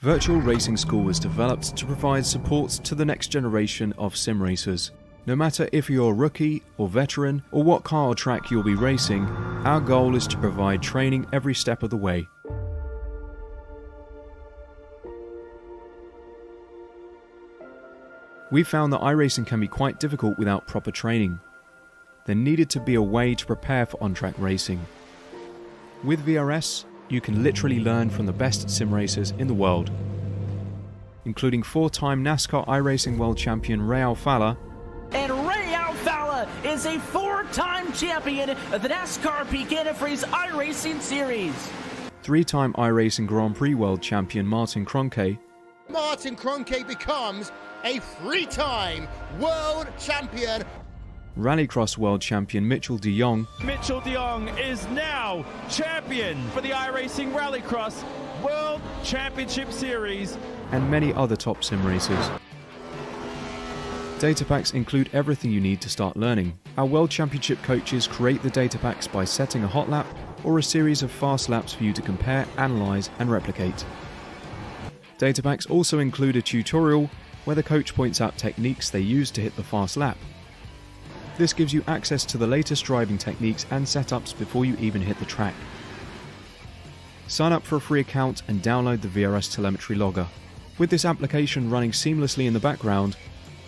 Virtual Racing School was developed to provide support to the next generation of sim racers. No matter if you're a rookie or veteran or what car or track you'll be racing, our goal is to provide training every step of the way. We found that iRacing can be quite difficult without proper training. There needed to be a way to prepare for on-track racing. With VRS, you can literally learn from the best sim racers in the world, including four-time NASCAR iRacing World Champion Ray Alfalla. And Ray Alfalla is a four-time champion of the NASCAR Peak Antifreeze iRacing Series. Three-time iRacing Grand Prix World Champion Martin Kroenke. Martin Kroenke becomes a three-time world champion. Rallycross World Champion Mitchell de Jong. Mitchell de Jong is now champion for the iRacing Rallycross World Championship Series. And many other top sim racers. Data packs include everything you need to start learning. Our World Championship coaches create the data packs by setting a hot lap or a series of fast laps for you to compare, analyze, and replicate. Data packs also include a tutorial where the coach points out techniques they use to hit the fast lap. This gives you access to the latest driving techniques and setups before you even hit the track. Sign up for a free account and download the VRS telemetry logger. With this application running seamlessly in the background,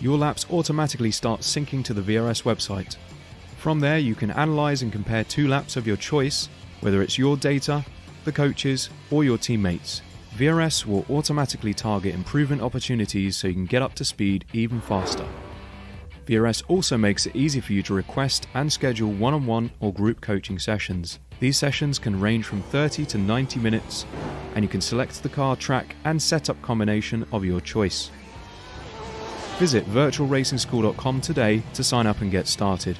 your laps automatically start syncing to the VRS website. From there you can analyze and compare two laps of your choice, whether it's your data, the coaches, or your teammates. VRS will automatically target improvement opportunities so you can get up to speed even faster. VRS also makes it easy for you to request and schedule one-on-one or group coaching sessions. These sessions can range from 30 to 90 minutes, and you can select the car, track, and setup combination of your choice. Visit virtualracingschool.com today to sign up and get started.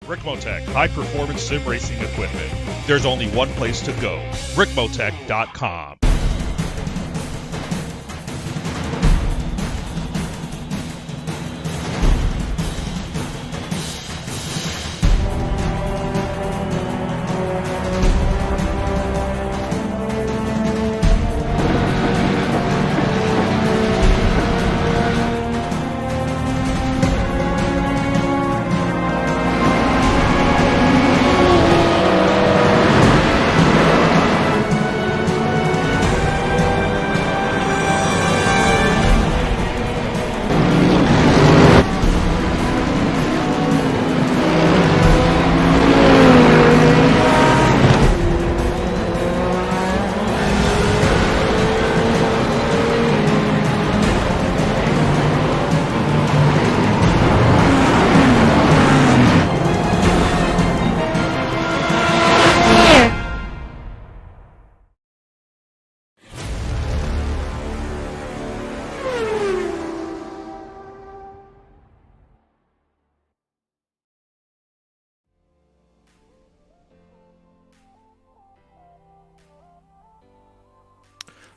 Ricmotech, high-performance sim racing equipment. There's only one place to go, Ricmotech.com.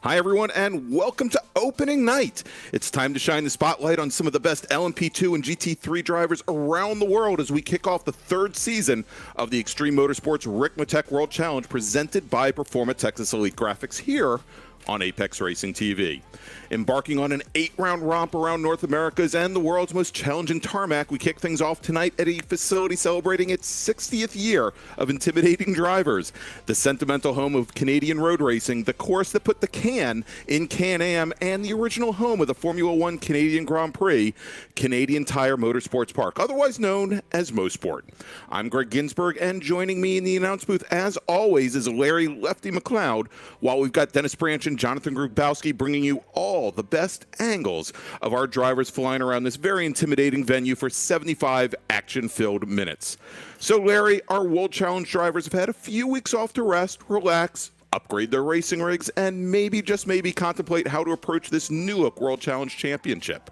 Hi, everyone, and welcome to opening night. It's time to shine the spotlight on some of the best LMP2 and GT3 drivers around the world as we kick off the third season of the Extreme Motorsports Ricmotech World Challenge presented by Performa Texas Elite Graphics here on Apex Racing TV. Embarking on an 8-round romp around North America's and the world's most challenging tarmac, we kick things off tonight at a facility celebrating its 60th year of intimidating drivers. The sentimental home of Canadian road racing, the course that put the can in Can-Am, and the original home of the Formula One Canadian Grand Prix, Canadian Tire Motorsports Park, otherwise known as Mosport. I'm Greg Ginsberg, and joining me in the announce booth, as always, is Larry Lefty McLeod, while we've got Dennis Branch and Jonathan Grubowski bringing you all the best angles of our drivers flying around this very intimidating venue for 75 action-filled minutes. So, Larry, our World Challenge drivers have had a few weeks off to rest, relax, upgrade their racing rigs, and maybe, just maybe, contemplate how to approach this new-look World Challenge Championship.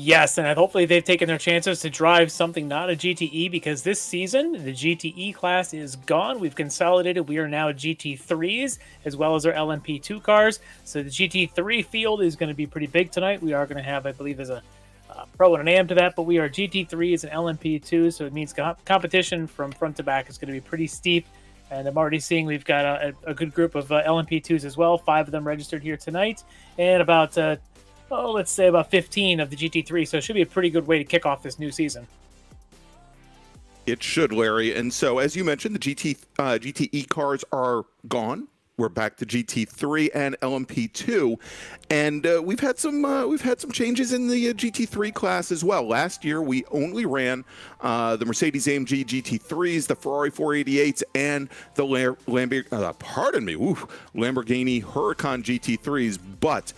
Yes, and hopefully they've taken their chances to drive something not a GTE, because this season the GTE class is gone. We've consolidated. We are now GT3s as well as our LMP2 cars. So the GT3 field is going to be pretty big tonight. We are going to have, I believe, there's a Pro and an AM to that, but we are GT3s and LMP2, so it means competition from front to back is going to be pretty steep. And I'm already seeing we've got a good group of LMP2s as well. 5 of them registered here tonight, and about let's say about 15 of the GT3, so it should be a pretty good way to kick off this new season. It should, Larry. And so, as you mentioned, the GTE cars are gone. We're back to GT3 and LMP2, and we've had some changes in the GT3 class as well. Last year, we only ran the Mercedes-AMG GT3s, the Ferrari 488s, and the Lamborghini Huracan GT3s. But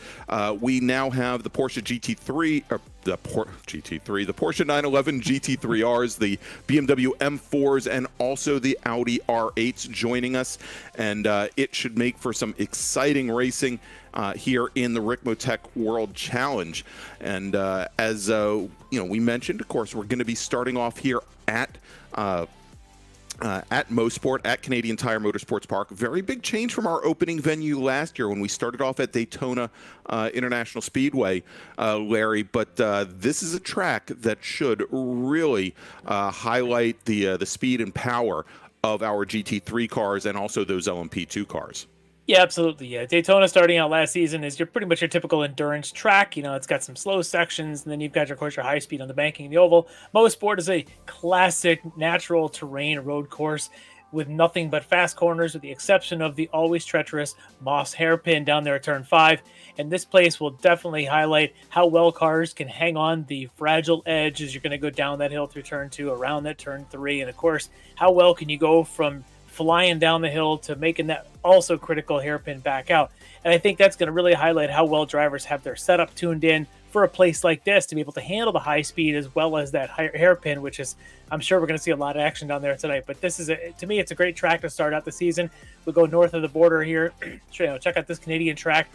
we now have the Porsche GT3. The Porsche 911 GT3Rs, the BMW M4s, and also the Audi R8s joining us, and it should make for some exciting racing here in the Ricmotech World Challenge. And as we mentioned, of course, we're going to be starting off here at Mosport, at Canadian Tire Motorsports Park. Very big change from our opening venue last year when we started off at Daytona International Speedway, Larry. But this is a track that should really highlight the speed and power of our GT3 cars and also those LMP2 cars. Yeah, absolutely. Yeah, Daytona starting out last season is pretty much your typical endurance track. You know, it's got some slow sections, and then you've got, of course, your high speed on the banking and the oval. Mosport is a classic natural terrain road course with nothing but fast corners, with the exception of the always treacherous Moss hairpin down there at turn 5. And this place will definitely highlight how well cars can hang on the fragile edge as you're going to go down that hill through turn 2, around that turn 3. And of course, how well can you go from flying down the hill to making that also critical hairpin back out. And I think that's going to really highlight how well drivers have their setup tuned in for a place like this to be able to handle the high speed as well as that hairpin, which is, I'm sure we're going to see a lot of action down there tonight. But this is, to me, it's a great track to start out the season. We'll go north of the border here, check out this Canadian track,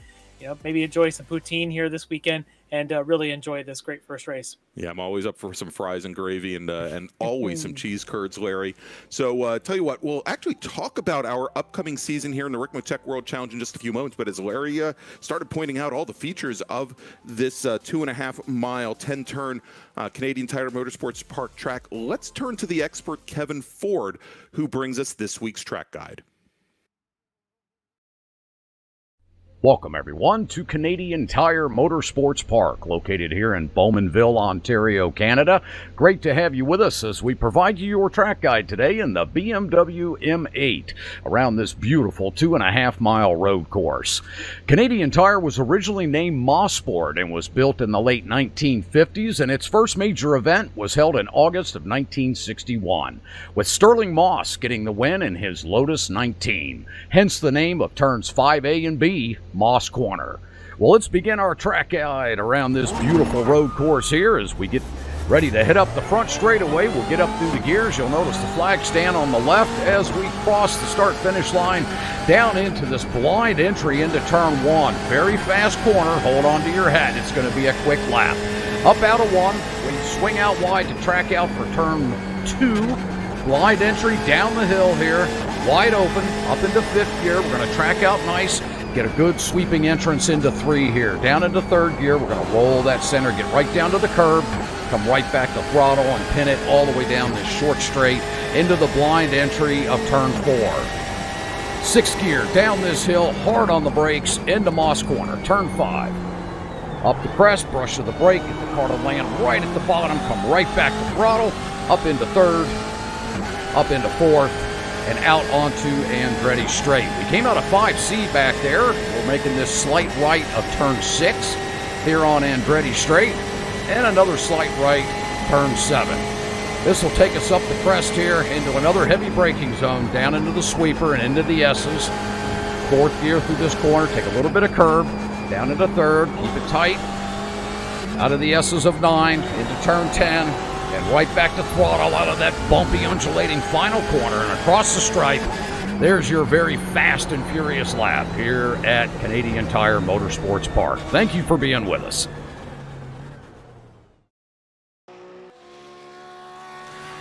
maybe enjoy some poutine here this weekend, and really enjoy this great first race. Yeah, I'm always up for some fries and gravy and always some cheese curds, Larry. So tell you what, we'll actually talk about our upcoming season here in the Ricmotech World Challenge in just a few moments. But as Larry started pointing out all the features of this 2.5-mile, 10-turn Canadian Tire Motorsports Park track, let's turn to the expert Kevin Ford, who brings us this week's track guide. Welcome, everyone, to Canadian Tire Motorsports Park, located here in Bowmanville, Ontario, Canada. Great to have you with us as we provide you your track guide today in the BMW M8 around this beautiful 2.5-mile road course. Canadian Tire was originally named Mosport and was built in the late 1950s, and its first major event was held in August of 1961, with Sterling Moss getting the win in his Lotus 19, hence the name of turns 5A and B, Moss Corner. Well, let's begin our track guide around this beautiful road course here as we get ready to head up the front straightaway. We'll get up through the gears. You'll notice the flag stand on the left as we cross the start-finish line down into this blind entry into turn 1. Very fast corner. Hold on to your hat. It's going to be a quick lap. Up out of 1. We swing out wide to track out for turn 2. Blind entry down the hill here. Wide open. Up into 5th gear. We're going to track out nice. Get a good sweeping entrance into 3 here. Down into 3rd gear, we're going to roll that center, get right down to the curb, come right back to throttle and pin it all the way down this short straight into the blind entry of turn 4. 6th gear, down this hill, hard on the brakes, into Moss Corner, turn 5. Up the crest, brush of the brake, get the car to land right at the bottom, come right back to throttle, up into 3rd, up into 4th, and out onto Andretti Straight. We came out of 5C back there. We're making this slight right of turn 6 here on Andretti Straight, and another slight right, turn 7. This will take us up the crest here into another heavy braking zone, down into the sweeper and into the S's. 4th gear through this corner, take a little bit of curb, down into third, keep it tight, out of the S's of 9, into turn 10, and right back to throttle out of that bumpy, undulating final corner and across the stripe. There's your very fast and furious lap here at Canadian Tire Motorsports Park. Thank you for being with us.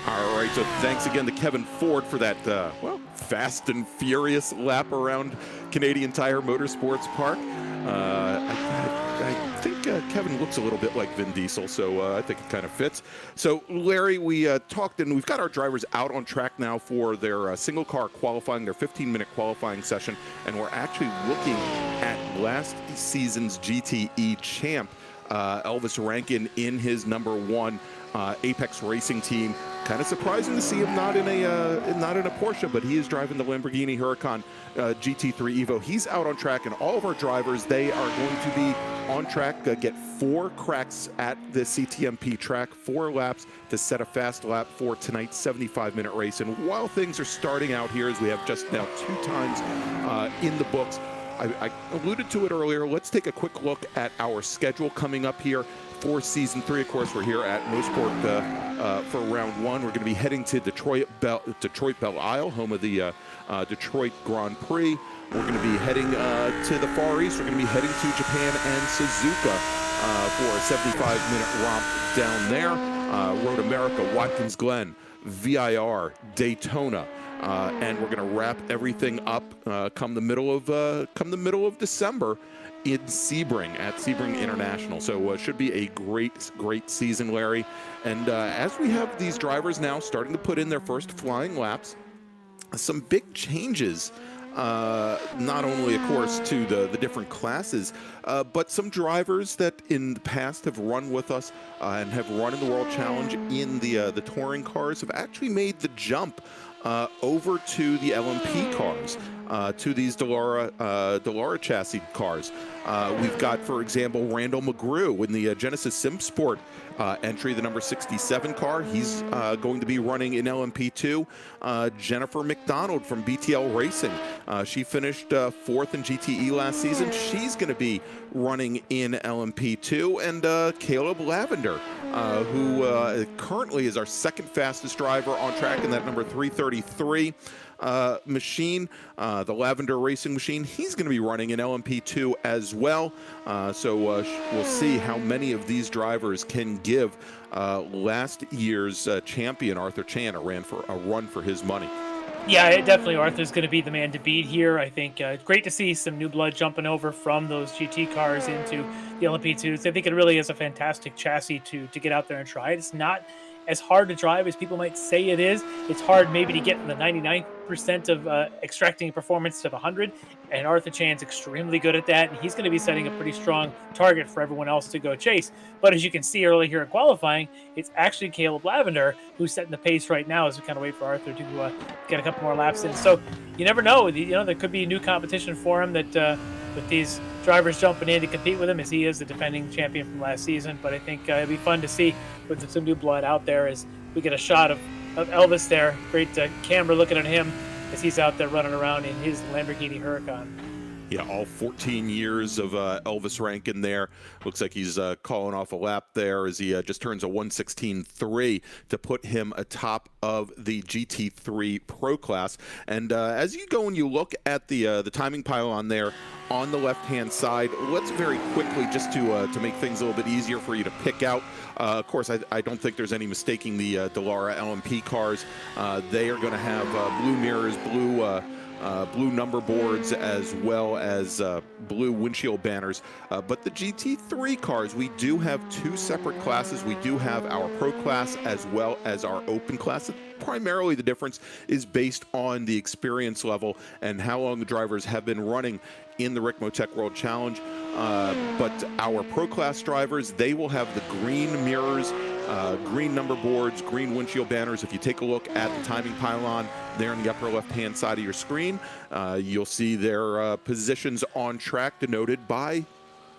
All right, so thanks again to Kevin Ford for that, fast and furious lap around Canadian Tire Motorsports Park. I think Kevin looks a little bit like Vin Diesel, so I think it kind of fits. So, Larry, we talked, and we've got our drivers out on track now for their single car qualifying, their 15-minute qualifying session, and we're actually looking at last season's GTE champ, Elvis Rankin, in his number 1 Apex Racing team. Kind of surprising to see him not in a Porsche, but he is driving the Lamborghini Huracan GT3 Evo. He's out on track, and all of our drivers, they are going to be on track, get 4 cracks at the CTMP track, 4 laps to set a fast lap for tonight's 75-minute race. And while things are starting out here, as we have just now 2 times in the books, I alluded to it earlier. Let's take a quick look at our schedule coming up here for Season 3. Of course, we're here at Mosport for Round 1. We're going to be heading to Detroit Belle Isle, home of the Detroit Grand Prix. We're going to be heading to the Far East. We're going to be heading to Japan and Suzuka for a 75-minute romp down there. Road America, Watkins Glen, VIR, Daytona. And we're going to wrap everything up come the middle of December in Sebring at Sebring International. So it should be a great season, Larry. And as we have these drivers now starting to put in their first flying laps, some big changes. Not only, of course, to the different classes, but some drivers that in the past have run with us and have run in the World Challenge in the touring cars have actually made the jump over to the LMP cars, to these Dallara chassis cars. We've got, for example, Randall McGrew in the Genesis SimSport entry, the number 67 car. He's going to be running in LMP2. Jennifer McDonald from BTL Racing. She finished 4th in GTE last season. She's going to be running in LMP2. And Caleb Lavender, who currently is our second fastest driver on track in that number 333 machine, the Lavender Racing machine. He's going to be running in LMP2 as well. So we'll see how many of these drivers can give last year's champion Arthur Chan a run for his money. Yeah, definitely Arthur's going to be the man to beat here. I think great to see some new blood jumping over from those GT cars into the LMP2s. I think it really is a fantastic chassis to get out there and try it. It's not as hard to drive as people might say it is. It's hard maybe to get from the 99% of extracting performance to the 100, and Arthur Chan's extremely good at that, and he's going to be setting a pretty strong target for everyone else to go chase. But as you can see early here in qualifying, it's actually Caleb Lavender who's setting the pace right now as we kind of wait for Arthur to get a couple more laps in. So you never know. There could be new competition for him that with these drivers jumping in to compete with him, as he is the defending champion from last season. But I think it'd be fun to see with some new blood out there as we get a shot of Elvis there. Great camera looking at him as he's out there running around in his Lamborghini Huracan. Yeah, all 14 years of Elvis Rankin there. Looks like he's calling off a lap there as he just turns a 1:16.3 to put him atop of the GT3 Pro class. And as you go and you look at the timing pylon there on the left-hand side, let's very quickly, just to make things a little bit easier for you to pick out. Of course, I don't think there's any mistaking the Dallara LMP cars. They are going to have blue mirrors, blue number boards, as well as blue windshield banners. But the GT3 cars, we do have 2 separate classes. We do have our Pro class as well as our Open class. Primarily the difference is based on the experience level and how long the drivers have been running in the Ricmotech World Challenge. But our Pro class drivers, they will have the green mirrors, green number boards, green windshield banners. If you take a look at the timing pylon there in the upper left-hand side of your screen, you'll see their positions on track denoted by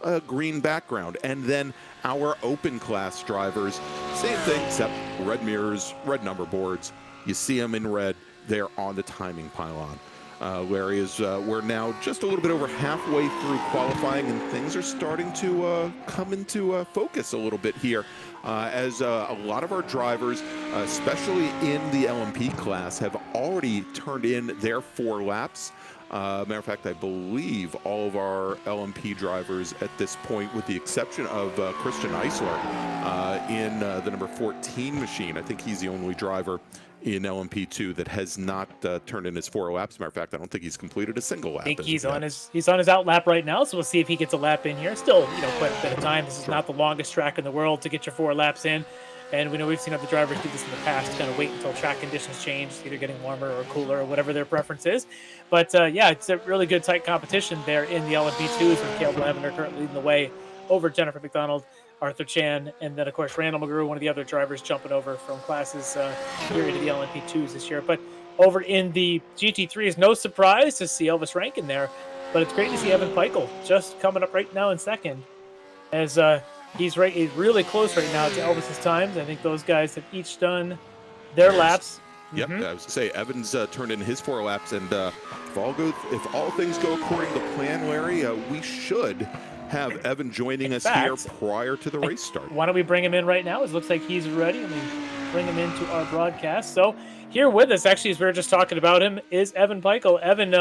a green background. And then our Open class drivers, same thing, except red mirrors, red number boards. You see them in red there on the timing pylon. Larry, is we're now just a little bit over halfway through qualifying, and things are starting to come into focus a little bit here. As a lot of our drivers, especially in the LMP class, have already turned in their 4 laps. Matter of fact, I believe all of our LMP drivers at this point, with the exception of Christian Eisler in the number 14 machine, I think he's the only driver in LMP2 that has not turned in his 4 laps. Matter of fact, I don't think he's completed a single lap. I think he's on his out lap right now, so we'll see if he gets a lap in here. Still, quite a bit of time. This is not the longest track in the world to get your 4 laps in. And we know we've seen other drivers do this in the past, kind of wait until track conditions change, either getting warmer or cooler or whatever their preference is. But yeah, it's a really good tight competition there in the LMP2s, with Caleb Lavender currently leading the way over Jennifer McDonald, Arthur Chan, and then of course Randall McGrew, one of the other drivers jumping over from classes here into the LMP2s this year. But over in the GT3s, no surprise to see Elvis Rankin there, but it's great to see Evan Peichel just coming up right now in second, as he's really close right now to Elvis's times. I think those guys have each done their laps. Yep, I was going to say, Evans turned in his 4 laps, and if all things go according to plan, Larry, we should have Evan joining us here prior to the race start. Why don't we bring him in right now? It looks like he's ready. Let me bring him into our broadcast. So here with us, actually, as we were just talking about him, is Evan Peichel. Evan,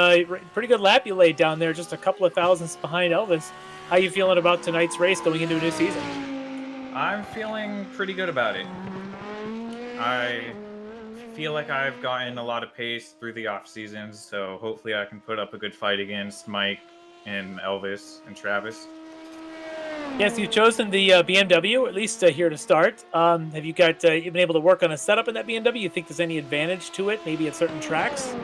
pretty good lap you laid down there, just a couple of thousandths behind Elvis. How you feeling about tonight's race going into a new season? I'm feeling pretty good about it. I feel like I've gotten a lot of pace through the off seasons, so hopefully I can put up a good fight against Mike and Elvis and Travis. Yes, you've chosen the BMW, at least here to start. Have you you've been able to work on a setup in that BMW? You think there's any advantage to it, maybe at certain tracks?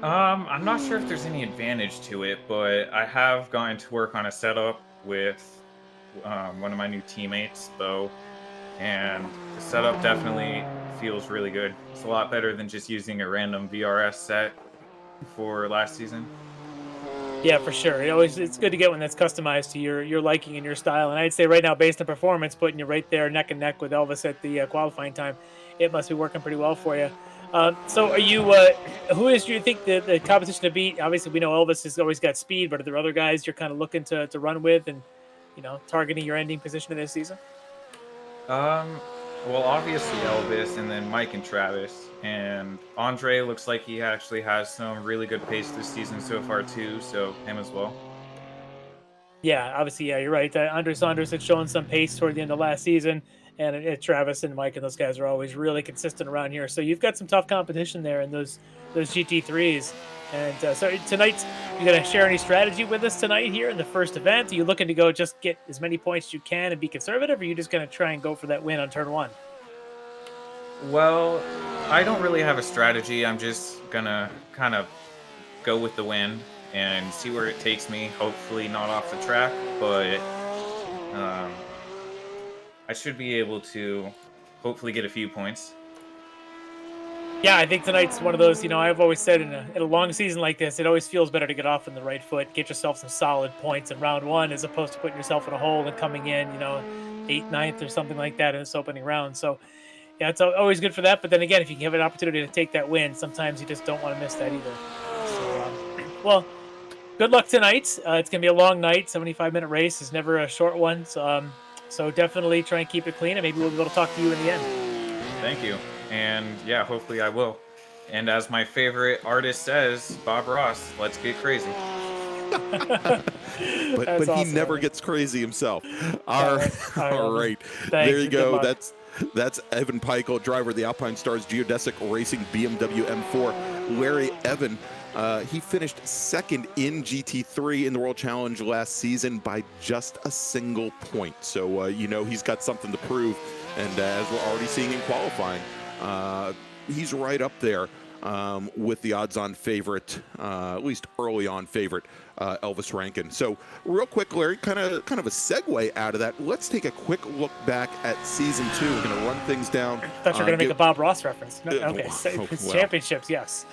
I'm not sure if there's any advantage to it, but I have gotten to work on a setup with one of my new teammates, Bo, and the setup definitely feels really good. It's a lot better than just using a random VRS set for last season. Yeah, for sure. It's good to get one that's customized to your liking and your style. And I'd say right now, based on performance, putting you right there neck and neck with Elvis at the qualifying time, it must be working pretty well for you. So are you, do you think the competition to beat? Obviously, we know Elvis has always got speed, but are there other guys you're kind of looking to run with and, targeting your ending position of this season? Well, obviously Elvis, and then Mike and Travis. And Andre looks like he actually has some really good pace this season so far too, so him as well. Yeah, obviously, yeah, you're right. Andre Saunders had shown some pace toward the end of last season, and Travis and Mike and those guys are always really consistent around here. So you've got some tough competition there in those GT3s. And so tonight, you going to share any strategy with us tonight here in the first event? Are you looking to go just get as many points as you can and be conservative, or are you just going to try and go for that win on turn 1? Well, I don't really have a strategy. I'm just going to kind of go with the win and see where it takes me. Hopefully not off the track, but I should be able to hopefully get a few points. Yeah, I think tonight's one of those, I've always said in a long season like this, it always feels better to get off on the right foot, get yourself some solid points in round 1 as opposed to putting yourself in a hole and coming in, 8th, 9th or something like that in this opening round. So, yeah, it's always good for that. But then again, if you have an opportunity to take that win, sometimes you just don't want to miss that either. So, well, good luck tonight. It's going to be a long night. 75-minute race is never a short one. So definitely try and keep it clean, and maybe we'll be able to talk to you in the end. Thank you. And yeah, hopefully I will. And as my favorite artist says, Bob Ross, let's get crazy. but awesome, he never gets crazy himself. All right. There you go. That's Evan Peichel, driver of the Alpine Stars Geodesic Racing BMW M4. Larry, Evan, he finished second in GT3 in the World Challenge last season by just a single point. So, he's got something to prove. And as we're already seeing in qualifying, he's right up there with the odds-on favorite, at least early-on favorite, Elvis Rankin. So real quick, Larry, kind of a segue out of that. Let's take a quick look back at Season 2. We're going to run things down. I thought you were going to make a Bob Ross reference. No, okay, championships, yes.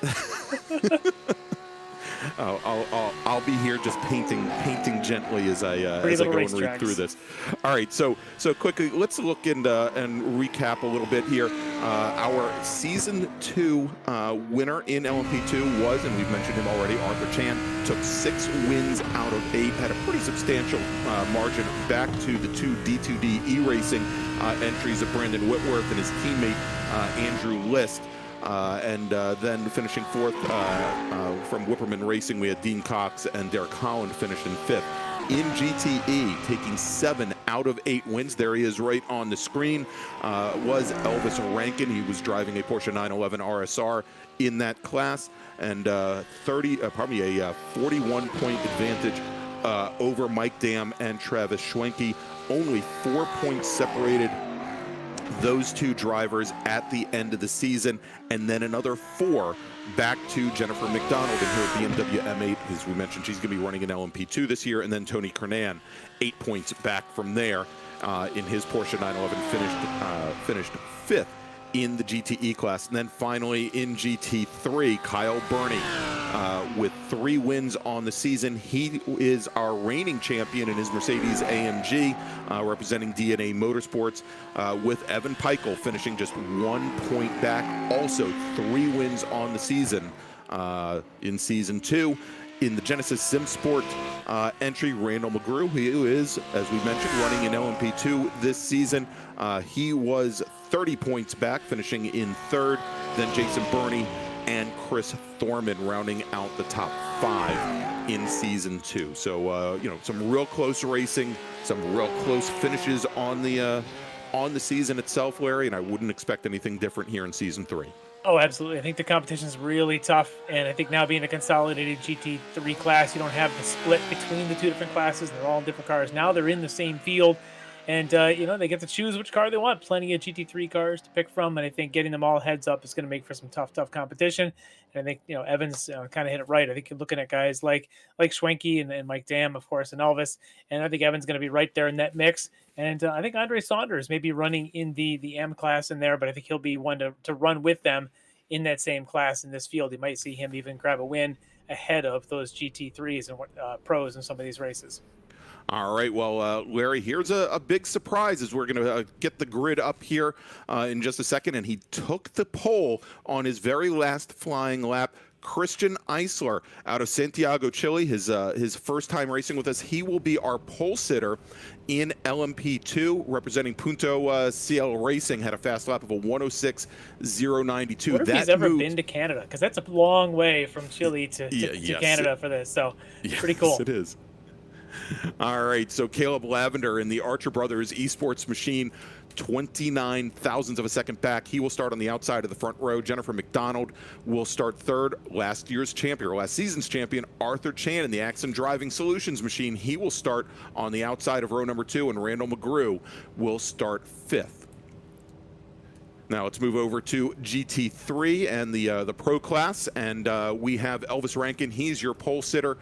I'll be here just painting gently as I go and read through this. All right, so quickly, let's look and recap a little bit here. Our Season 2 winner in LMP2 was, and we've mentioned him already, Arthur Chan. Took 6 wins out of 8, had a pretty substantial margin back to the 2 D2D E-Racing entries of Brandon Whitworth and his teammate Andrew List. And then finishing 4th from Whipperman Racing, we had Dean Cox and Derek Holland finished in 5th. In GTE, taking 7 out of 8 wins. There he is right on the screen. Was Elvis Rankin. He was driving a Porsche 911 RSR in that class, and a 41-point advantage over Mike Dam and Travis Schwenke. Only 4 points separated those 2 drivers at the end of the season, and then another 4 back to Jennifer McDonald in her BMW M8. As we mentioned, she's going to be running an LMP2 this year, and then Tony Kernan, 8 points back from there in his Porsche 911, finished 5th in the GTE class. And then finally in GT3, Kyle Burney with 3 wins on the season. He is our reigning champion in his Mercedes AMG, representing DNA Motorsports, with Evan Peichel finishing just 1 point back. Also 3 wins on the season in Season 2. In the Genesis SimSport entry, Randall McGrew, who is, as we mentioned, running in LMP2 this season. He was 30 points back, finishing in 3rd. Then Jason Burney and Chris Thorman rounding out the top 5 in Season 2. So, some real close racing, some real close finishes on the season itself, Larry, and I wouldn't expect anything different here in Season 3. Oh, absolutely. I think the competition is really tough, and I think now being a consolidated GT3 class, you don't have the split between the 2 different classes. They're all in different cars. Now they're in the same field, and they get to choose which car they want. Plenty of GT3 cars to pick from, and I think getting them all heads up is going to make for some tough competition. And I think Evans kind of hit it right. I think you're looking at guys like Schwenke and Mike Dam, of course, and Elvis, and I think Evans going to be right there in that mix. And I think Andre Saunders may be running in the M class in there, but I think he'll be one to run with them in that same class in this field. You might see him even grab a win ahead of those GT3s and pros in some of these races. All right, well, Larry, here's a big surprise as we're going to get the grid up here in just a second. And he took the pole on his very last flying lap. Christian Eisler out of Santiago, Chile, his first time racing with us. He will be our pole sitter in LMP2, representing Punto CL Racing. Had a fast lap of a 106.092. What if he's ever been to Canada? Because that's a long way from Chile to Canada for this. So pretty cool. Yes, it is. All right, so Caleb Lavender in the Archer Brothers Esports machine, 29 thousandths of a second back. He will start on the outside of the front row. Jennifer McDonald will start 3rd. Last season's champion, Arthur Chan in the Axon Driving Solutions machine. He will start on the outside of row number 2, and Randall McGrew will start 5th. Now let's move over to GT3 and the pro class, and we have Elvis Rankin. He's your pole sitter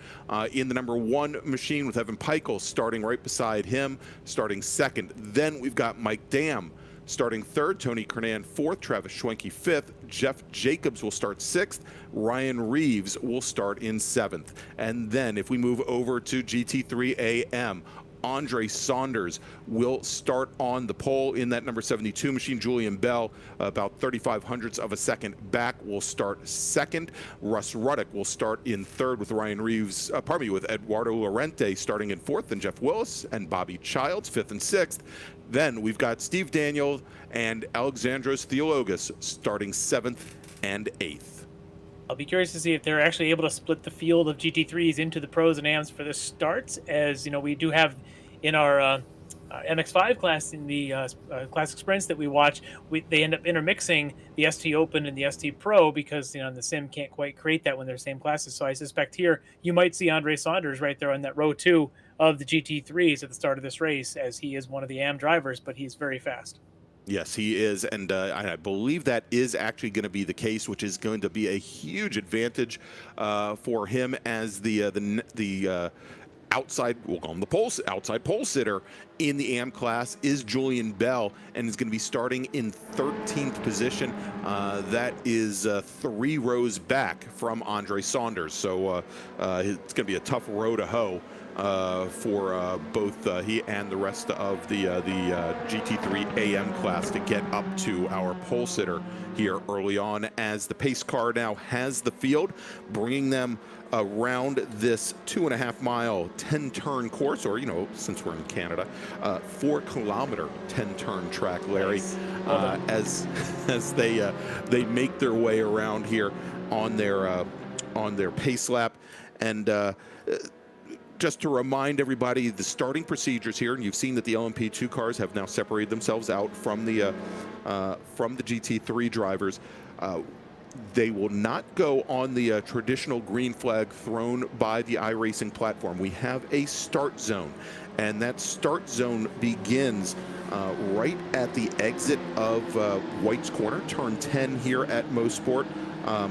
in the number 1 machine, with Evan Peichel starting right beside him, starting 2nd. Then we've got Mike Dam starting 3rd, Tony Kernan 4th, Travis Schwenke 5th, Jeff Jacobs will start 6th, Ryan Reeves will start in 7th. And then if we move over to GT3 AM, Andre Saunders will start on the pole in that number 72 machine. Julian Bell, about 35 hundredths of a second back, will start 2nd. Russ Ruddock will start in 3rd with Ryan Reeves, with Eduardo Lorente starting in 4th, and Jeff Willis and Bobby Childs 5th and 6th. Then we've got Steve Daniel and Alexandros Theologus starting 7th and 8th. I'll be curious to see if they're actually able to split the field of GT3s into the pros and AMs for the starts, as we do have in our MX5 class in the Classic Sprints that we watch. They end up intermixing the ST Open and the ST Pro because the Sim can't quite create that when they're same classes. So I suspect here you might see Andre Saunders right there on that row 2 of the GT3s at the start of this race, as he is one of the AM drivers, but he's very fast. Yes, he is, and I believe that is actually going to be the case, which is going to be a huge advantage for him as the outside, we'll call him the outside pole sitter in the AM class is Julian Bell, and is going to be starting in 13th position. That is 3 rows back from Andre Saunders. So it's going to be a tough row to hoe for both he and the rest of the GT3 AM class to get up to our pole sitter here early on, as the pace car now has the field, bringing them around this 2.5-mile 10-turn course, or, you know, since we're in Canada, 4-kilometer 10-turn track, Larry, as they make their way around here on their pace lap. And just to remind everybody, the starting procedures here, and you've seen that the LMP2 cars have now separated themselves out from the GT3 drivers. They will not go on the traditional green flag thrown by the iRacing platform. We have a start zone, and that start zone begins right at the exit of White's Corner, turn 10 here at Mosport.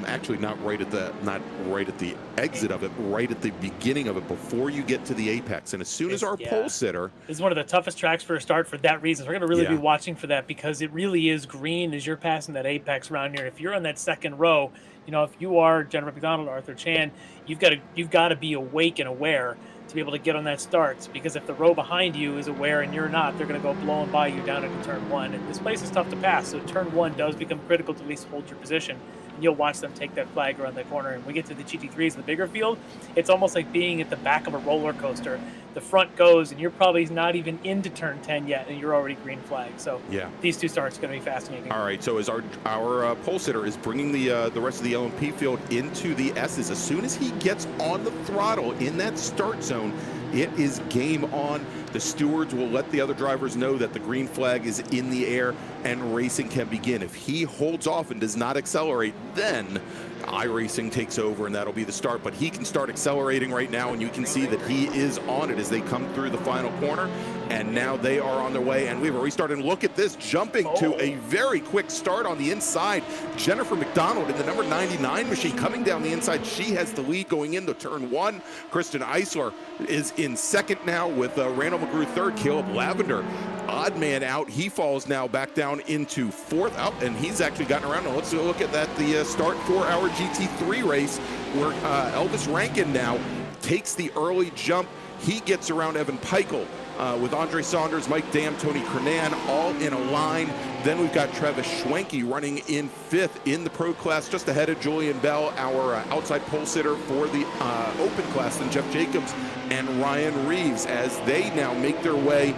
Actually, not right at the exit of it, right at the beginning of it, before you get to the apex. And as soon as our pole sitter, this is one of the toughest tracks for a start for that reason. So we're going to really be watching for that, because it really is green as you're passing that apex around here. If you're on that second row, you know, if you are Jennifer McDonald or Arthur Chan, you've got to be awake and aware to be able to get on that start, because if the row behind you is aware and you're not, they're going to go blowing by you down into turn 1. And this place is tough to pass, so turn 1 does become critical to at least hold your position. And you'll watch them take that flag around the corner. And we get to the GT3s, the bigger field, it's almost like being at the back of a roller coaster. The front goes, and you're probably not even into turn 10 yet, and you're already green flag. So these two starts are going to be fascinating. All right, so as our pole sitter is bringing the rest of the LMP field into the S's, as soon as he gets on the throttle in that start zone, it is game on. The stewards will let the other drivers know that the green flag is in the air and racing can begin. If he holds off and does not accelerate, then iRacing takes over, and that'll be the start. But he can start accelerating right now, and you can see that he is on it as they come through the final corner. And now they are on their way, and we've already started. Look at this, jumping to a very quick start on the inside. Jennifer McDonald in the number 99 machine coming down the inside. She has the lead going into turn 1. Kristen Eisler is in second now, with Randall McGrew third. Caleb Lavender, odd man out. He falls now back down into fourth. Oh, and he's actually gotten around. Now let's look at that, the start for our GT3 race, where Elvis Rankin now takes the early jump. He gets around Evan Peichel with Andre Saunders, Mike Dam, Tony Kernan all in a line. Then we've got Travis Schwenke running in 5th in the pro class, just ahead of Julian Bell, our outside pole sitter for the open class, and Jeff Jacobs and Ryan Reeves, as they now make their way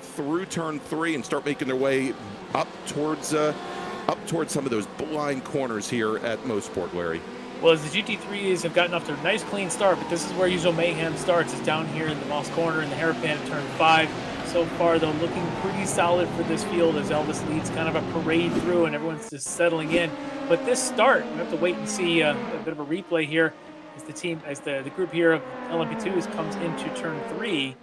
through turn 3 and start making their way up towards some of those blind corners here at Mosport, Larry. Well, as the GT3s have gotten off to a nice clean start, but this is where usual mayhem starts, is down here in the Moss Corner in the hairpin of turn 5. So far, though, looking pretty solid for this field as Elvis leads kind of a parade through and everyone's just settling in. But this start, we have to wait and see a bit of a replay here as the group here of LMP2s comes into turn 3.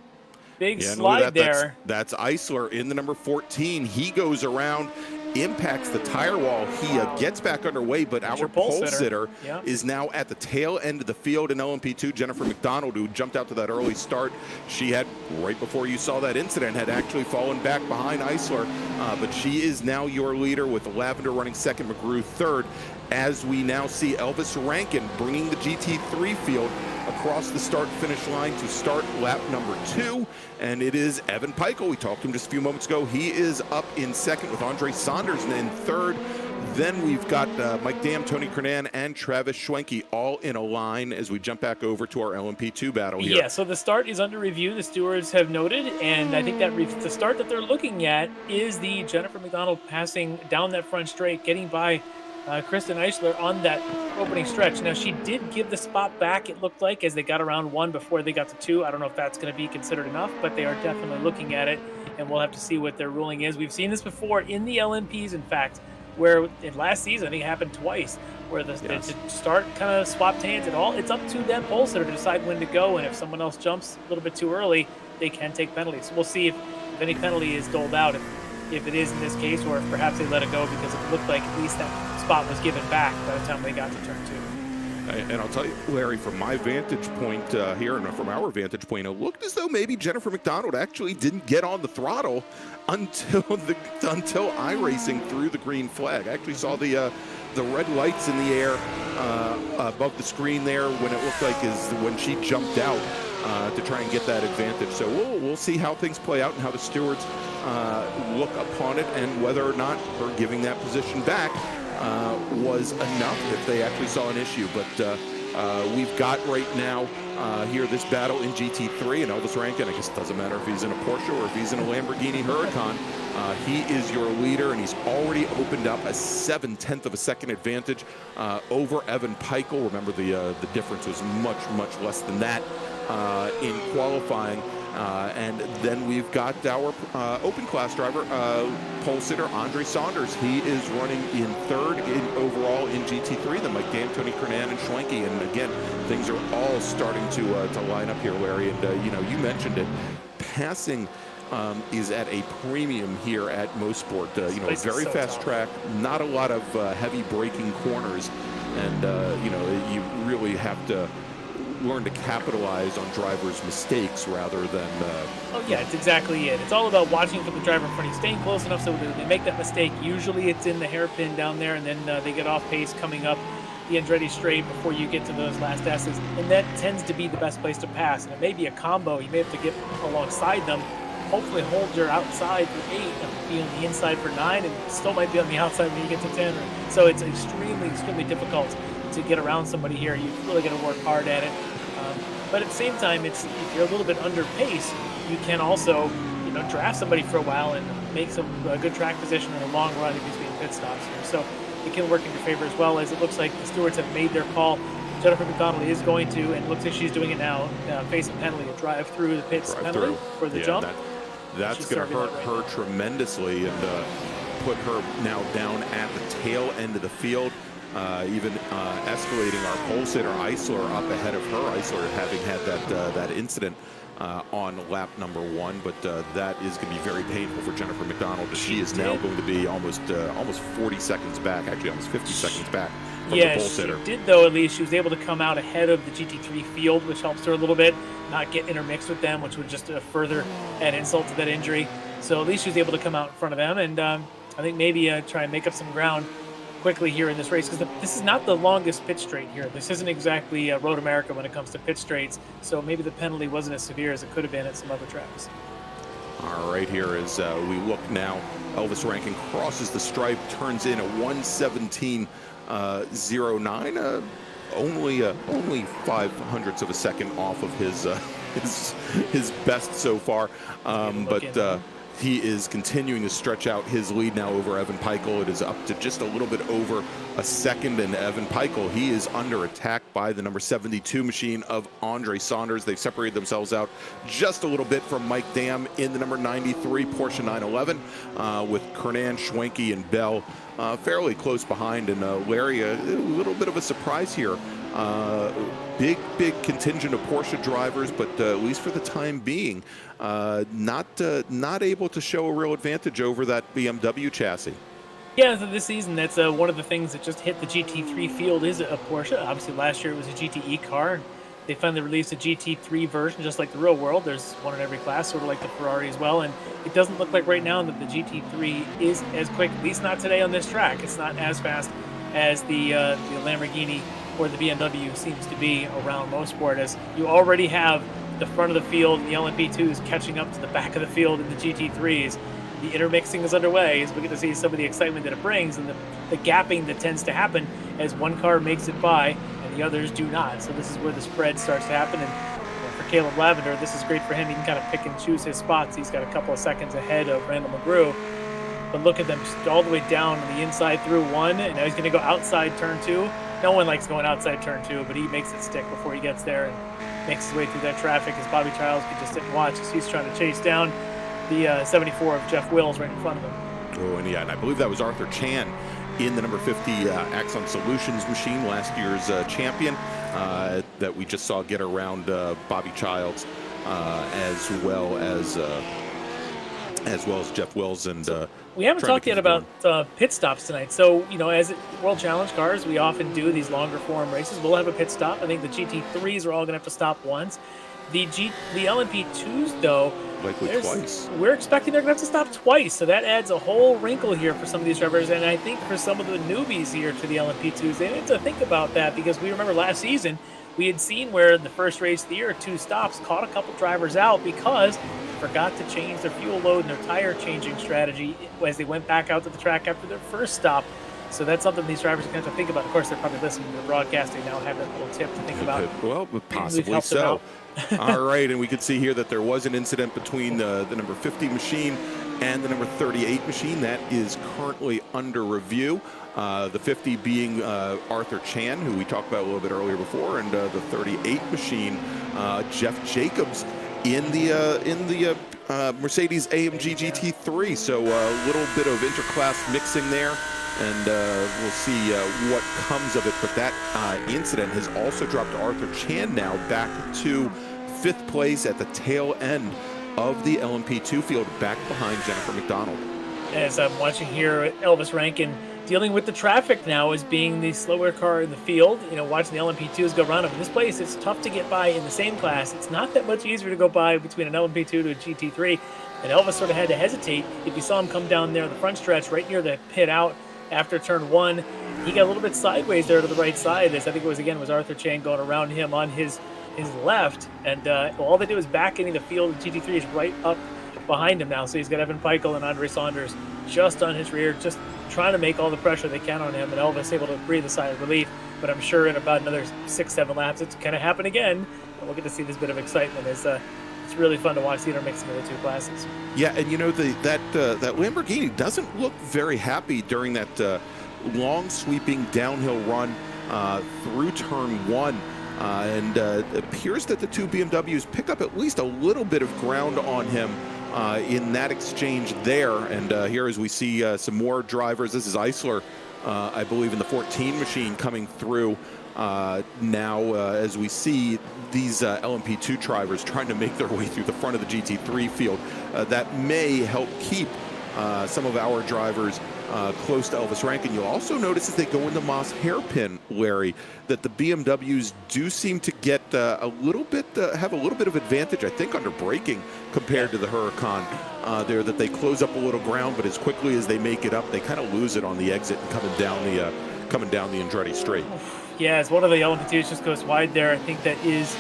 Big slide there. That's Eisler in the number 14. He goes around, impacts the tire wall. He gets back underway, but our pole sitter is now at the tail end of the field in LMP2. Jennifer McDonald, who jumped out to that early start, she had, right before you saw that incident, had actually fallen back behind Eisler, but she is now your leader, with Lavender running second, McGrew third, as we now see Elvis Rankin bringing the GT3 field across the start-finish line to start lap number 2, and it is Evan Peichel. We talked to him just a few moments ago. He is up in second with Andre Saunders in third. Then we've got Mike Dam, Tony Kernan, and Travis Schwenke all in a line as we jump back over to our LMP2 battle here. Yeah, so the start is under review, the stewards have noted, and I think that the start that they're looking at is the Jennifer McDonald passing down that front straight, getting by Kristen Eisler on that opening stretch. Now, she did give the spot back, it looked like, as they got around 1 before they got to 2. I don't know if that's going to be considered enough, but they are definitely looking at it, and we'll have to see what their ruling is. We've seen this before in the LMPs, in fact, where in last season, I think it happened twice, where the start kind of swapped hands and all. It's up to that pole sitter to decide when to go, and if someone else jumps a little bit too early, they can take penalties. We'll see if any penalty is doled out, if it is in this case, or if perhaps they let it go because it looked like at least that spot was given back by the time they got to turn 2. And I'll tell you, Larry, from my vantage point here, and from our vantage point, it looked as though maybe Jennifer McDonald actually didn't get on the throttle until iRacing threw the green flag. I actually saw the red lights in the air above the screen there when it looked like when she jumped out to try and get that advantage. So we'll see how things play out and how the stewards look upon it, and whether or not her giving that position back was enough if they actually saw an issue. But we've got right now here this battle in GT3, and Elvis Rankin, I guess it doesn't matter if he's in a Porsche or if he's in a Lamborghini Huracan, he is your leader, and he's already opened up a 0.7 of a second advantage over Evan Peichel. Remember, the difference was much less than that in qualifying. And then we've got our open class driver, pole sitter Andre Saunders. He is running in third overall in GT3. Then Mike D'Antoni, Kernan, and Schwenke. And again, things are all starting to line up here, Larry. And you mentioned it. Passing is at a premium here at Mosport. Very fast track, not a lot of heavy braking corners, and you really have to learn to capitalize on drivers' mistakes rather than... Oh, yeah, it's exactly it. It's all about watching for the driver in front of you, staying close enough so when they make that mistake, usually it's in the hairpin down there, and then they get off pace coming up the Andretti straight before you get to those last S's, and that tends to be the best place to pass. And it may be a combo. You may have to get alongside them, hopefully hold your outside for 8 and be on the inside for 9, and still might be on the outside when you get to 10. So it's extremely difficult to get around somebody here. You've really got to work hard at it. But at the same time, if you're a little bit under pace, you can also draft somebody for a while and make some good track position in the long run in between pit stops here. So it can work in your favor, as well as it looks like the stewards have made their call. Jennifer McDonald is going to, and it looks like she's doing it now, face a penalty, a drive through the pits penalty for the jump. That's going to hurt her tremendously and put her now down at the tail end of the field. Even escalating our pole sitter Eisler up ahead of her. Eisler having had that incident on lap number 1, but that is going to be very painful for Jennifer McDonald. She is now going to be almost 40 seconds back, actually almost 50 seconds back from the pole sitter. She did, though. At least she was able to come out ahead of the GT3 field, which helps her a little bit, not get intermixed with them, which would just further add insult to that injury. So at least she was able to come out in front of them, and I think maybe try and make up some ground quickly here in this race, because this is not the longest pit straight here. This isn't exactly Road America when it comes to pit straights, so maybe the penalty wasn't as severe as it could have been at some other tracks. All right, here as we look now, Elvis Rankin crosses the stripe, turns in a 1:17.09, only 5/100ths of a second off of his best so far, but he is continuing to stretch out his lead now over Evan Peichel. It is up to just a little bit over a second, and Evan Peichel, he is under attack by the number 72 machine of Andre Saunders. They've separated themselves out just a little bit from Mike Dam in the number 93 Porsche 911, with Kernan, Schwenke, and Bell fairly close behind. And Larry, a little bit of a surprise here. Big contingent of Porsche drivers, but at least for the time being, not able to show a real advantage over that BMW chassis. Yeah, so this season, that's one of the things that just hit the GT3 field is a Porsche. Obviously, last year it was a GTE car, and they finally released a GT3 version, just like the real world. There's one in every class, sort of like the Ferrari as well, and it doesn't look like right now that the GT3 is as quick, at least not today on this track. It's not as fast as the Lamborghini or the BMW seems to be around Mosport, as you already have the front of the field, the LMP2s catching up to the back of the field in the GT3s. The intermixing is underway, as we get to see some of the excitement that it brings, and the gapping that tends to happen as one car makes it by and the others do not. So this is where the spread starts to happen, and for Caleb Lavender, this is great for him. He can kind of pick and choose his spots. He's got a couple of seconds ahead of Randall McGrew, but look at them just all the way down on the inside through 1, and now he's going to go outside turn 2. No one likes going outside turn 2, but he makes it stick before he gets there and makes his way through that traffic, as Bobby Childs could just sit and watch as he's trying to chase down the 74 of Jeff Wills right in front of him. Oh, and yeah, and I believe that was Arthur Chan in the number 50 Axon Solutions machine, last year's champion, that we just saw get around Bobby Childs, as well as as well as Jeff Wells and. We haven't trying to talked yet keep about pit stops tonight. So, as World Challenge cars, we often do these longer form races. We'll have a pit stop. I think the GT3s are all going to have to stop once. The LMP2s, though, likely twice. We're expecting they're going to have to stop twice. So that adds a whole wrinkle here for some of these drivers. And I think for some of the newbies here to the LMP2s, they need to think about that, because we remember last season, we had seen where the first race of the year, 2 stops, caught a couple drivers out because they forgot to change their fuel load and their tire changing strategy as they went back out to the track after their first stop. So that's something these drivers are going to have to think about. Of course, they're probably listening to the broadcast. They now have that little tip to think about. Well, possibly so. All right, and we can see here that there was an incident between the number 50 machine and the number 38 machine. That is currently under review. The 50 being Arthur Chan, who we talked about a little bit earlier before, and the 38 machine, Jeff Jacobs, in the Mercedes AMG GT3. So a little bit of interclass mixing there, and we'll see what comes of it. But that incident has also dropped Arthur Chan now back to 5th place at the tail end of the LMP2 field, back behind Jennifer McDonald. As I'm watching here, Elvis Rankin dealing with the traffic now as being the slower car in the field. Watching the LMP2s go around him. In this place, it's tough to get by in the same class. It's not that much easier to go by between an LMP2 to a GT3. And Elvis sort of had to hesitate. If you saw him come down there the front stretch right near the pit out after turn 1, he got a little bit sideways there to the right side, as I think it was Arthur Chan going around him on his left. And all they did was back into the field. The GT3 is right up behind him now. So he's got Evan Peichel and Andre Saunders just on his rear, just trying to make all the pressure they can on him. And Elvis able to breathe a sigh of relief. But I'm sure in about another 6-7 laps, it's going to happen again. And we'll get to see this bit of excitement as it's really fun to watch the intermixing of the 2 classes. Yeah, and that Lamborghini doesn't look very happy during that long sweeping downhill run through turn 1. And it appears that the 2 BMWs pick up at least a little bit of ground on him in that exchange there. And here as we see some more drivers, this is Eisler, I believe, in the 14 machine coming through now as we see these LMP2 drivers trying to make their way through the front of the GT3 field. That may help keep some of our drivers close to Elvis Rankin. You'll also notice as they go into Moss Hairpin, Larry, that the BMWs do seem to get have a little bit of advantage, I think, under braking compared to the Huracan there, that they close up a little ground, but as quickly as they make it up, they kind of lose it on the exit and coming down the Andretti straight. Yeah, as one of the LMP2s just goes wide there. I think that is,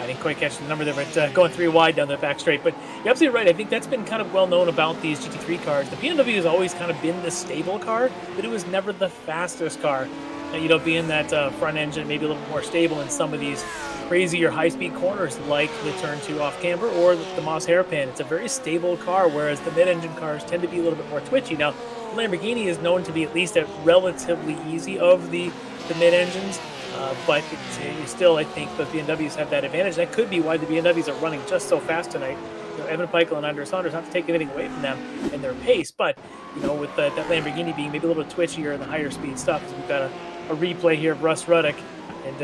I didn't quite catch the number there, but going 3 wide down the back straight. But you're absolutely right. I think that's been kind of well known about these GT3 cars. The BMW has always kind of been the stable car, but it was never the fastest car. Being that front engine maybe a little more stable in some of these crazier high-speed corners like the turn 2 off camber or the Moss Hairpin. It's a very stable car, whereas the mid-engine cars tend to be a little bit more twitchy. Now, the Lamborghini is known to be at least at relatively easy of the mid-engines. But you still, I think, the BMWs have that advantage. That could be why the BMWs are running just so fast tonight. Evan Peichel and Andre Saunders, not to take anything away from them and their pace, but with that Lamborghini being maybe a little bit twitchier in the higher speed stuff, because we've got a replay here of Russ Ruddock, and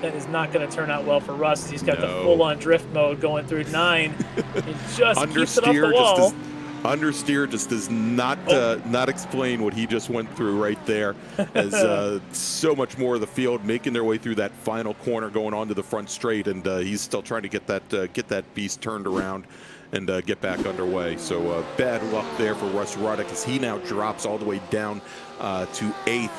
that is not going to turn out well for Russ. He's got the full-on drift mode going through 9 and just keeps it off the wall. Understeer just does not explain what he just went through right there, as so much more of the field making their way through that final corner going on to the front straight, and he's still trying to get that beast turned around and get back underway. So bad luck there for Russ Ruddock as he now drops all the way down to 8th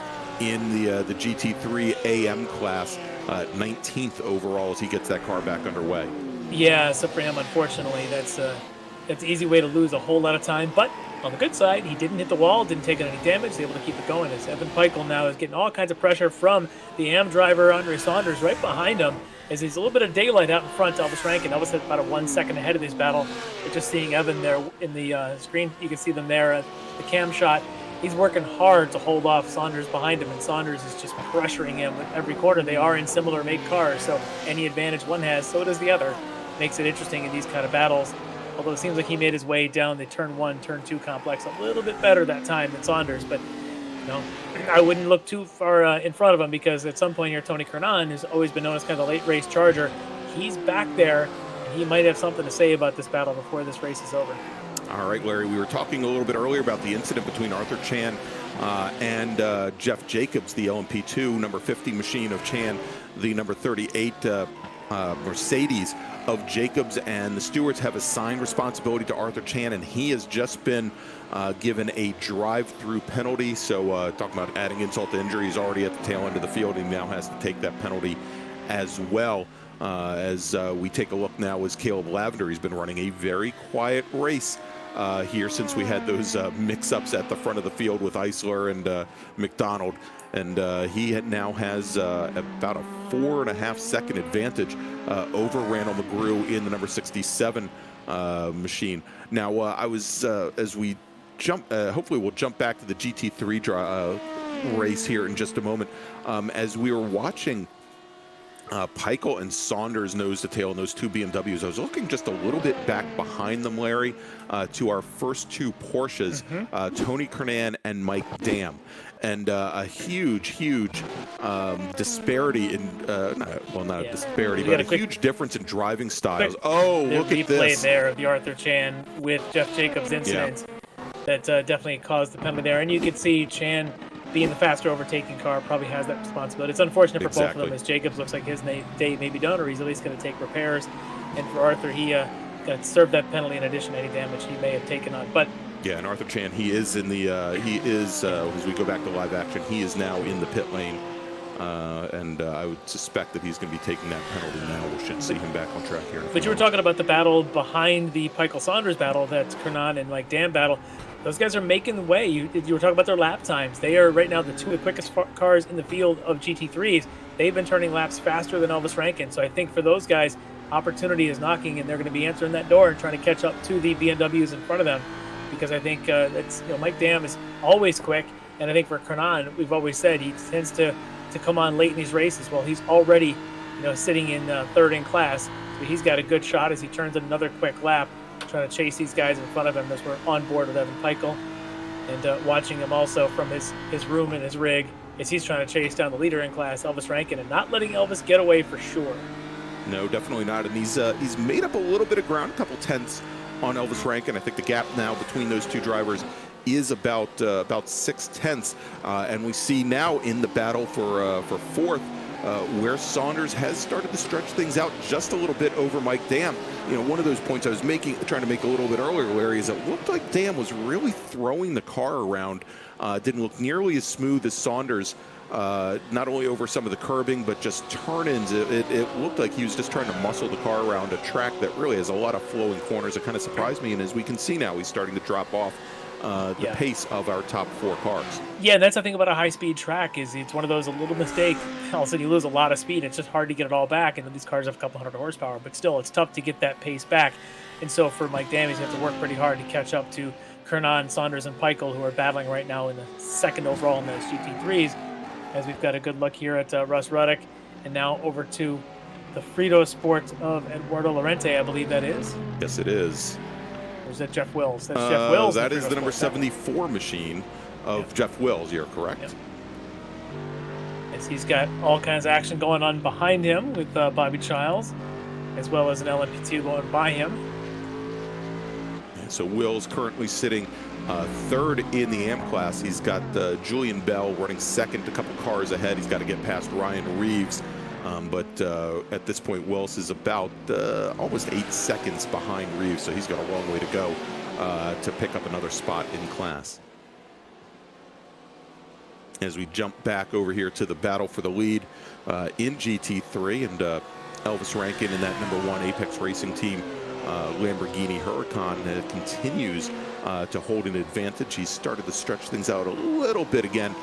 in the GT3 AM class, 19th overall as he gets that car back underway. Yeah, so for him, unfortunately, that's an easy way to lose a whole lot of time. But on the good side, he didn't hit the wall, didn't take any damage, he's able to keep it going. As Evan Peichel now is getting all kinds of pressure from the AM driver, Andre Saunders, right behind him, as he's a little bit of daylight out in front to Elvis Rankin. Elvis is about a 1 second ahead of this battle. But just seeing Evan there in the screen, you can see them there at the cam shot. He's working hard to hold off Saunders behind him, and Saunders is just pressuring him with every quarter. They are in similar make cars, so any advantage one has, so does the other. Makes it interesting in these kind of battles. Although it seems like he made his way down the turn 1, turn 2 complex a little bit better that time than Saunders. But I wouldn't look too far in front of him, because at some point here, Tony Kernan, who's always been known as kind of the late race charger, he's back there, and he might have something to say about this battle before this race is over. All right, Larry, we were talking a little bit earlier about the incident between Arthur Chan and Jeff Jacobs, the LMP2 number 50 machine of Chan, the number 38 Mercedes of Jacobs, and the stewards have assigned responsibility to Arthur Chan, and he has just been given a drive-through penalty. So talking about adding insult to injury, he's already at the tail end of the field. He now has to take that penalty as well. As we take a look now as Caleb Lavender, he's been running a very quiet race here since we had those mix-ups at the front of the field with Eisler and McDonald. And he now has about a 4.5 second advantage over Randall McGrew in the number 67 machine. Now, I was, as we jump, hopefully we'll jump back to the GT3 race here in just a moment. As we were watching Peichel and Saunders nose to tail in those two BMWs, I was looking just a little bit back behind them, Larry, to our first two Porsches, Tony Kernan and Mike Dam. And a huge disparity in, not a disparity, but a huge difference in driving styles. Look at this. There of the Arthur Chan with Jeff Jacobs incident that definitely caused the penalty there. And you could see Chan, being the faster overtaking car, probably has that responsibility. It's unfortunate for both of them, as Jacobs looks like his day may be done, or he's at least going to take repairs. And for Arthur, he got to serve that penalty in addition to any damage he may have taken on. But yeah, and Arthur Chan, he is in the, as we go back to live action, he is now in the pit lane. And I would suspect that he's going to be taking that penalty now. We should see him back on track here. But you were talking about the battle behind the Peichel-Saunders battle, that's Kernan and Mike Dam battle. Those guys are making the way. You were talking about their lap times. They are right now the two of the quickest cars in the field of GT3s. They've been turning laps faster than Elvis Rankin. So I think for those guys, opportunity is knocking, and they're going to be answering that door and trying to catch up to the BMWs in front of them. Because I think Mike Dam is always quick, and I think for Kernan, we've always said he tends to come on late in these races. Well, he's already sitting in third in class, so he's got a good shot as he turns in another quick lap, trying to chase these guys in front of him as we're on board with Evan Peichel, and watching him also from his room and his rig as he's trying to chase down the leader in class, Elvis Rankin, and not letting Elvis get away for sure. No, definitely not. And he's made up a little bit of ground, a couple tenths on Elvis Rankin. I think the gap now between those two drivers is about 6 tenths, and we see now in the battle for fourth, where Saunders has started to stretch things out just a little bit over Mike Dam. One of those points I was trying to make a little bit earlier, Larry, is it looked like Dam was really throwing the car around. Didn't look nearly as smooth as Saunders, not only over some of the curbing, but just turn-ins. It looked like he was just trying to muscle the car around a track that really has a lot of flowing corners. It kind of surprised me, and as we can see now, he's starting to drop off the pace of our top four cars. Yeah, that's the thing about a high-speed track, is it's one of those, a little mistake, all of a sudden you lose a lot of speed. It's just hard to get it all back, and then these cars have a couple hundred horsepower, but still, it's tough to get that pace back. And so for Mike Dam, he's going to have to work pretty hard to catch up to Kernan, Saunders, and Peichel, who are battling right now in the second overall in those GT3s, as we've got a good look here at Russ Ruddock. And now over to the Frito Sport of Eduardo Lorente, I believe that is. Yes, it is. Or is that Jeff Wills? That's Jeff Wills. That is the number 74 machine of Jeff Wills. You're correct. Yep. As he's got all kinds of action going on behind him with Bobby Childs, as well as an LMP2 going by him. And so Wills currently sitting third in the AM class. He's got Julian Bell running second, a couple cars ahead. He's got to get past Ryan Reeves. But at this point, Wills is about almost 8 seconds behind Reeves, so he's got a long way to go to pick up another spot in class. As we jump back over here to the battle for the lead in GT3, and Elvis Rankin and that number 1 Apex Racing Team Lamborghini Huracan continues to hold an advantage. He's started to stretch things out a little bit again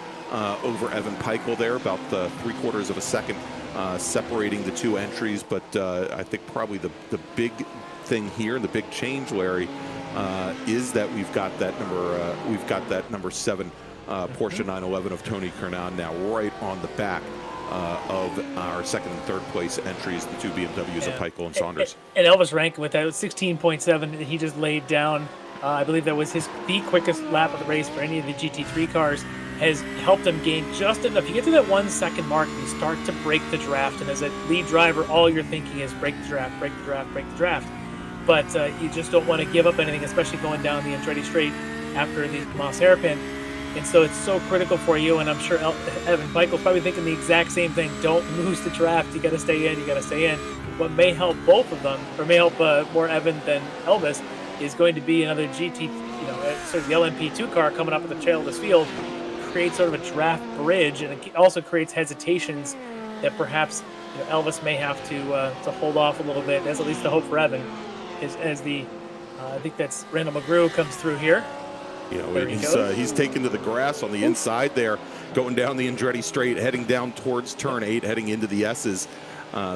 over Evan Peichel there, about 3/4 of a second separating the two entries. But I think probably the big thing here, the big change, Larry, is that we've got that number 7 Porsche 911 of Tony Kernan now right on the back of our second and third place entries, the two BMWs of Peichel and Saunders. And Elvis Rankin with that 16.7 that he just laid down. I believe that was the quickest lap of the race for any of the GT3 cars. Has helped him gain just enough. You get to that 1 second mark, and you start to break the draft. And as a lead driver, all you're thinking is break the draft, break the draft, break the draft. but you just don't want to give up anything, especially going down the Andretti Straight after the Moss hairpin. And so it's so critical for you, and I'm sure Evan Michael's probably thinking the exact same thing. Don't lose the draft. You got to stay in. You got to stay in. What may help both of them, or may help more Evan than Elvis, is going to be another GT, sort of the LMP2 car coming up at the tail of this field, creates sort of a draft bridge, and it also creates hesitations that perhaps Elvis may have to hold off a little bit. That's at least the hope for Evan, as the I think that's Randall McGrew comes through here. He's taken to the grass on the inside there, going down the Andretti Straight, heading down towards turn 8, heading into the S's.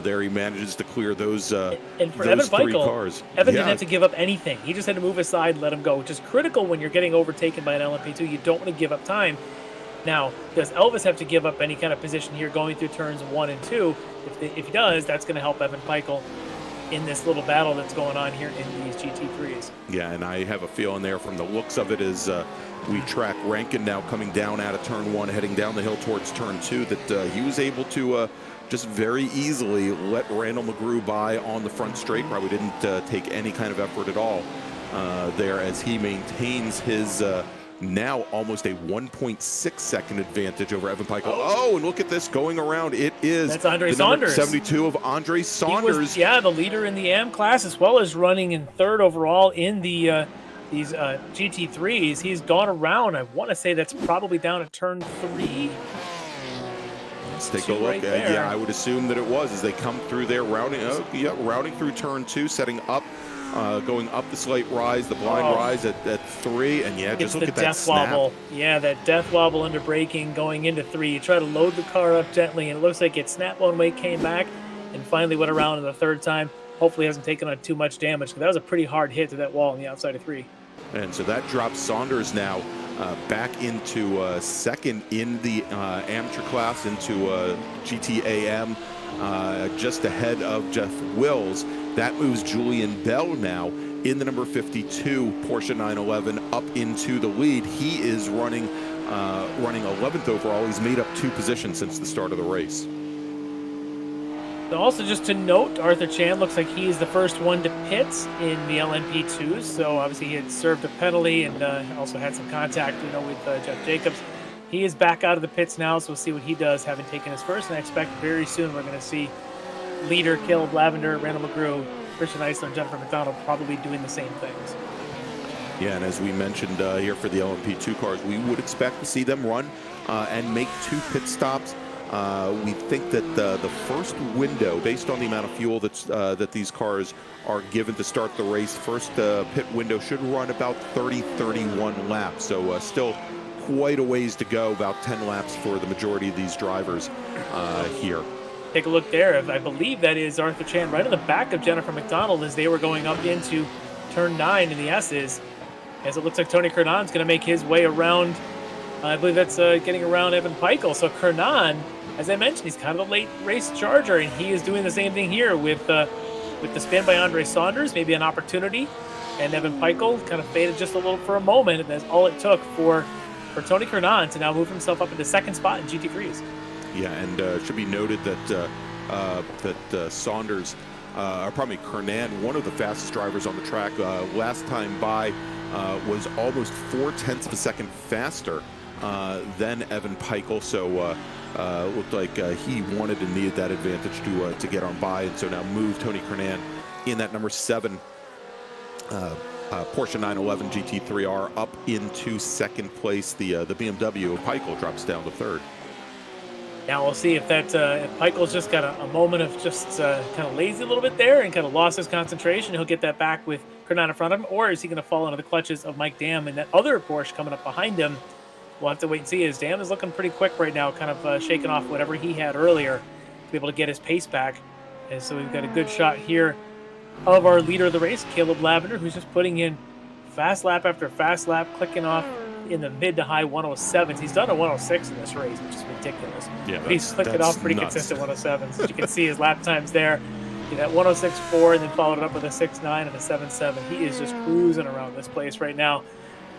There he manages to clear those and for those Evan 3 Michael, cars. Evan didn't have to give up anything. He just had to move aside and let him go, which is critical when you're getting overtaken by an LMP2. You don't want to give up time. Now, does Elvis have to give up any kind of position here going through turns 1 and 2? If he does, that's going to help Evan Michael in this little battle that's going on here in these GT3s. Yeah, and I have a feeling there from the looks of it as we track Rankin now coming down out of turn 1, heading down the hill towards turn 2, that he was able to just very easily let Randall McGrew by on the front straight. Probably didn't take any kind of effort at all there as he maintains his now almost a 1.6 second advantage over Evan Michael. Oh, and look at this going around. That's Andre Saunders. 72 of Andre Saunders. He was, the leader in the AM class, as well as running in 3rd overall in the these GT3s. He's gone around. I want to say that's probably down at turn 3. Let's take a look. Right yeah, I would assume that it was as they come through there, routing through turn 2, setting up. Going up the slight rise, the blind rise at 3, and just look at that snap. Wobble. Yeah, that death wobble under braking going into 3. You try to load the car up gently, and it looks like it snapped one way, came back, and finally went around in the 3rd time. Hopefully hasn't taken on too much damage, because that was a pretty hard hit to that wall on the outside of 3. And so that drops Saunders now back into 2nd in the amateur class, into GTAM, just ahead of Jeff Wills. That moves Julian Bell now in the number 52 Porsche 911 up into the lead. He is running 11th overall. He's made up 2 positions since the start of the race. So also, just to note, Arthur Chan looks like he is the first one to pit in the LMP2s. So obviously he had served a penalty and also had some contact, with Jeff Jacobs. He is back out of the pits now, so we'll see what he does, having taken his first. And I expect very soon we're going to see leader Caleb Lavender, Randall McGrew, Christian Eisler, and Jennifer McDonald probably doing the same things. Yeah, and as we mentioned here for the LMP2 cars, we would expect to see them run and make 2 pit stops. We think that the first window, based on the amount of fuel that these cars are given to start the race, first pit window should run about 30-31 laps. So still quite a ways to go, about 10 laps for the majority of these drivers here. Take a look there. I believe that is Arthur Chan right on the back of Jennifer McDonald as they were going up into turn 9 in the S's. As it looks like Tony Kernan's going to make his way around. I believe that's getting around Evan Michael. So Kernan, as I mentioned, he's kind of a late race charger, and he is doing the same thing here with the spin by Andre Saunders, maybe an opportunity. And Evan Michael kind of faded just a little for a moment, and that's all it took for Tony Kernan to now move himself up into 2nd spot in GT3s. Yeah, and it should be noted that Saunders, or probably Kernan, one of the fastest drivers on the track, last time by was almost 0.4 of a second faster than Evan Michael. So looked like he wanted and needed that advantage to get on by, and so now moved Tony Kernan in that number 7 Porsche 911 GT3R up into 2nd place. The BMW of Michael drops down to 3rd. Now we'll see if if Michael's just got a moment of just kind of lazy a little bit there and kind of lost his concentration. He'll get that back with Kernan in front of him, or is he going to fall into the clutches of Mike Dam and that other Porsche coming up behind him? We'll have to wait and see. His Dam is looking pretty quick right now, kind of shaking off whatever he had earlier to be able to get his pace back. And so we've got a good shot here of our leader of the race, Caleb Lavender, who's just putting in fast lap after fast lap, clicking off in the mid to high 107s. He's done a 106 in this race, which is ridiculous. Yeah, but he's clicked it off pretty nuts. Consistent 107s. As you can see his lap times there. That 106.4 and then followed it up with a 6.9 and a 7.7. He is just cruising around this place right now.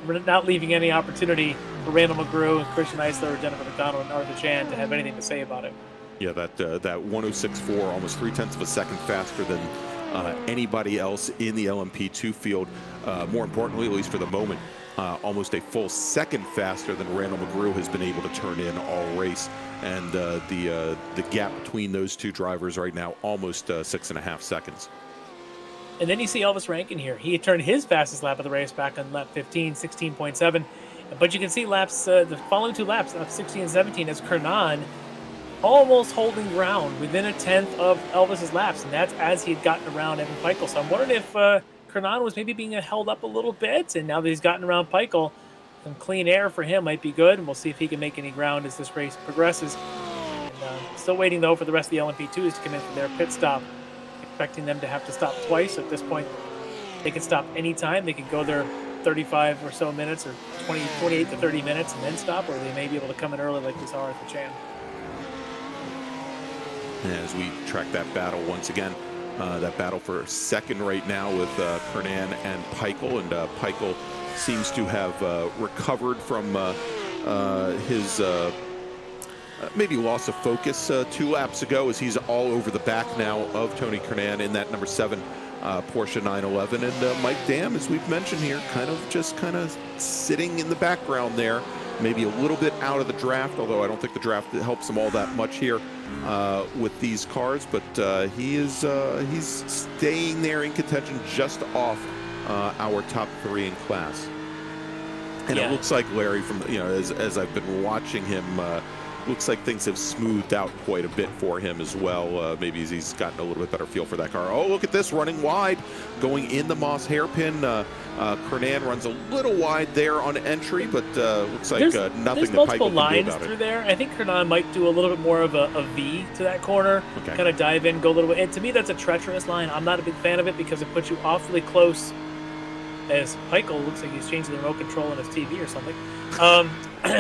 We're not leaving any opportunity for Randall McGrew and Christian Eisler, Jennifer McDonald, and Arthur Chan to have anything to say about it. Yeah, that 106.4, almost 0.3 of a second faster than anybody else in the LMP2 field. More importantly, at least for the moment, almost a full second faster than Randall McGrew has been able to turn in all race. And the gap between those two drivers right now, almost 6.5 seconds. And then you see Elvis Rankin here. He had turned his fastest lap of the race back on lap 15, 16.7. But you can see laps, the following two laps, laps 16 and 17, as Kernan almost holding ground within a tenth of Elvis's laps. And that's as he had gotten around Evan Peichel. So I'm wondering if Kernan was maybe being held up a little bit. And now that he's gotten around Peichel, some clean air for him might be good. And we'll see if he can make any ground as this race progresses. And, still waiting, though, for the rest of the LMP2s to come in for their pit stop. Expecting them to have to stop twice. At this point, they can stop anytime. They can go their 35 or so minutes, or 28 to 30 minutes, and then stop, or they may be able to come in early like we saw at the Chan. As we track that battle once again, that battle for second right now with Kernan and Peichel, and Peichel seems to have recovered from his maybe loss of focus 2 laps ago, as he's all over the back now of Tony Kernan in that number 7 Porsche 911. And Mike Dam, as we've mentioned here, kind of sitting in the background there, maybe a little bit out of the draft, although I don't think the draft helps him all that much here with these cars. But he's staying there in contention, just off our top 3 in class. And it looks like Larry, from as I've been watching him, looks like things have smoothed out quite a bit for him as well. Maybe he's gotten a little bit better feel for that car. Oh, look at this, running wide, going in the Moss hairpin. Kernan runs a little wide there on entry, but looks like nothing that Peichel can do about it. There's multiple lines through there. I think Kernan might do a little bit more of a V to that corner, kind of dive in, go a little bit. And to me, that's a treacherous line. I'm not a big fan of it because it puts you awfully close. As Peichel looks like he's changing the remote control on his TV or something.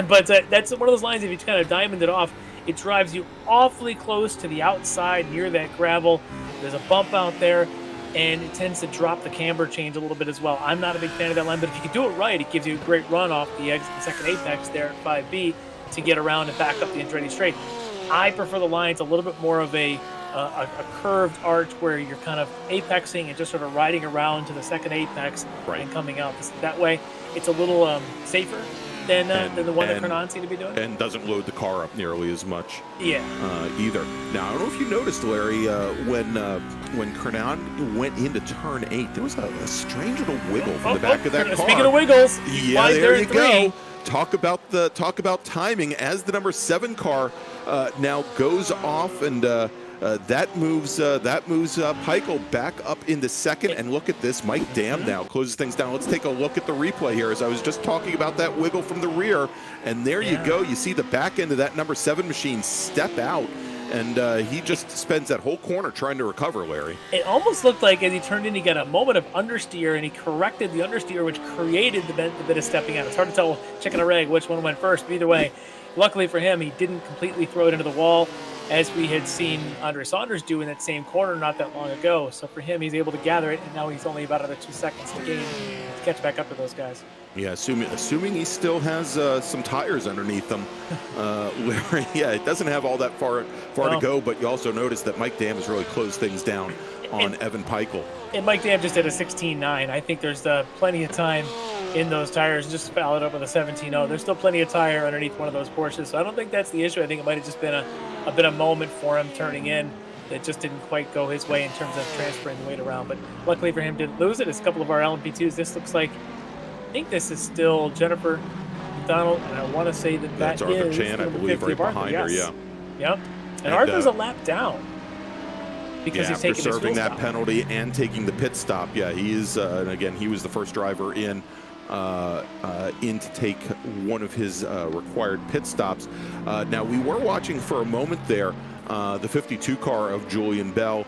But that's one of those lines, if you kind of diamond it off, it drives you awfully close to the outside near that gravel. There's a bump out there, and it tends to drop the camber change a little bit as well. I'm not a big fan of that line, but if you can do it right, it gives you a great run off the exit, the second apex there at 5B to get around and back up the Andretti straight. I prefer the lines a little bit more of a curved arch where you're kind of apexing and just sort of riding around to the second apex and coming out. That way, it's a little safer than the one that Kernan seemed to be doing. And doesn't load the car up nearly as much either. Now, I don't know if you noticed, Larry, when Kernan went into turn 8, there was a strange little wiggle from the back of that car. Speaking of wiggles, there you go. Talk about timing as the number 7 car now goes off, and that moves Peichel back up into second. And look at this, Mike Dam now closes things down. Let's take a look at the replay here, as I was just talking about that wiggle from the rear, and there you go. You see the back end of that number 7 machine step out, and he just spends that whole corner trying to recover, Larry. It almost looked like as he turned in, he got a moment of understeer, and he corrected the understeer, which created the bit of stepping out. It's hard to tell, checking a reg, which one went first, but either way, luckily for him, he didn't completely throw it into the wall, as we had seen Andre Saunders do in that same corner not that long ago. So for him, he's able to gather it, and now he's only about another 2 seconds to gain to catch back up to those guys. Yeah, assuming he still has some tires underneath him. It doesn't have all that far to go, but you also notice that Mike Dam has really closed things down on Evan Peichel. And Mike Dam just did a 16.9. I think there's plenty of time in those tires. Just followed up with a 17.0. There's still plenty of tire underneath one of those Porsches, so I don't think that's the issue. I think it might have just been a bit of moment for him turning in that just didn't quite go his way in terms of transferring the weight around. But luckily for him, didn't lose it. It's a couple of our LMP2s. This looks like, I think this is still Jennifer McDonald, and I want to say that's Arthur Chan, I believe, right behind her. Yeah. And Arthur's a lap down because he's taking serving his that stop. penalty and taking the pit stop. Yeah, he is. And again, he was the first driver in to take one of his required pit stops. Now, we were watching for a moment there the 52 car of Julian Bell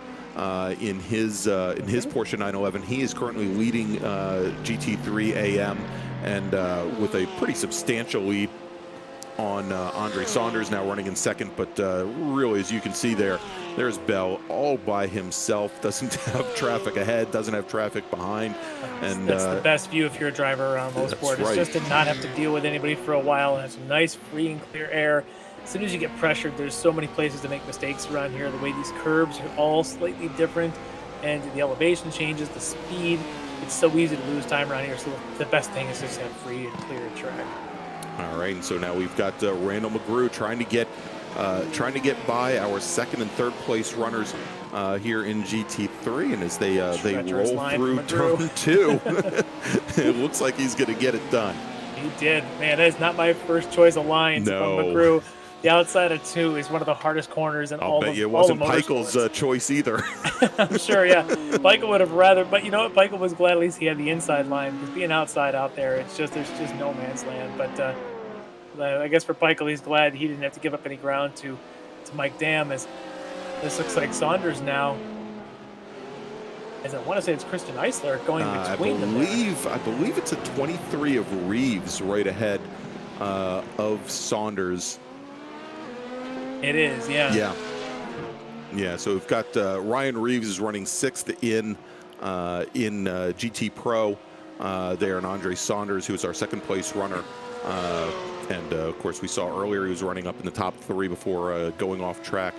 in his Porsche 911. He is currently leading GT3 AM, and with a pretty substantial lead on Andre Saunders, now running in second. But really, as you can see there's Bell all by himself. Doesn't have traffic ahead, doesn't have traffic behind. And that's the best view if you're a driver around Mosport. It's just to not have to deal with anybody for a while and have some nice, free and clear air. As soon as you get pressured, there's so many places to make mistakes around here. The way these curbs are all slightly different. and the elevation changes, the speed. It's so easy to lose time around here. So the best thing is just have free and clear track. All right, and so now we've got Randall McGrew trying to get by our second and third place runners here in GT3, and as they roll through turn 2, it looks like he's going to get it done. He did. Man, that is not my first choice of lines from McGrew. The outside of 2 is one of the hardest corners in all of motorsports. It wasn't Peichel's choice either. I'm sure, yeah. Peichel would have rather, but you know what? Peichel was glad at least he had the inside line, because being outside out there, there's just no man's land. But I guess for Peichel, he's glad he didn't have to give up any ground to Mike Dam, as this looks like Saunders now. As I want to say it's Christian Eisler going between them. I believe it's a 23 of Reeves right ahead of Saunders. It is, yeah. Yeah, so we've got Ryan Reeves is running 6th in GT Pro there, and Andre Saunders, who is our second place runner. And of course, we saw earlier he was running up in the top 3 before going off track.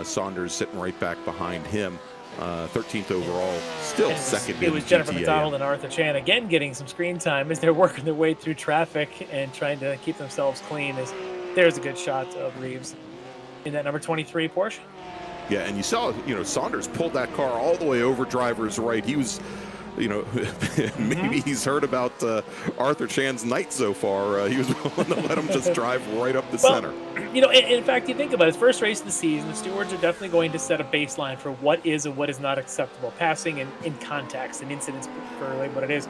Saunders sitting right back behind him. 13th overall, still second. It was Jennifer McDonald and Arthur Chan again getting some screen time as they're working their way through traffic and trying to keep themselves clean. As there's a good shot of Reeves in that number 23 Porsche. Yeah, and you saw, Saunders pulled that car all the way over driver's right. He was, maybe he's heard about Arthur Chan's night so far. He was willing to let him just drive right up the center. In fact, you think about it, his first race of the season, the stewards are definitely going to set a baseline for what is and what is not acceptable. Passing and in contacts and incidents for like what it is.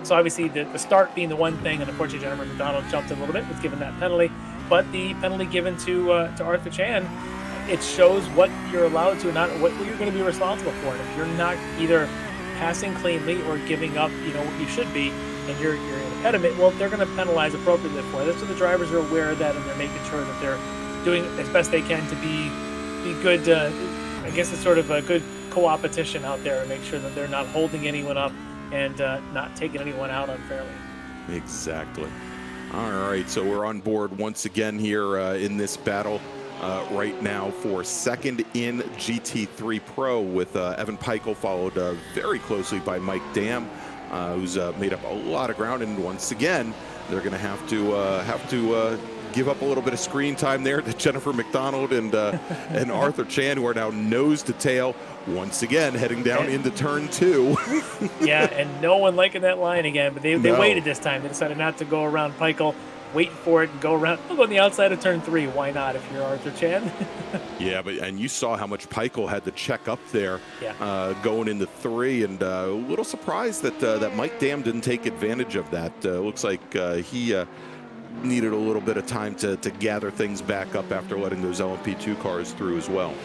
So obviously the start being the one thing, and unfortunately Jennifer McDonald jumped a little bit, was given that penalty. But the penalty given to Arthur Chan, it shows what you're allowed to, not what you're going to be responsible for. And if you're not either passing cleanly or giving up, what you should be, and you're an impediment, well, they're going to penalize appropriately for it. So the drivers are aware of that, and they're making sure that they're doing as best they can to be good. I guess it's sort of a good co-opetition out there, and make sure that they're not holding anyone up and not taking anyone out unfairly. Exactly. All right, so we're on board once again here in this battle right now for second in GT3 Pro with Evan Peichel, followed very closely by Mike Dam, who's made up a lot of ground. And once again, they're going to have to give up a little bit of screen time there to Jennifer McDonald and Arthur Chan, who are now nose to tail once again heading down into turn 2. Yeah, and no one liking that line again, but they waited this time. They decided not to go around Peichel, wait for it and go around. I'll go on the outside of turn 3. Why not if you're Arthur Chan? Yeah, and you saw how much Peichel had to check up there going into 3, and a little surprised that Mike Dam didn't take advantage of that. Looks like he needed a little bit of time to gather things back up after letting those LMP2 cars through as well.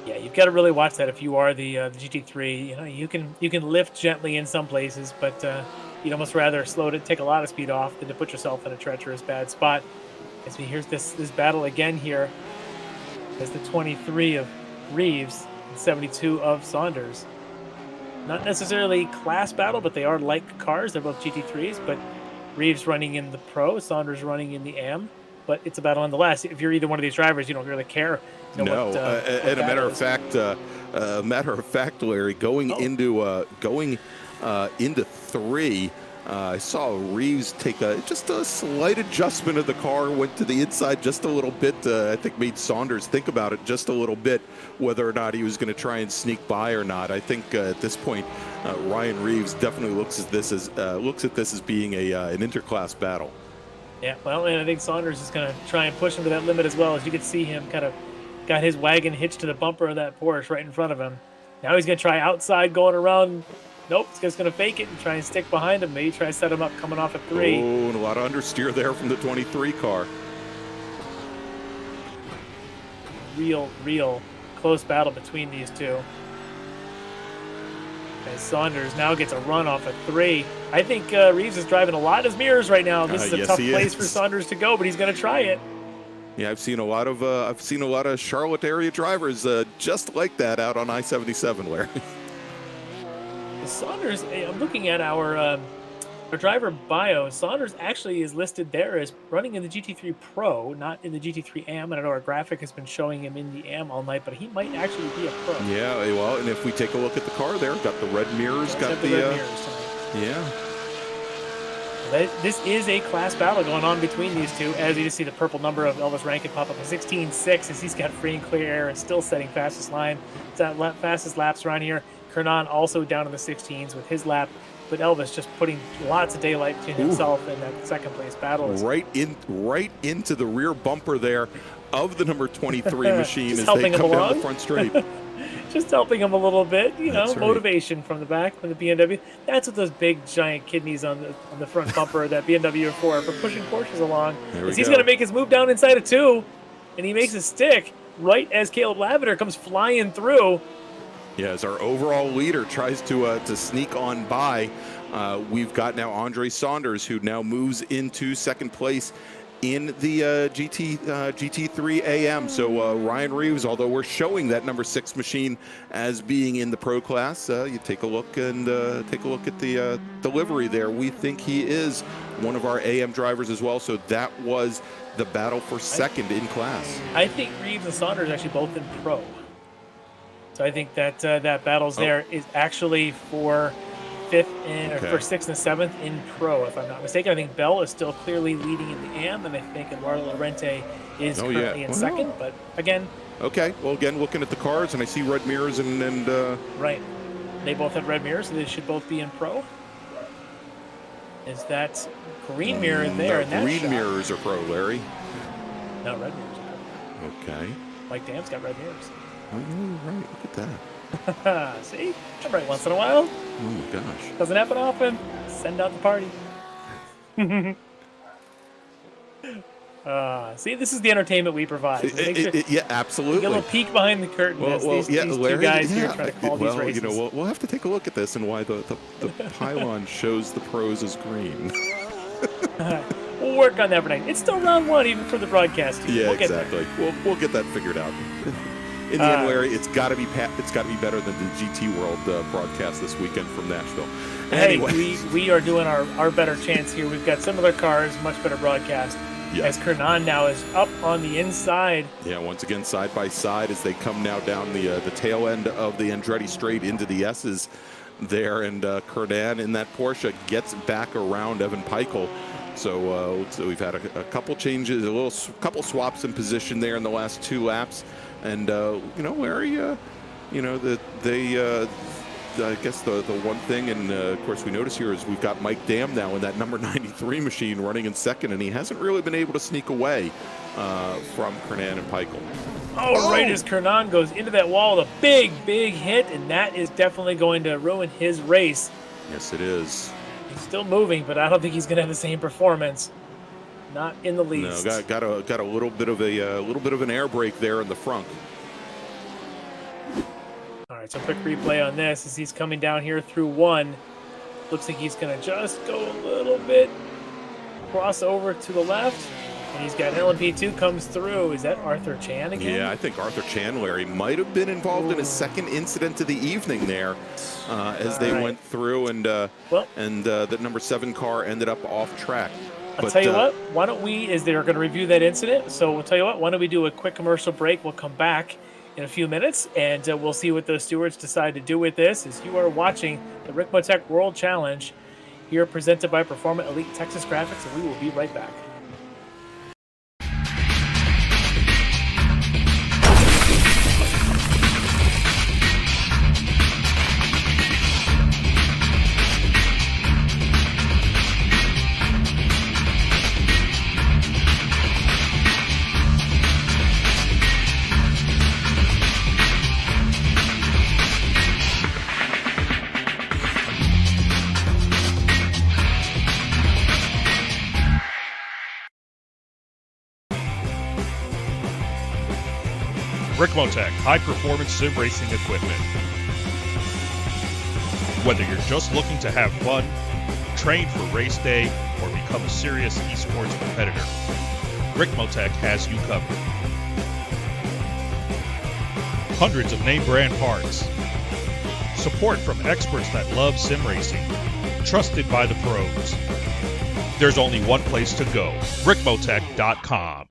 Yeah, you've got to really watch that if you are the GT3. You can lift gently in some places, but you'd almost rather slow to take a lot of speed off than to put yourself in a treacherous bad spot. As we hear this battle again here, as the 23 of Reeves and 72 of Saunders. Not necessarily class battle, but they are like cars. They're both GT3s, but Reeves running in the Pro, Saunders running in the AM. But it's a battle nonetheless. If you're either one of these drivers, you don't really care. And a matter of fact, Larry, going into 3, I saw Reeves take just a slight adjustment of the car, went to the inside just a little bit. I think made Saunders think about it just a little bit, whether or not he was going to try and sneak by or not. I think at this point, Ryan Reeves definitely looks at this as being an interclass battle. Yeah, well, and I think Saunders is going to try and push him to that limit as well. As you can see him kind of got his wagon hitched to the bumper of that Porsche right in front of him. Now he's going to try outside going around. Nope, he's just going to fake it and try and stick behind him. Maybe try to set him up coming off at 3. Oh, and a lot of understeer there from the 23 car. Real close battle between these two. As Saunders now gets a run off at 3. I think Reeves is driving a lot in his mirrors right now. This is a tough place for Saunders to go, but he's going to try it. Yeah, I've seen a lot of Charlotte area drivers just like that out on I-77, Larry. Saunders, I'm looking at our Our driver bio, Saunders actually is listed there as running in the GT3 Pro, not in the GT3 AM. And I know our graphic has been showing him in the AM all night, but he might actually be a pro. Yeah, well, and if we take a look at the car there, got the red mirrors, got the red mirrors tonight. Yeah. This is a class battle going on between these two, as you just see the purple number of Elvis Rankin pop up, a 16.6, as he's got free and clear air and still setting fastest line. It's that fastest laps around here. Kernan also down in the 16s with his lap, but Elvis just putting lots of daylight between himself and that second place battle. Right into the rear bumper there of the number 23 machine as they come down the front straight. Just helping him a little bit, That's right. motivation from the back, from the BMW. That's what those big giant kidneys on the front bumper of that BMW are for pushing Porsches along. He's going to make his move down inside of 2, and he makes a stick right as Caleb Lavender comes flying through. Yeah, as our overall leader tries to sneak on by, we've got now Andre Saunders, who now moves into second place in the GT3 AM. So Ryan Reeves, although we're showing that number 6 machine as being in the pro class, you take a look and take a look at the delivery there. We think he is one of our AM drivers as well. So that was the battle for second in class. I think Reeves and Saunders are actually both in pro. So I think that that battle's there is actually for 5th and or for 6th and 7th in pro, if I'm not mistaken. I think Bell is still clearly leading in the AM, and I think Eduardo Lorente is currently in second. But again, okay. Well, again, looking at the cars, and I see red mirrors and right, they both have red mirrors, so they should both be in pro. Is that green mirror there? In that green shot? Mirrors are pro, Larry. No, red mirrors are pro. Okay. Mike Dam's got red mirrors. Oh, right. Look at that. See? I'm right once in a while. Oh, my gosh. Doesn't happen often. Send out the party. See, this is the entertainment we provide. Yeah, absolutely. Get a little peek behind the curtain. These Larry, two guys here trying to call these races. We'll have to take a look at this and why the pylon shows the pros as green. We'll work on that for night. It's still round 1 even for the broadcast. Yeah, exactly. We'll get that figured out. In the end, Larry, it's got to be better than the GT World broadcast this weekend from Nashville. Anyway. Hey, we are doing our better chance here. We've got similar cars, much better broadcast. Yeah. As Kernan now is up on the inside. Yeah, once again, side by side as they come now down the tail end of the Andretti Straight into the S's there, and Kernan in that Porsche gets back around Evan Peichel. So we've had a couple changes, couple swaps in position there in the last 2 laps. And, Larry, I guess the one thing, and of course we notice here, is we've got Mike Dam now in that number 93 machine running in second, and he hasn't really been able to sneak away from Kernan and Peichel. Right as Kernan goes into that wall, a big hit, and that is definitely going to ruin his race. Yes, it is. He's still moving, but I don't think he's going to have the same performance. Not in the least. No, got a little bit of an air brake there in the front. All right, so quick replay on this as he's coming down here through 1. Looks like he's going to just go a little bit, cross over to the left, and he's got LMP2 comes through. Is that Arthur Chan again? Yeah, I think Arthur Chan, Larry, might have been involved in his second incident of the evening there as they went through, and the number 7 car ended up off track. I'll tell you what, why don't we, as they're going to review that incident, so we'll tell you what, why don't we do a quick commercial break? We'll come back in a few minutes, and we'll see what the stewards decide to do with this, as you are watching the Ricmotech World Challenge here presented by Performant Elite Texas Graphics, and we will be right back. Ricmotech high-performance sim racing equipment. Whether you're just looking to have fun, train for race day, or become a serious esports competitor, Ricmotech has you covered. Hundreds of name brand parts, support from experts that love sim racing, trusted by the pros. There's only one place to go, Ricmotech.com.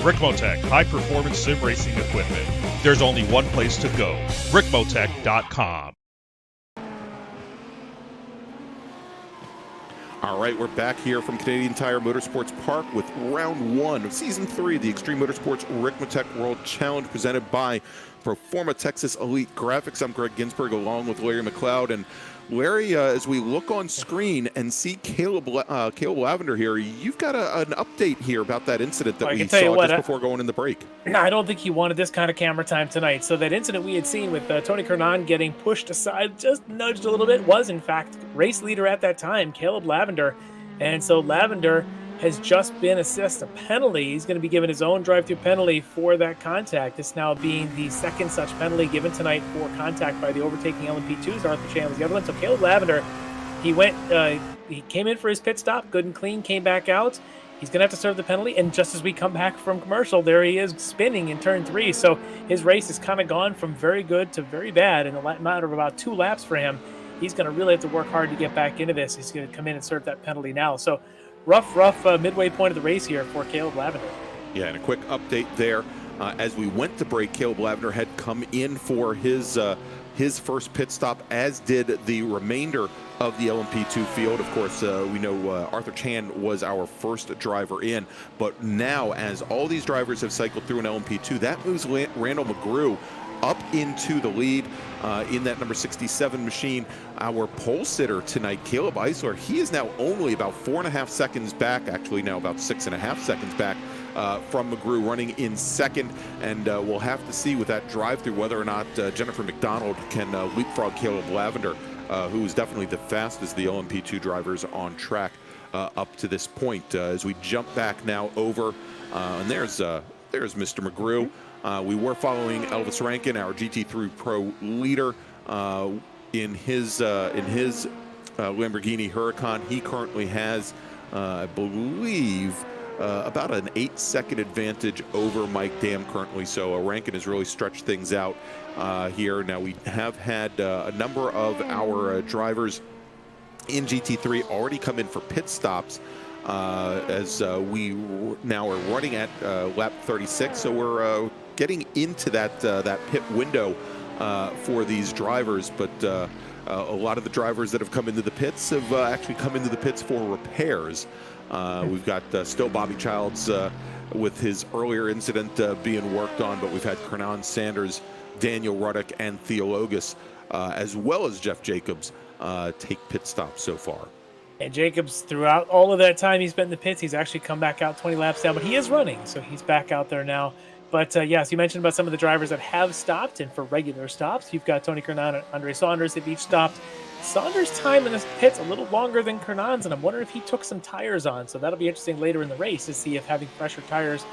Ricmotech, high-performance sim racing equipment. There's only one place to go, Ricmotech.com. All right, we're back here from Canadian Tire Motorsports Park with round 1 of Season 3 of the Extreme Motorsports Ricmotech World Challenge presented by Proforma Texas Elite Graphics. I'm Greg Ginsberg along with Larry McLeod. And Larry, as we look on screen and see Caleb Lavender here, you've got an update here about that incident that we saw just before going in the break. No, I don't think he wanted this kind of camera time tonight. So that incident we had seen with Tony Kernan getting pushed aside, just nudged a little bit, was in fact race leader at that time, Caleb Lavender. And so Lavender has just been assessed a penalty. He's going to be given his own drive-through penalty for that contact. This now being the second such penalty given tonight for contact by the overtaking LMP2s. Arthur Chan was the other one. So Caleb Lavender, he came in for his pit stop, good and clean, came back out. He's going to have to serve the penalty, and just as we come back from commercial, there he is spinning in turn 3. So his race has kind of gone from very good to very bad in a matter of about 2 laps for him. He's going to really have to work hard to get back into this. He's going to come in and serve that penalty now. So rough midway point of the race here for Caleb Lavender. Yeah, and a quick update there. As we went to break, Caleb Lavender had come in for his first pit stop, as did the remainder of the LMP2 field. Of course, we know Arthur Chan was our first driver in, but now as all these drivers have cycled through an LMP2, that moves Randall McGrew up into the lead in that number 67 machine. Our pole sitter tonight, Caleb Eisler, he is now only about 4.5 seconds back, actually now about 6.5 seconds back from McGrew, running in second. And we'll have to see with that drive-through whether or not Jennifer McDonald can leapfrog Caleb Lavender, who is definitely the fastest of the LMP2 drivers on track up to this point. As we jump back now over, and there's Mr. McGrew. We were following Elvis Rankin, our GT3 Pro leader, in his Lamborghini Huracan. He currently has, I believe, about an 8-second advantage over Mike Dam currently. So Rankin has really stretched things out here. Now we have had a number of our drivers in GT3 already come in for pit stops. As we now are running at lap 36, so we're getting into that pit window for these drivers. But a lot of the drivers that have come into the pits have actually come into the pits for repairs. We've got still Bobby Childs with his earlier incident being worked on, but we've had Kernan Sanders, Daniel Ruddock, and Theologus, as well as Jeff Jacobs, take pit stops so far. And Jacobs, throughout all of that time he's been in the pits, he's actually come back out 20 laps down, but he is running, so he's back out there now. But yes, you mentioned about some of the drivers that have stopped, and for regular stops, you've got Tony Kernan and Andre Saunders have each stopped. Saunders' time in the pits a little longer than Kernan's, and I'm wondering if he took some tires on, so that'll be interesting later in the race to see if having fresher tires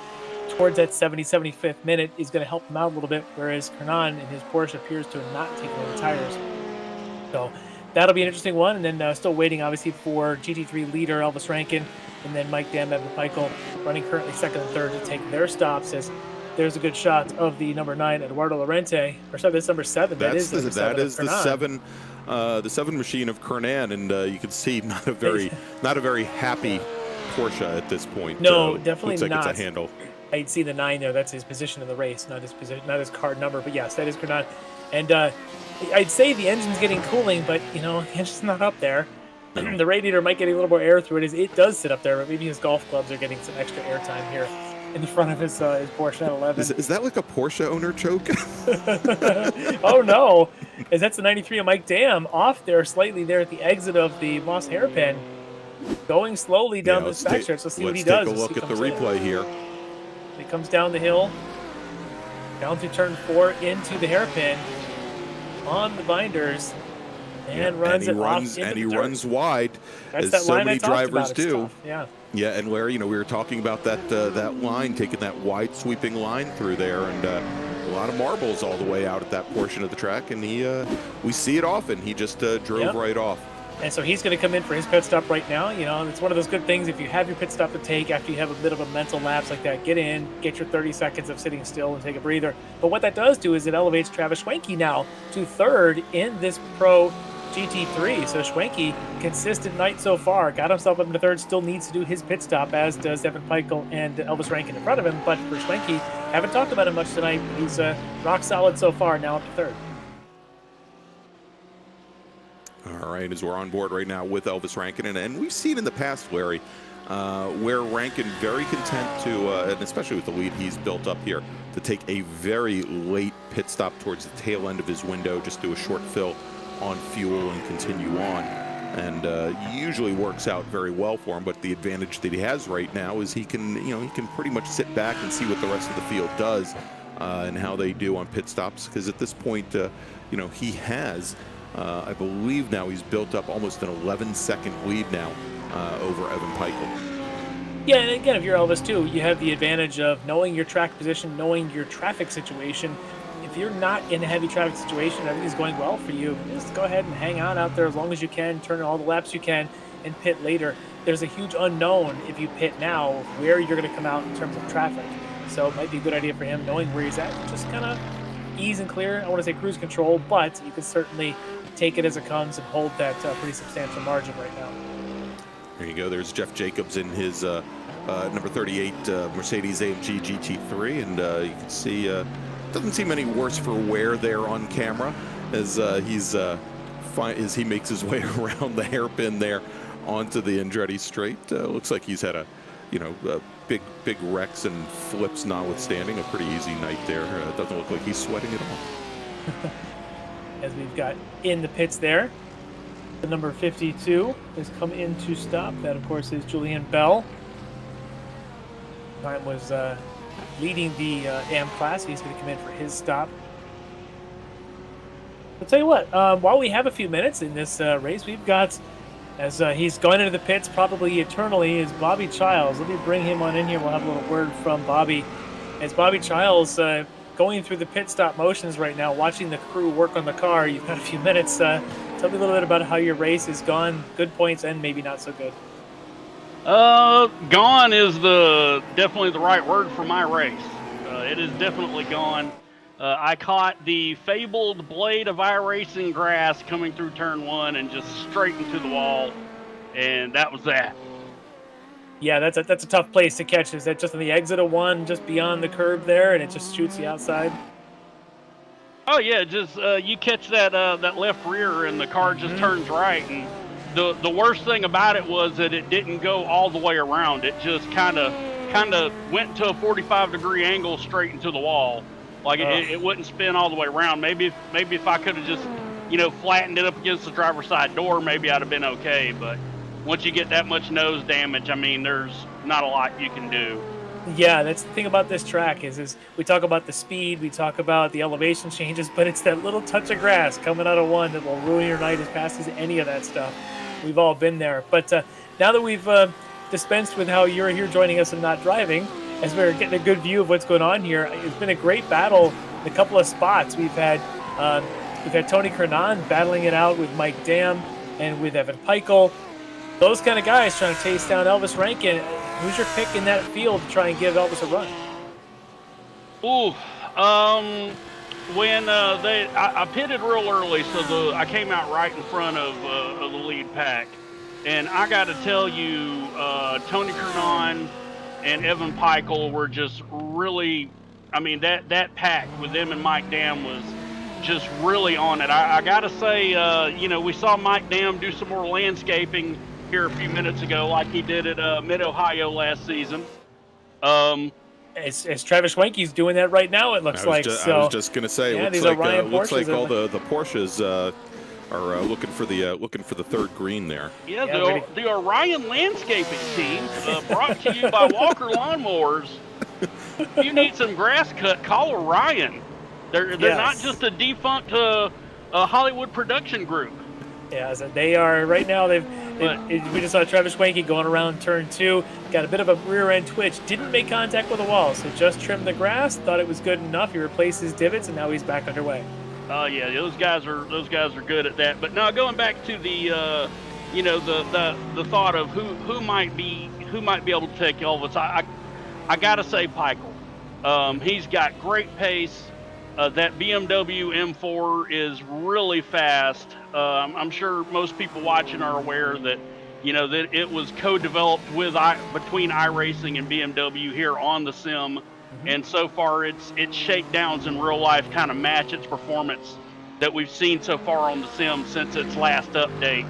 towards that 75th minute is going to help him out a little bit, whereas Kernan in his Porsche appears to have not taken any tires. So that'll be an interesting one. And then still waiting, obviously, for GT3 leader Elvis Rankin and then Mike Dam, Evan Peichel, running currently second and third to take their stops. As there's a good shot of the number 9, Eduardo Lorente. Or sorry, that's number 7. That is the 7 machine of Kernan, and you can see not a very happy Porsche at this point. No, definitely looks like not. It's a handle. I'd see the 9 there. That's his position in the race, not his card number. But yes, that is Kernan. And I'd say the engine's getting cooling, but the engine's not up there. The radiator might get a little more air through it. It does sit up there, but maybe his golf clubs are getting some extra air time here in the front of his Porsche 911. Is that like a Porsche owner choke? Oh no, that's the 93 of Mike Dam off there slightly there at the exit of the Moss hairpin, going slowly down this back stretch. Let's see what he does. Let's take a look at the replay here. He comes down the hill, down through turn 4 into the hairpin on the binders. And runs runs wide, That's as so many drivers do. Yeah. Yeah, and Larry, we were talking about that line, taking that wide sweeping line through there, and a lot of marbles all the way out at that portion of the track, and we see it often. He just drove right off. And so he's going to come in for his pit stop right now. It's one of those good things if you have your pit stop to take after you have a bit of a mental lapse like that. Get in, get your 30 seconds of sitting still and take a breather. But what that does do is it elevates Travis Schwenke now to 3rd in this Pro GT3. So Schwenke, consistent night so far, got himself up into 3rd, still needs to do his pit stop, as does Evan Peichel and Elvis Rankin in front of him. But for Schwenke, haven't talked about him much tonight. He's rock solid so far, now up to 3rd. All right, as we're on board right now with Elvis Rankin, and we've seen in the past, Larry, where Rankin very content to, and especially with the lead he's built up here, to take a very late pit stop towards the tail end of his window, just do a short fill on fuel and continue on, and usually works out very well for him. But the advantage that he has right now is he can pretty much sit back and see what the rest of the field does and how they do on pit stops, because at this point, he has. I believe now he's built up almost an 11-second lead now over Evan Peichel. Yeah, and again, if you're Elvis too, you have the advantage of knowing your track position, knowing your traffic situation. If you're not in a heavy traffic situation, everything's going well for you, just go ahead and hang on out there as long as you can, turn all the laps you can, and pit later. There's a huge unknown if you pit now where you're going to come out in terms of traffic. So it might be a good idea for him, knowing where he's at, just kind of ease and clear. I want to say cruise control, but you can certainly take it as it comes and hold that pretty substantial margin right now. There you go. There's Jeff Jacobs in his number 38 Mercedes-AMG GT3, and you can see doesn't seem any worse for wear there on camera as as he makes his way around the hairpin there onto the Andretti straight. Looks like he's had a big wrecks and flips notwithstanding, a pretty easy night there. Doesn't look like he's sweating at all. As we've got in the pits there, the number 52 has come in to stop. That, of course, is Julian Bell. Time was leading the AM class. He's going to come in for his stop. I'll tell you what, while we have a few minutes in this race, we've got, as he's going into the pits probably eternally, is Bobby Childs. Let me bring him on in here. We'll have a little word from Bobby. As Bobby Childs going through the pit stop motions right now, watching the crew work on the car. You've got a few minutes. Tell me a little bit about how your race has gone, good points and maybe not so good. Gone is definitely the right word for my race. It is definitely gone. I caught the fabled blade of iRacing grass coming through turn 1 and just straight into the wall, and that was that. Yeah, that's a tough place to catch. Is that just on the exit of 1, just beyond the curb there, and it just shoots you outside? Oh yeah, just you catch that left rear, and the car just turns right. And the worst thing about it was that it didn't go all the way around. It just kind of went to a 45-degree angle straight into the wall. Like it wouldn't spin all the way around. Maybe if I could have just flattened it up against the driver's side door, maybe I'd have been okay. But once you get that much nose damage, I mean, there's not a lot you can do. Yeah, that's the thing about this track is we talk about the speed, we talk about the elevation changes, but it's that little touch of grass coming out of 1 that will ruin your night as fast as any of that stuff. We've all been there. But now that we've dispensed with how you're here joining us and not driving, as we're getting a good view of what's going on here, it's been a great battle in a couple of spots. We've had Tony Kernan battling it out with Mike Dam and with Evan Peichel. Those kind of guys trying to chase down Elvis Rankin. Who's your pick in that field to try and give Elvis a run? When I pitted real early, so I came out right in front of the lead pack, and I got to tell you, Tony Kernan and Evan Peichel were just really, I mean, that pack with them and Mike Dam was just really on it. I got to say, we saw Mike Dam do some more landscaping here a few minutes ago, like he did at Mid-Ohio last season. As Travis Schwenke's doing that right now, it looks like. I was just going to say, yeah, looks like all the Porsches are looking for the third green there. Yeah, the Orion Landscaping Team, brought to you by Walker Lawnmowers. If you need some grass cut, call Orion. They're not just a defunct Hollywood production group. Yeah, so they are right now. We just saw Travis Schwenke going around turn 2, got a bit of a rear end twitch, didn't make contact with the wall, so just trimmed the grass, thought it was good enough. He replaced his divots, and now he's back underway. Yeah, those guys are good at that. But now going back to the the thought of who might be able to take Elvis, I gotta say Peichel. He's got great pace. That BMW M4 is really fast. I'm sure most people watching are aware that that it was co-developed between iRacing and BMW here on the sim. And so far, its shakedowns in real life kind of match its performance that we've seen so far on the sim since its last update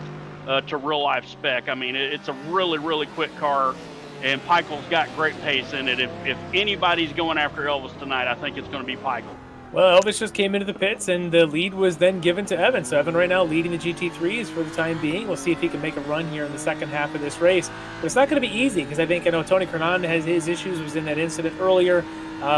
to real life spec. I mean, it's a really, really quick car, and Peichel's got great pace in it. If anybody's going after Elvis tonight, I think it's going to be Peichel. Well, Elvis just came into the pits, and the lead was then given to Evan. So Evan right now leading the GT3s for the time being. We'll see if he can make a run here in the second half of this race. But it's not going to be easy, because I know Tony Kernan has his issues, was in that incident earlier.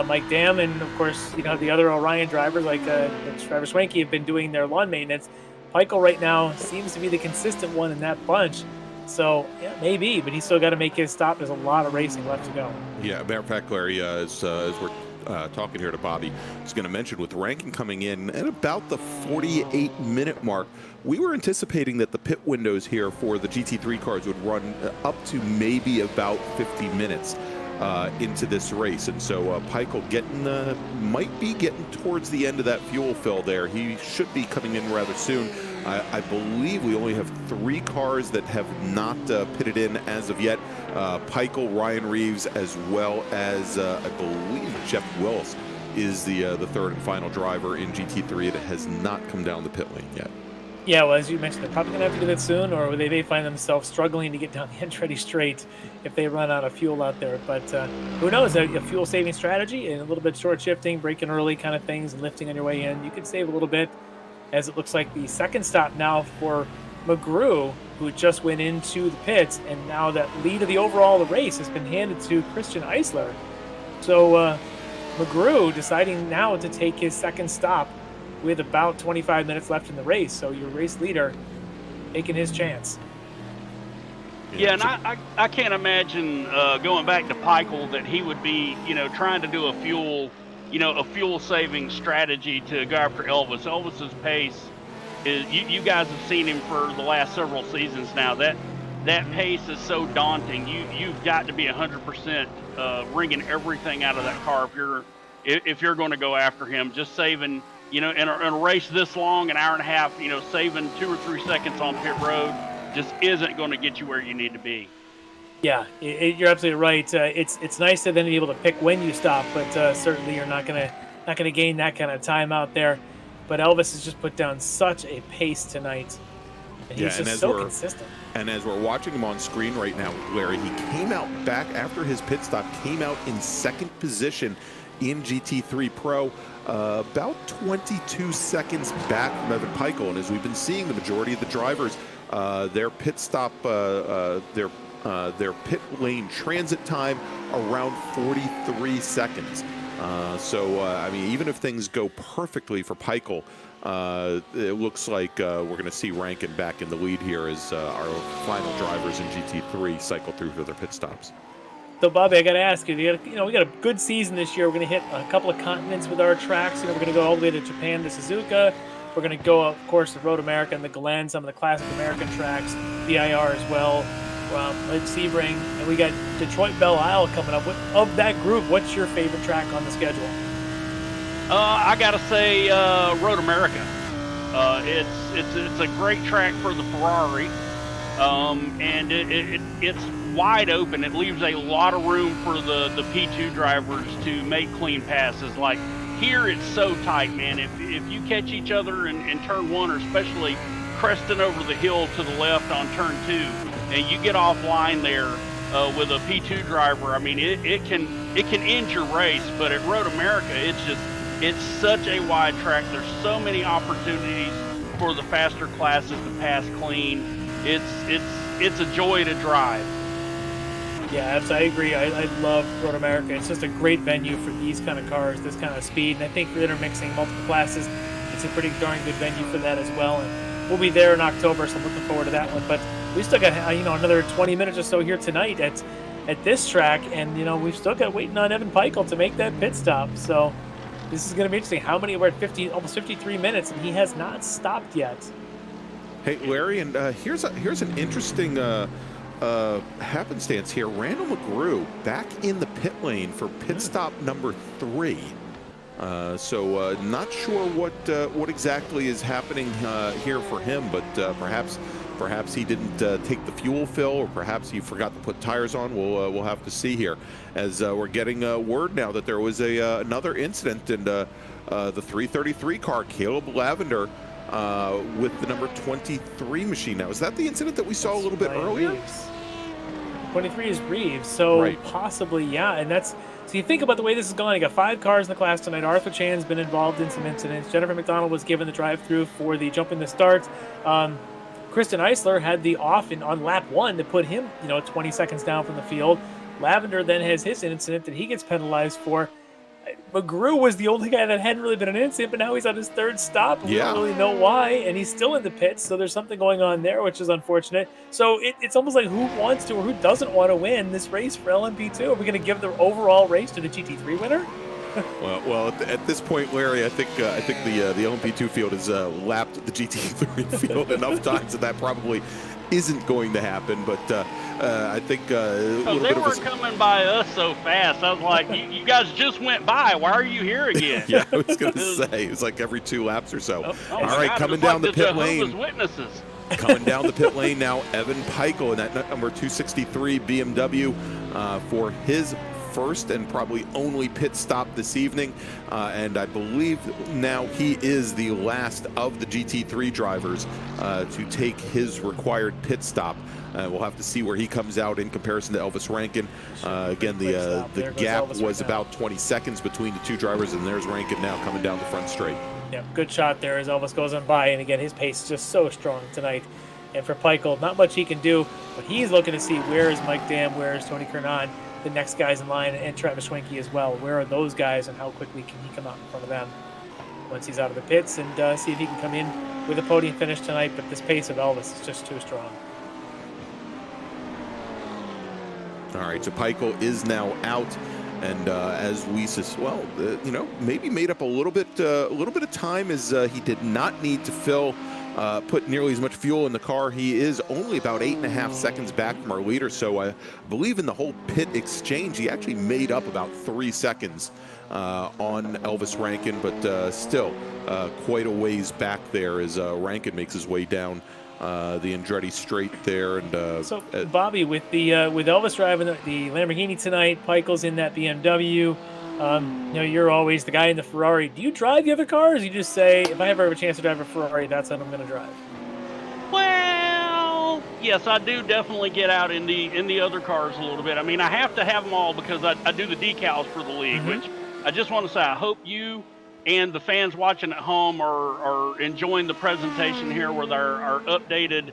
Mike Dam and, of course, the other Orion drivers like Travis Schwenke have been doing their lawn maintenance. Peichel right now seems to be the consistent one in that bunch. So, yeah, maybe, but he's still got to make his stop. There's a lot of racing left to go. Yeah, matter of fact, Larry, as we're talking here to Bobby, I was going to mention with ranking coming in at about the 48-minute mark, we were anticipating that the pit windows here for the GT3 cars would run up to maybe about 50 minutes into this race. And so Peichel might be getting towards the end of that fuel fill there. He should be coming in rather soon. I believe we only have 3 cars that have not pitted in as of yet. Peichel, Ryan Reeves, as well as I believe Jeff Willis is the third and final driver in GT3 that has not come down the pit lane yet. Yeah, well, as you mentioned, they're probably going to have to do that soon, or they may find themselves struggling to get down the Andretti straight if they run out of fuel out there. But who knows, a fuel-saving strategy and a little bit short shifting, braking early kind of things, and lifting on your way in, you could save a little bit, as it looks like the second stop now for McGrew, who just went into the pits, and now that lead of the overall race has been handed to Christian Eisler. So McGrew deciding now to take his second stop with about 25 minutes left in the race. So your race leader taking his chance. Yeah, and I can't imagine going back to Peichel that he would be, trying to do a fuel-saving strategy to go after Elvis. Elvis's pace is, you guys have seen him for the last several seasons now. That pace is so daunting. You've got to be 100% wringing everything out of that car if you're going to go after him. Just saving, in a race this long, an hour and a half, saving 2 or 3 seconds on pit road just isn't going to get you where you need to be. Yeah, you're absolutely right. It's nice to then be able to pick when you stop, but certainly you're not gonna gain that kind of time out there. But Elvis has just put down such a pace tonight, and he's just so consistent. And as we're watching him on screen right now, Larry, he came out back after his pit stop, came out in second position in GT3 Pro, about 22 seconds back from Evan Peichel. And as we've been seeing, the majority of the drivers, their pit stop, their pit lane transit time around 43 seconds. I mean, even if things go perfectly for Peichel, it looks like we're going to see Rankin back in the lead here as our final drivers in GT3 cycle through for their pit stops. So, Bobby, I got to ask you, we got a good season this year. We're going to hit a couple of continents with our tracks. We're going to go all the way to Japan to Suzuka. We're going to go, of course, to Road America and the Glen, some of the classic American tracks, VIR as well, Lake Sebring, and we got Detroit Belle Isle coming up. Of that group, what's your favorite track on the schedule? I got to say Road America. It's a great track for the Ferrari, and it's wide open. It leaves a lot of room for the P2 drivers to make clean passes. Like here it's so tight, man. If you catch each other in turn 1, or especially cresting over the hill to the left on turn 2, and you get offline there with a P2 driver, I mean, it can end your race. But at Road America, it's such a wide track. There's so many opportunities for the faster classes to pass clean. It's a joy to drive. Yeah, I agree. I love Road America. It's just a great venue for these kind of cars, this kind of speed. And I think for intermixing multiple classes, it's a pretty darn good venue for that as well. And we'll be there in October, so I'm looking forward to that one. But we still got another 20 minutes or so here tonight at this track, and we've still got waiting on Evan Peichel to make that pit stop. So this is going to be interesting. We're at almost 53 minutes, and he has not stopped yet. Hey, Larry, and here's an interesting happenstance here. Randall McGrew back in the pit lane for pit stop number 3. So not sure what exactly is happening here for him, but perhaps he didn't take the fuel fill, or perhaps he forgot to put tires on. We'll have to see here, as we're getting word now that there was another incident in the 333 car, Caleb Lavender, with the number 23 machine. Now, is that the incident that we saw a little bit earlier? Reeves. 23 is Reeves, so right. Possibly, yeah. And so you think about the way this is going. You got 5 cars in the class tonight. Arthur Chan's been involved in some incidents. Jennifer McDonald was given the drive-through for the jump in the start. Kristen Eisler had the off on lap 1 to put him, 20 seconds down from the field. Lavender then has his incident that he gets penalized for. McGrew was the only guy that hadn't really been an incident, but now he's on his 3rd stop. We don't really know why, and he's still in the pits, so there's something going on there, which is unfortunate. So it's almost like who wants to or who doesn't want to win this race for LMP2? Are we going to give the overall race to the GT3 winner? Well, at this point, Larry, I think the LMP2 field has lapped the GT3 field enough times that probably isn't going to happen. But I think they were coming by us so fast. I was like, you guys just went by. Why are you here again? Yeah, I was going to say, it was like every 2 laps or so. All right, coming down the pit lane. Witnesses. Coming down the pit lane now, Evan Peichel in that number 263 BMW for his first and probably only pit stop this evening, and I believe now he is the last of the GT3 drivers to take his required pit stop. We'll have to see where he comes out in comparison to Elvis Rankin. Again, the gap was about 20 seconds between the 2 drivers, and there's Rankin now coming down the front straight. Yeah, good shot there as Elvis goes on by, and again, his pace is just so strong tonight. And for Peichel, not much he can do, but he's looking to see where is Mike Dam, where is Tony Kernan, the next guys in line, and Travis Schwenke as well. Where are those guys, and how quickly can he come out in front of them once he's out of the pits, and see if he can come in with a podium finish tonight. But this pace of Elvis is just too strong. All right, so Peichel is now out, and as we maybe made up a little bit of time, as he did not need to put nearly as much fuel in the car. He is only about 8.5 seconds back from our leader, so I believe in the whole pit exchange he actually made up about 3 seconds on Elvis Rankin, but still quite a ways back there as Rankin makes his way down the Andretti straight there. And so Bobby, with Elvis driving the Lamborghini tonight, Peichel's in that BMW. You're always the guy in the Ferrari. Do you drive the other cars? You just say, if I ever have a chance to drive a Ferrari, that's what I'm going to drive. Well, yes, I do definitely get out in the other cars a little bit. I mean, I have to have them all because I do the decals for the league, which I just want to say, I hope you and the fans watching at home are enjoying the presentation here with our updated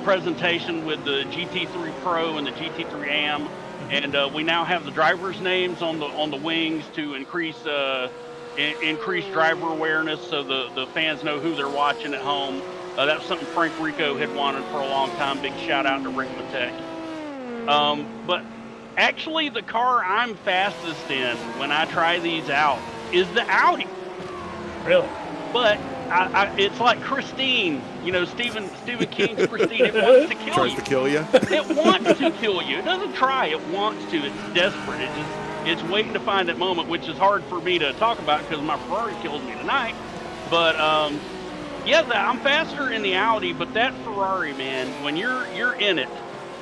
presentation with the GT3 Pro and the GT3 AM. And we now have the drivers' names on the wings to increase driver awareness, so the fans know who they're watching at home. That was something Frank Rico had wanted for a long time. Big shout out to Ricmotech. But actually, the car I'm fastest in when I try these out is the Audi. Really? But it's like Christine, Stephen King's Christine. It wants to kill you. Tries to kill you? It wants to kill you. It doesn't try. It wants to. It's desperate. It's waiting to find that moment, which is hard for me to talk about because my Ferrari killed me tonight. But I'm faster in the Audi, but that Ferrari, man, when you're in it,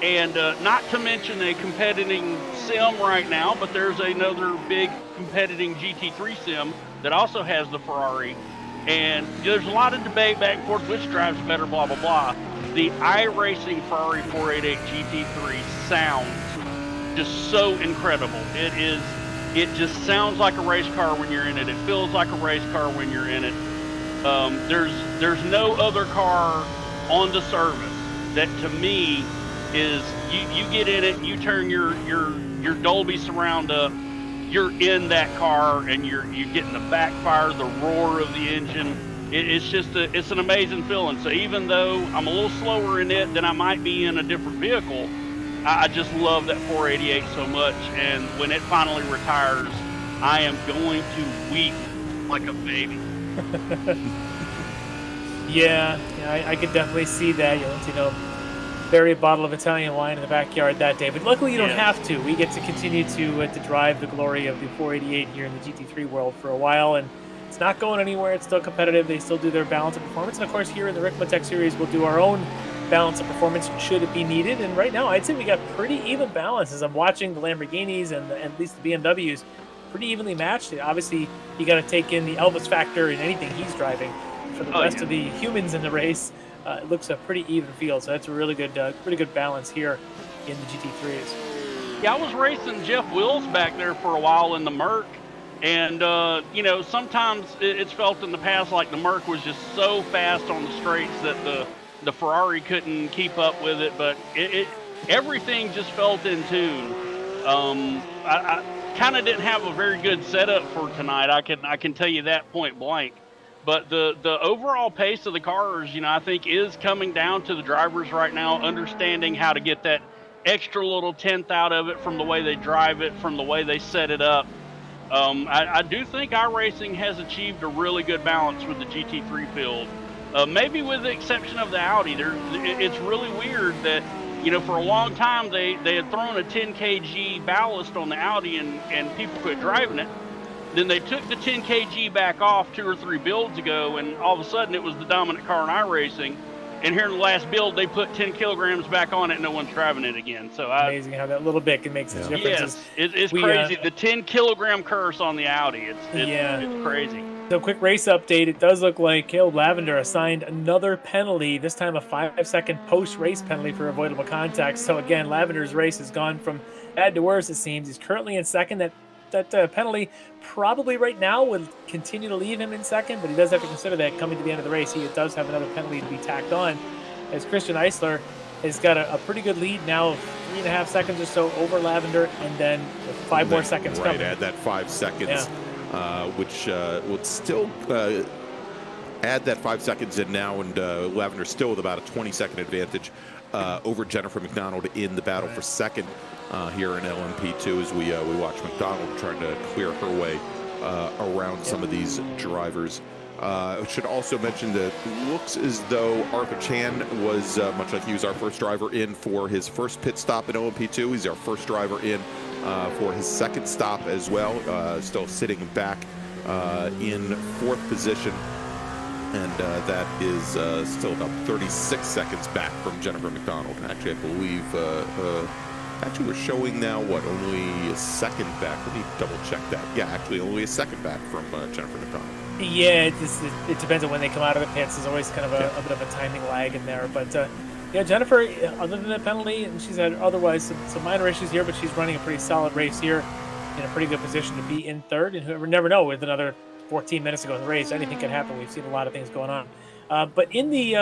And not to mention a competing sim right now, but there's another big competing GT3 sim that also has the Ferrari. And there's a lot of debate back and forth, which drives better, blah, blah, blah. The iRacing Ferrari 488 GT3 sounds just so incredible. It just sounds like a race car when you're in it. It feels like a race car when you're in it. There's no other car on the service that, to me, is you get in it, you turn your Dolby surround up, you're in that car, and you're getting the backfire, the roar of the engine. It's an amazing feeling. So even though I'm a little slower in it than I might be in a different vehicle, I just love that 488 so much. And when it finally retires, I am going to weep like a baby. Yeah, I could definitely see that. You'll bury a bottle of Italian wine in the backyard that day. But luckily, you don't have to. We get to continue to drive the glory of the 488 here in the GT3 world for a while, and it's not going anywhere. It's still competitive. They still do their balance of performance, and of course, here in the Ricmotech series, we'll do our own balance of performance should it be needed. And right now, I'd say we got pretty even balance. As I'm watching the Lamborghinis and at least the BMWs, pretty evenly matched. Obviously, you got to take in the Elvis factor in anything he's driving. For the rest of the humans in the race, it looks a pretty even field, so that's a really good, pretty good balance here in the GT3s. Yeah, I was racing Jeff Wills back there for a while in the Merc, and sometimes it's felt in the past like the Merc was just so fast on the straights that the Ferrari couldn't keep up with it, but everything just felt in tune. I kind of didn't have a very good setup for tonight. I can tell you that point blank. But the overall pace of the cars, I think is coming down to the drivers right now, understanding how to get that extra little tenth out of it from the way they drive it, from the way they set it up. I do think iRacing has achieved a really good balance with the GT3 field. Maybe with the exception of the Audi. It's really weird that, for a long time they had thrown a 10 kg ballast on the Audi and people quit driving it. Then they took the 10 kg back off 2 or 3 builds ago, and all of a sudden it was the dominant car in iRacing. And here in the last build, they put 10 kilograms back on it, and no one's driving it again. So amazing how that little bit can make such differences. Yes, it's crazy. The 10 kilogram curse on the Audi, it's crazy. So quick race update. It does look like Caleb Lavender assigned another penalty, this time a 5-second post-race penalty for avoidable contact. So again, Lavender's race has gone from bad to worse, it seems. He's currently in second. That penalty probably right now would continue to leave him in second, but he does have to consider that coming to the end of the race, he does have another penalty to be tacked on, as Christian Eisler has got a pretty good lead now of 3.5 seconds or so over Lavender, and then 5 more seconds coming. Add that 5 seconds, which would still add that 5 seconds in now, and Lavender still with about a 20-second advantage over Jennifer McDonald in the battle for second. Here in LMP2 as we watch McDonald trying to clear her way around some of these drivers. I should also mention that it looks as though Arthur Chan was, much like he was our first driver in for his first pit stop in LMP2, he's our first driver in for his second stop as well, still sitting back in 4th position. And that is still about 36 seconds back from Jennifer McDonald. Actually, I believe... Actually, we're showing now, only a second back. Let me double check that. Yeah, actually, only a second back from Jennifer McDonald. Yeah, it depends on when they come out of the pits. There's always kind of a bit of a timing lag in there. But, Jennifer, other than the penalty, and she's had otherwise some minor issues here, but she's running a pretty solid race here in a pretty good position to be in third. And whoever never know, with another 14 minutes to go in the race, anything can happen. We've seen a lot of things going on. But in the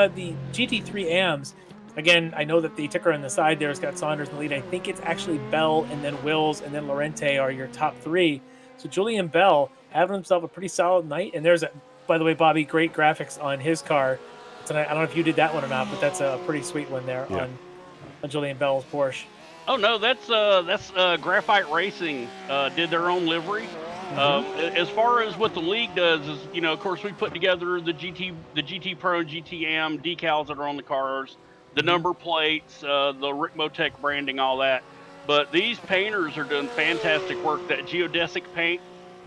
GT3 AMs, again, I know that the ticker on the side there has got Saunders in the lead. I think it's actually Bell and then Wills and then Lorente are your top 3. So Julian Bell having himself a pretty solid night. And there's, by the way, Bobby, great graphics on his car tonight. I don't know if you did that one or not, but that's a pretty sweet one there on Julian Bell's Porsche. Oh no, that's Graphite Racing did their own livery. As far as what the league does is, of course, we put together the GT Pro and GT Am decals that are on the cars. The number plates, the Ricmotech branding, all that. But these painters are doing fantastic work. That geodesic paint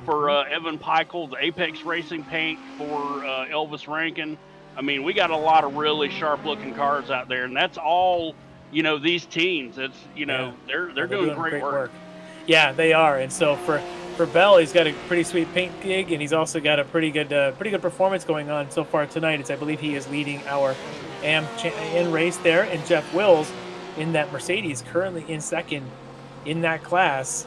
for Evan Peichel, the Apex Racing paint for Elvis Rankin. I mean, we got a lot of really sharp-looking cars out there, and that's all these teens. It's they're doing great work. Yeah, they are. And so for Bell, he's got a pretty sweet paint gig, and he's also got a pretty good performance going on so far tonight. I believe he is leading our AM race there, and Jeff Wills in that Mercedes currently in second in that class.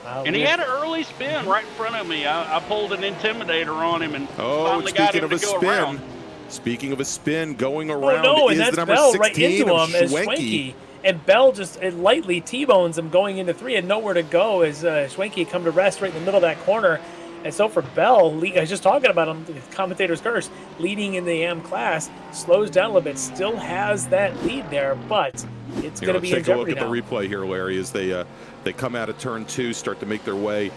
And he had an early spin right in front of me. I pulled an intimidator on him and finally got him to go around. Speaking of a spin, going around and is that's the number Bell 16 right into of him as Schwenke. And Bell just lightly T-bones him going into 3 and nowhere to go as Schwenke come to rest right in the middle of that corner. And so for Bell, I was just talking about him, the commentator's curse, leading in the AM class, slows down a little bit, still has that lead there, but it's going to be in jeopardy now. Take a look at the replay here, Larry, as they come out of turn 2, start to make their way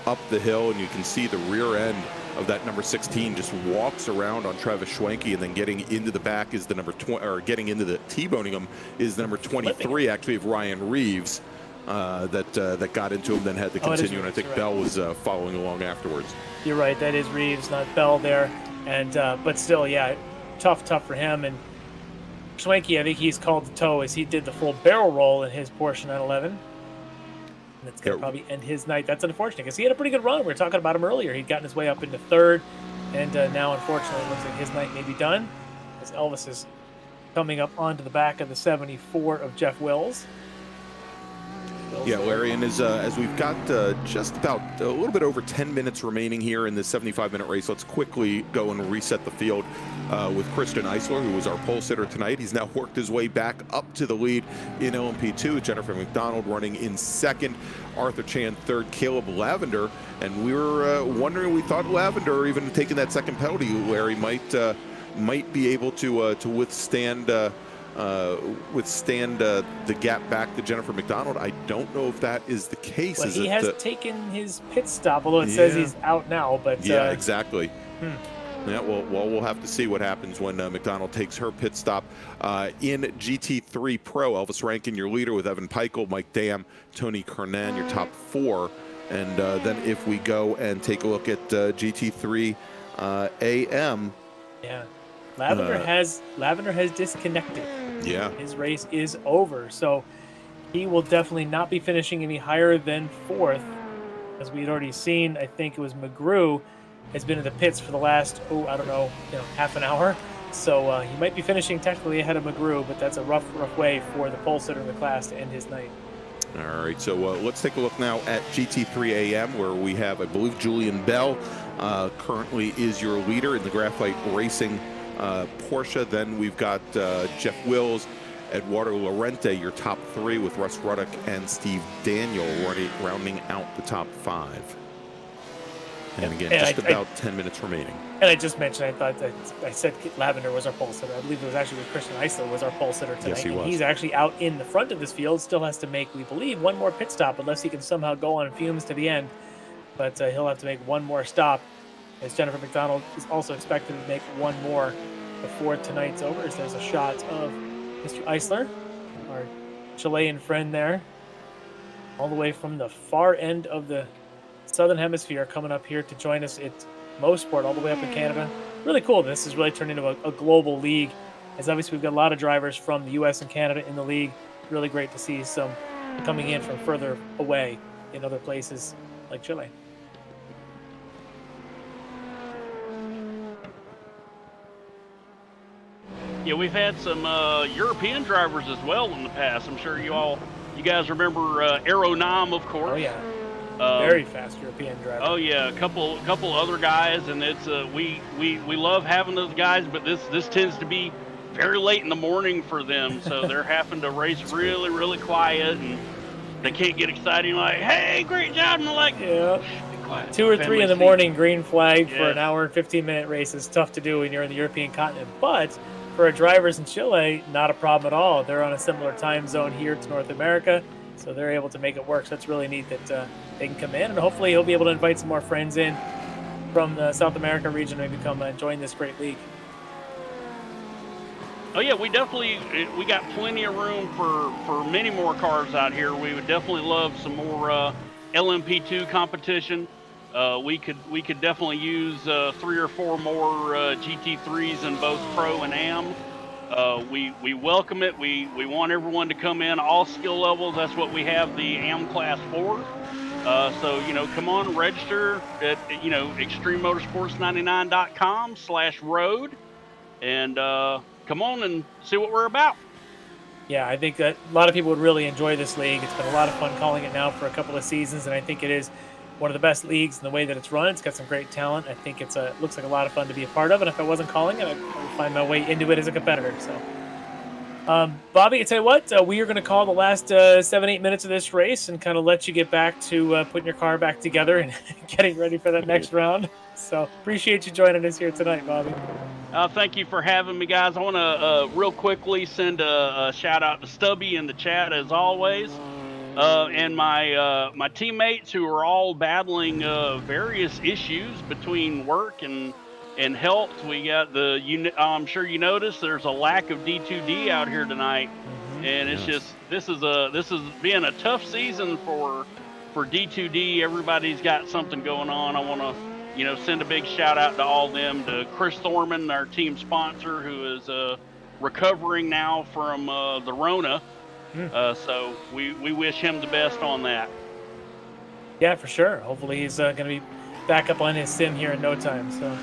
up the hill, and you can see the rear end of that number 16 just walks around on Travis Schwenke, and then getting into the back is the number 20, or getting into the T-boning him is the number 23, actually, of Ryan Reeves. That got into him, then had to continue, and I think Bell was following along afterwards. You're right, that is Reeves, not Bell there, and but still, yeah, tough for him. And Schwenke, I think he's called the toe as he did the full barrel roll in his Porsche 911. And that's going to probably end his night. That's unfortunate because he had a pretty good run. We were talking about him earlier. He'd gotten his way up into 3rd, and now, unfortunately, it looks like his night may be done as Elvis is coming up onto the back of the 74 of Jeff Wills. Yeah, Larry, and as we've got just about a little bit over 10 minutes remaining here in this 75-minute race, let's quickly go and reset the field with Christian Eisler, who was our pole sitter tonight. He's now worked his way back up to the lead in LMP2. Jennifer McDonald running in 2nd, Arthur Chan 3rd, Caleb Lavender, and we were wondering, we thought Lavender, even taking that 2nd penalty, Larry, might be able to withstand the gap back to Jennifer McDonald. I don't know if that is the case. Well, he has taken his pit stop, although it says he's out now. But yeah, exactly. Yeah, well, we'll have to see what happens when McDonald takes her pit stop. In GT3 Pro, Elvis Rankin, your leader, with Evan Peichel, Mike Dam, Tony Kernan, your top 4. And then if we go and take a look at GT3 AM. Yeah. Lavender has disconnected. Yeah. His race is over. So he will definitely not be finishing any higher than 4th. As we had already seen, I think it was McGrew has been in the pits for the last, half an hour. So he might be finishing technically ahead of McGrew, but that's a rough way for the pole sitter in the class to end his night. All right, so let's take a look now at GT3 AM, where we have, I believe, Julian Bell currently is your leader in the Graphite Racing Porsche. Then we've got Jeff Wills, Eduardo Lorente, your top 3, with Russ Ruddock and Steve Daniel rounding out the top 5. And again, just about 10 minutes remaining. And I just mentioned, I thought that I said Lavender was our pole sitter. I believe it was actually with Christian Eisler was our pole sitter tonight. Yes, he was. And he's actually out in the front of this field. Still has to make, we believe, one more pit stop, unless he can somehow go on fumes to the end. But he'll have to make one more stop, as Jennifer McDonald is also expected to make one more before tonight's over. As there's a shot of Mr. Eisler, our Chilean friend there, all the way from the far end of the Southern Hemisphere, coming up here to join us at Mosport, all the way up in Canada. Really cool. This has really turned into a global league, as obviously we've got a lot of drivers from the U.S. and Canada in the league. Really great to see some coming in from further away in other places like Chile. Yeah, we've had some European drivers as well in the past. I'm sure you guys remember Aeronam, of course. Oh yeah, very fast European driver. Oh yeah, a couple other guys, and it's we love having those guys, but this tends to be very late in the morning for them, so they're having to race really quiet, and they can't get excited like, hey, great job, and they're like, yeah. 2 or 3 in the morning, green flag for an hour and 15-minute race is tough to do when you're in the European continent, but for our drivers in Chile, not a problem at all. They're on a similar time zone here to North America, so they're able to make it work. So it's really neat that they can come in, and hopefully he'll be able to invite some more friends in from the South America region and maybe come join this great league. Oh yeah, we got plenty of room for many more cars out here. We would definitely love some more LMP2 competition. We could definitely use 3 or 4 more GT3s in both Pro and Am. We welcome it. We want everyone to come in, all skill levels. That's what we have the AM class for. So, come on, register at, extrememotorsports99.com/road, and come on and see what we're about. Yeah, I think that a lot of people would really enjoy this league. It's been a lot of fun calling it now for a couple of seasons, and I think it is one of the best leagues in the way that it's run. It's got some great talent. I think it looks like a lot of fun to be a part of, and if I wasn't calling it, I would find my way into it as a competitor. So, Bobby, I tell you what, we are going to call the last 7-8 minutes of this race and kind of let you get back to putting your car back together and getting ready for that next round. So appreciate you joining us here tonight, Bobby. Thank you for having me, guys. I want to real quickly send a shout out to Stubby in the chat as always, and my teammates who are all battling various issues between work and health. We got I'm sure you noticed there's a lack of D2D out here tonight, and it's just this is being a tough season for D2D. Everybody's got something going on. I want to send a big shout out to all them, to Chris Thorman, our team sponsor, who is recovering now from the Rona. So we wish him the best on that. Yeah, for sure. Hopefully he's going to be back up on his sim here in no time. So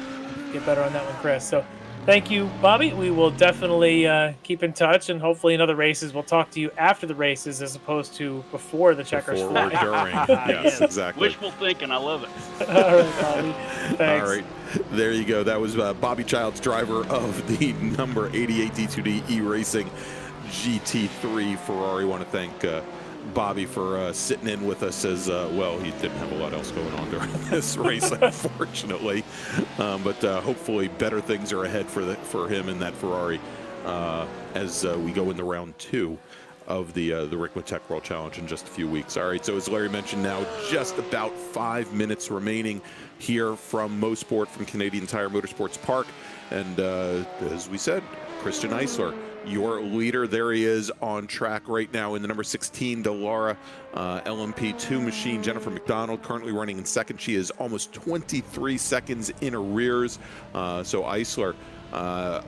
get better on that one, Chris. So thank you, Bobby. We will definitely keep in touch, and hopefully in other races we'll talk to you after the races as opposed to before the checkers fly. During. Yes, exactly. Wishful thinking. I love it. All right, Bobby. Thanks. All right. There you go. That was Bobby Childs, driver of the number 88 D2D E-Racing GT3 Ferrari. Want to thank Bobby for sitting in with us as well. He didn't have a lot else going on during this race, unfortunately, but hopefully better things are ahead for him in that Ferrari as we go into round 2 of the Ricmotech World Challenge in just a few weeks. All right, so as Larry mentioned, now just about 5 minutes remaining here from Mosport, from Canadian Tire Motorsports Park, and as we said, Christian Eisler, your leader. There he is on track right now in the number 16 Dallara LMP2 machine. Jennifer McDonald currently running in second. She is almost 23 seconds in arrears. So Eisler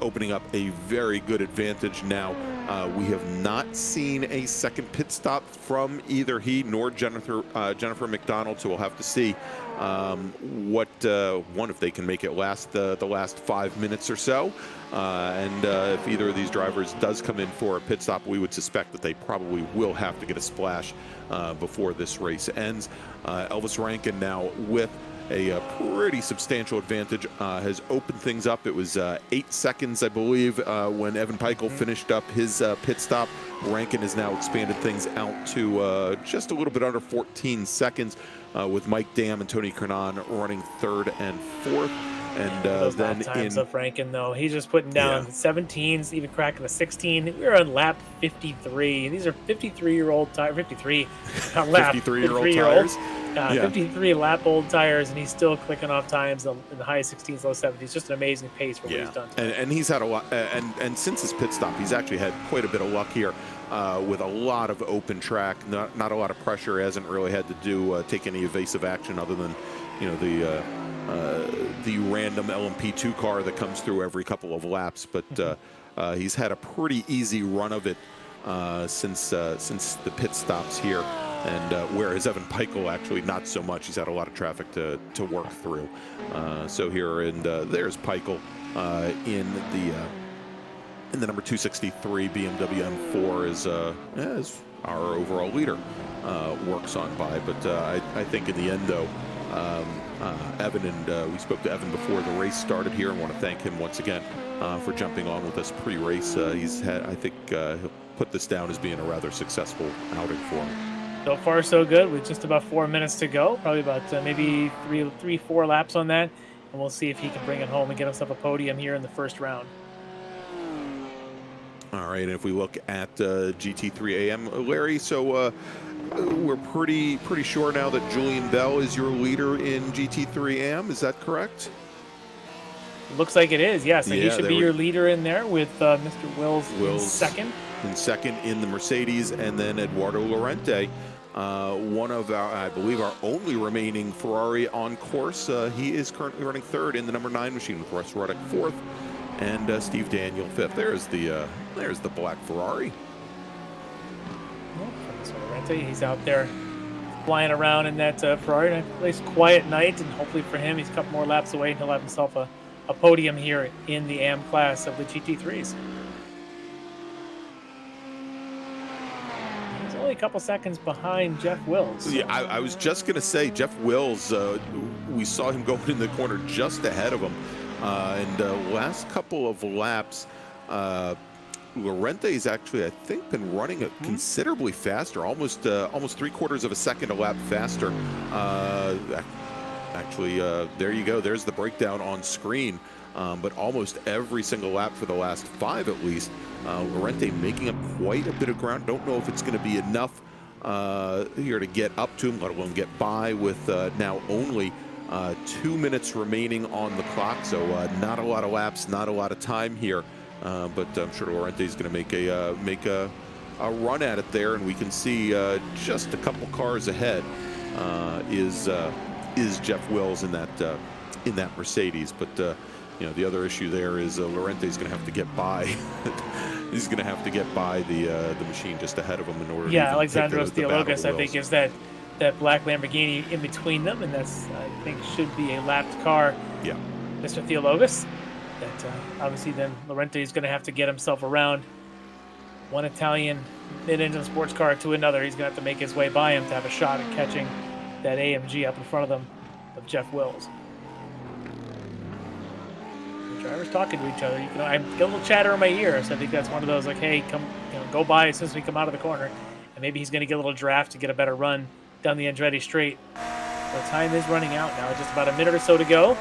opening up a very good advantage now. We have not seen a second pit stop from either he nor Jennifer McDonald, so we'll have to see if they can make it last the last 5 minutes or so. And if either of these drivers does come in for a pit stop, we would suspect that they probably will have to get a splash before this race ends. Elvis Rankin now with a pretty substantial advantage, has opened things up. It was 8 seconds, I believe, when Evan Peichel finished up his pit stop. Rankin has now expanded things out to just a little bit under 14 seconds, with Mike Dam and Tony Kernan running third and fourth. And those then times of Rankin, though, he's just putting down 17s, even cracking a 16. We were on lap 53. These are 53-year-old tires. 53, not lap. 53-year-old tires. 53 lap old tires, and he's still clicking off times in the high 16s, low 70s. Just an amazing pace for what he's done. And he's had a lot, and since his pit stop, he's actually had quite a bit of luck here. With a lot of open track, not a lot of pressure. Hasn't really had to take any evasive action other than, the random LMP2 car that comes through every couple of laps. But he's had a pretty easy run of it since the pit stops here. And whereas Evan Peichel actually not so much. He's had a lot of traffic to work through. So here, and there's Peichel in the number 263 BMW M4 is our overall leader, works on by. But I think in the end, though, Evan, and we spoke to Evan before the race started here, and want to thank him once again for jumping on with us pre-race. He's had, I think, he'll put this down as being a rather successful outing for him. So far, so good. With just about 4 minutes to go, probably about maybe 3-4 laps on that, and we'll see if he can bring it home and get himself a podium here in the first round. All right, and if we look at GT3 AM, Larry, so we're pretty sure now that Julian Bell is your leader in GT3 AM. Is that correct? Looks like it is, yes. And he should be your leader in there with Mr. Wills in second. In second in the Mercedes, and then Eduardo Lorente, one of our, I believe, our only remaining Ferrari on course. He is currently running third in the number 9 machine, with Russ Ruddock fourth. and Steve Daniel 5th. There's the black Ferrari. He's out there flying around in that Ferrari. A nice quiet night, and hopefully for him, he's a couple more laps away, and he'll have himself a podium here in the AM class of the GT3s. He's only a couple seconds behind Jeff Wills. Yeah, I was just going to say, Jeff Wills, we saw him going in the corner just ahead of him. And last couple of laps, Llorente's actually, I think, been running it considerably faster, almost 3/4 of a second a lap faster. Actually, there you go. There's the breakdown on screen. But almost every single lap for the last 5 at least, Llorente making up quite a bit of ground. Don't know if it's going to be enough here to get up to him, let alone get by, with now only 2 minutes remaining on the clock. So not a lot of laps, not a lot of time here. But I'm sure Llorente is going to make a run at it there, and we can see just a couple cars ahead is Jeff Wills in that Mercedes. But you know, the other issue there is Llorente is going to have to get by. He's going to have to get by the machine just ahead of him in order. Yeah, to Alexandros Theologos, I think, is that black Lamborghini in between them, and that's, I think, should be a lapped car. Yeah, Mr. Theologos. That obviously then Llorente is going to have to get himself around one Italian mid-engine sports car to another. He's going to have to make his way by him to have a shot at catching that AMG up in front of them of Jeff Wills. The drivers talking to each other. I get a little chatter in my ear, so I think that's one of those like, hey, come, go by as soon as we come out of the corner, and maybe he's going to get a little draft to get a better run down the Andretti straight. The time is running out now, just about a minute or so to go.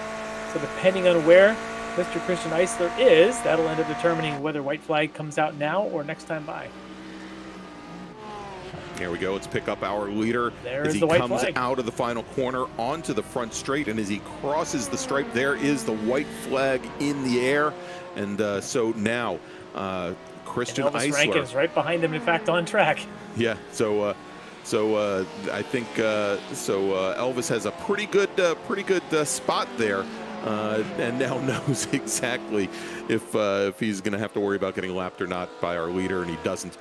So depending on where Mr. Christian Eisler is, that'll end up determining whether white flag comes out now or next time by. Here we go. Let's pick up our leader as he comes out of the final corner onto the front straight, and as he crosses the stripe, there is the white flag in the air. And so now Christian Elvis Eisler Rankin is right behind him, in fact, on track. Yeah. So I think Elvis has a pretty good spot there. And now knows exactly if he's going to have to worry about getting lapped or not by our leader, and he doesn't.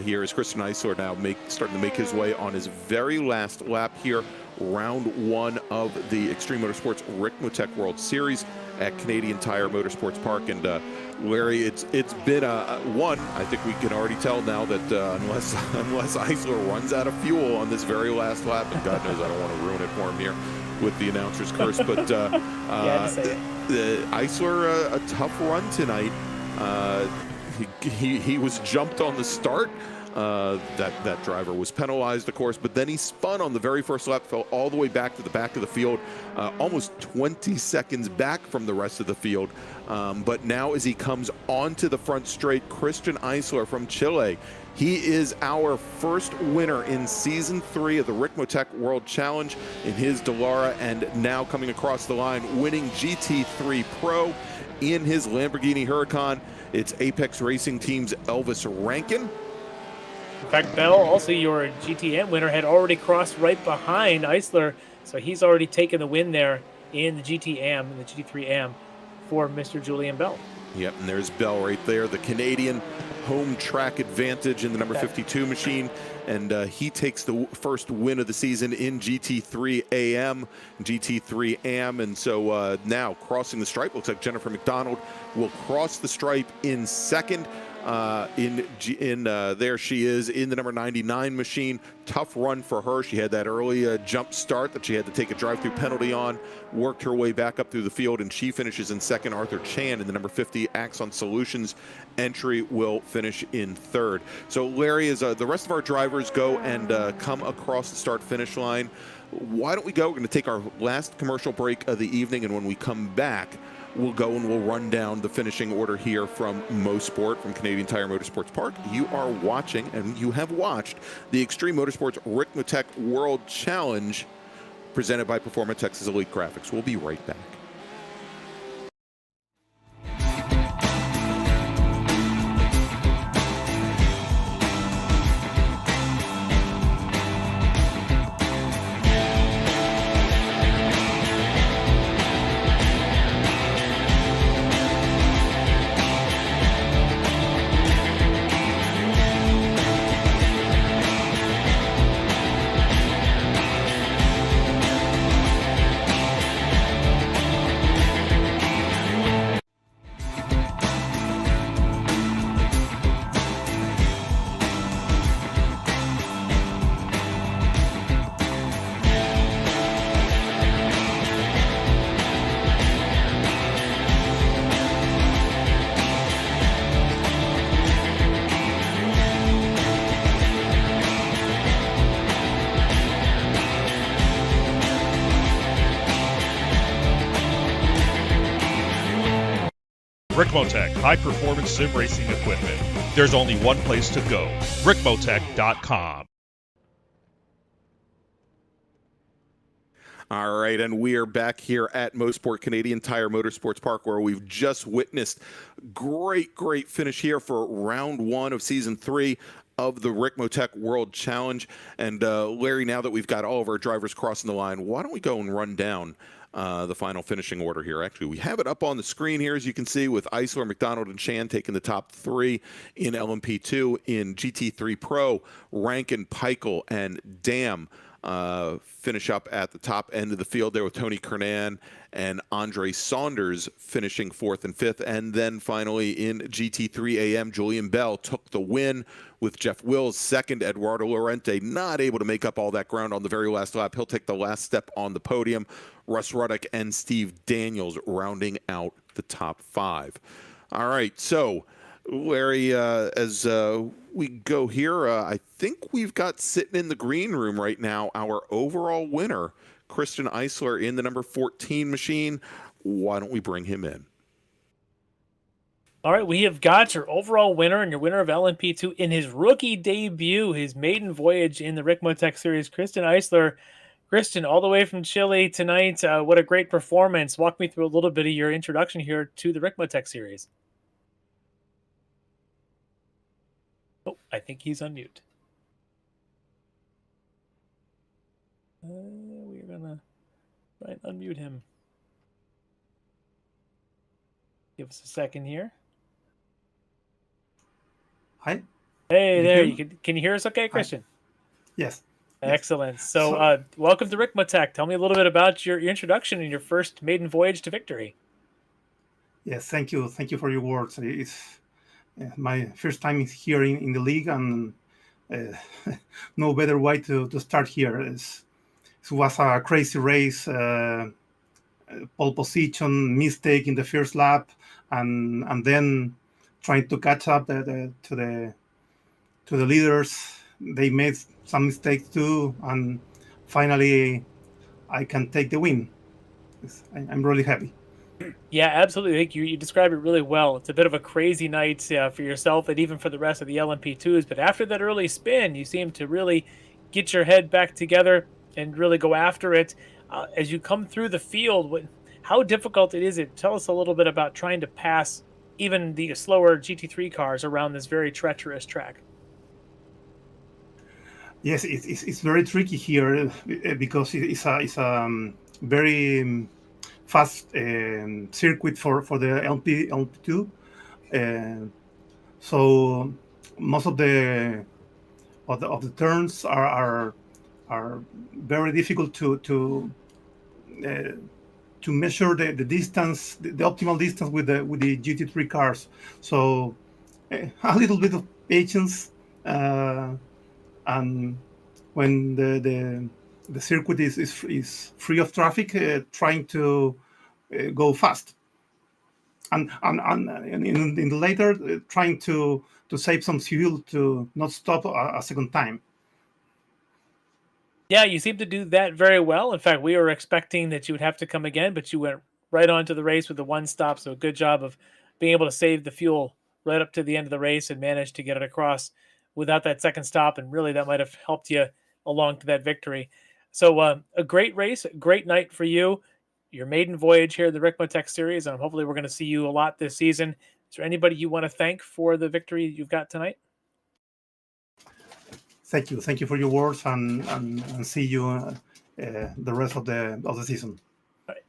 Here is Christian Eisler now starting to make his way on his very last lap here, round 1 of the Extreme Motorsports Ricmotech World Series at Canadian Tire Motorsports Park. And Larry, it's been one. I think we can already tell now that unless Eisler runs out of fuel on this very last lap, and God knows I don't want to ruin it for him here with the announcer's curse, but Eisler a tough run tonight. He was jumped on the start. That driver was penalized, of course, but then he spun on the very first lap, fell all the way back to the back of the field, almost 20 seconds back from the rest of the field. But now as he comes onto the front straight, Christian Eisler from Chile, he is our first winner in Season 3 of the Ricmotech World Challenge in his Dallara, and now coming across the line, winning GT3 Pro in his Lamborghini Huracan. It's Apex Racing Team's Elvis Rankin. In fact, Bell, also your GTM winner, had already crossed right behind Eisler, so he's already taken the win there in the GTM, in the GT3 AM, for Mr. Julian Bell. Yep, and there's Bell right there, the Canadian home track advantage in the number 52 machine, and he takes the first win of the season in GT3 AM, GT3 AM, and so now crossing the stripe, looks like Jennifer McDonald will cross the stripe in second. There she is in the number 99 machine. Tough run for her. She had that early jump start that she had to take a drive-through penalty on, worked her way back up through the field, and she finishes in second. Arthur Chan in the number 50 Axon Solutions entry will finish in third. So Larry, as the rest of our drivers go and come across the start-finish line, why don't we go? We're going to take our last commercial break of the evening, and when we come back, we'll go and we'll run down the finishing order here from Mosport, from Canadian Tire Motorsports Park. You are watching, and you have watched, the Extreme Motorsports Ricmotech World Challenge presented by Performa Texas Elite Graphics. We'll be right back. Ricmotech, high-performance sim racing equipment. There's only one place to go, ricmotech.com. All right, and we are back here at Mosport Canadian Tire Motorsports Park, where we've just witnessed great finish here for round 1 of season 3 of the Ricmotech World Challenge. And Larry, now that we've got all of our drivers crossing the line, why don't we go and run down the final finishing order here? Actually, we have it up on the screen here, as you can see, with Eisler, McDonald, and Chan taking the top 3 in LMP2. In GT3 Pro, Rankin, Peichel, and Dam finish up at the top end of the field there, with Tony Kernan and Andre Saunders finishing 4th and 5th. And then finally in GT3 AM, Julian Bell took the win, with Jeff Wills 2nd, Eduardo Lorente not able to make up all that ground on the very last lap. He'll take the last step on the podium. Russ Ruddock and Steve Daniels rounding out the top 5. All right, so Larry, as we go here, I think we've got sitting in the green room right now our overall winner, Christian Eisler, in the number 14 machine. Why don't we bring him in? All right, we have got your overall winner and your winner of LMP2 in his rookie debut, his maiden voyage in the Ricmotech Series, Christian Eisler. Christian, all the way from Chile tonight. What a great performance. Walk me through a little bit of your introduction here to the Ricmotech Series. Oh, I think he's on mute. We're going to unmute him. Give us a second here. Hi. Hey there. Can you hear us okay, Christian? Yes. Excellent. So welcome to Ricmotech. Tell me a little bit about your introduction and your first maiden voyage to victory. Yes, thank you. Thank you for your words. It's my first time here in the league, and no better way to start here. It was a crazy race, pole position, mistake in the first lap, and then trying to catch up to the leaders. They made some mistakes too, and finally I can take the win. I'm really happy. Yeah, absolutely. I think you described it really well. It's a bit of a crazy night for yourself and even for the rest of the LMP2s. But after that early spin, you seem to really get your head back together and really go after it. As you come through the field, how difficult is it? Tell us a little bit about trying to pass even the slower GT3 cars around this very treacherous track. Yes, it's very tricky here because it's a very fast circuit for the LMP2. So most of the turns are very difficult to measure the distance, the optimal distance with the GT3 cars. So a little bit of patience. And when the circuit is free of traffic, trying to go fast, and in the later trying to save some fuel to not stop a second time. Yeah, you seem to do that very well. In fact, we were expecting that you would have to come again, but you went right on to the race with the one stop. So a good job of being able to save the fuel right up to the end of the race and manage to get it across without that second stop, and really that might have helped you along to that victory. So a great race, a great night for you, your maiden voyage here in the Ricmotech Series, and hopefully we're going to see you a lot this season. Is there anybody you want to thank for the victory you've got tonight? Thank you for your words, and see you the rest of the season. All right.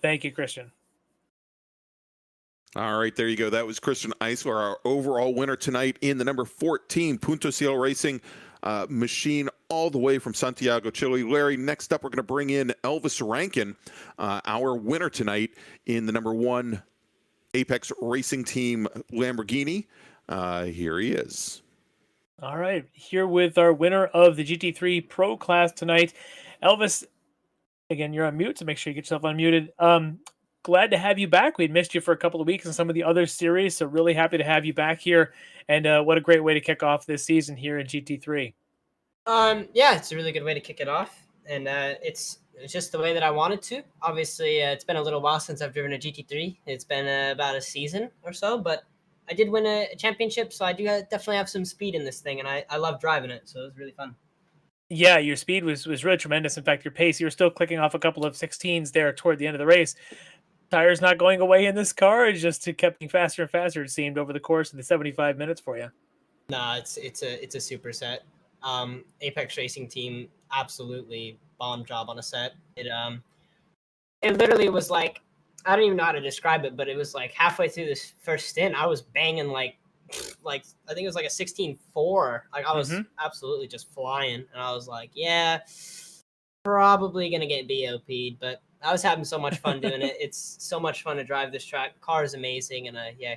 Thank you, Christian. All right, there you go. That was Christian Eisler, our overall winner tonight in the number 14 Punto Cielo Racing machine, all the way from Santiago, Chile. Larry, next up, we're going to bring in Elvis Rankin, our winner tonight in the number 1 Apex Racing Team Lamborghini. Here he is. All right, here with our winner of the GT3 Pro class tonight, Elvis. Again, you're on mute, so make sure you get yourself unmuted. Glad to have you back. We'd missed you for a couple of weeks in some of the other series, so really happy to have you back here. And what a great way to kick off this season here in GT3. Yeah, it's a really good way to kick it off. and it's just the way that I wanted to. Obviously, it's been a little while since I've driven a GT3. It's been about a season or so, but I did win a championship, so I do definitely have some speed in this thing, and I love driving it, so it was really fun. Yeah, your speed was really tremendous. In fact, your pace, you were still clicking off a couple of 16s there toward the end of the race. Tires not going away in this car. It just kept getting faster and faster, it seemed, over the course of the 75 minutes for you. Nah, it's a superset. Apex Racing Team absolutely bomb job on a set. It literally was like, I don't even know how to describe it, but it was like halfway through this first stint, I was banging like I think it was like a 16.4. Like I was absolutely just flying, and I was like, yeah, probably gonna get BOP'd, but I was having so much fun doing it. It's so much fun to drive this track. Car is amazing, and yeah.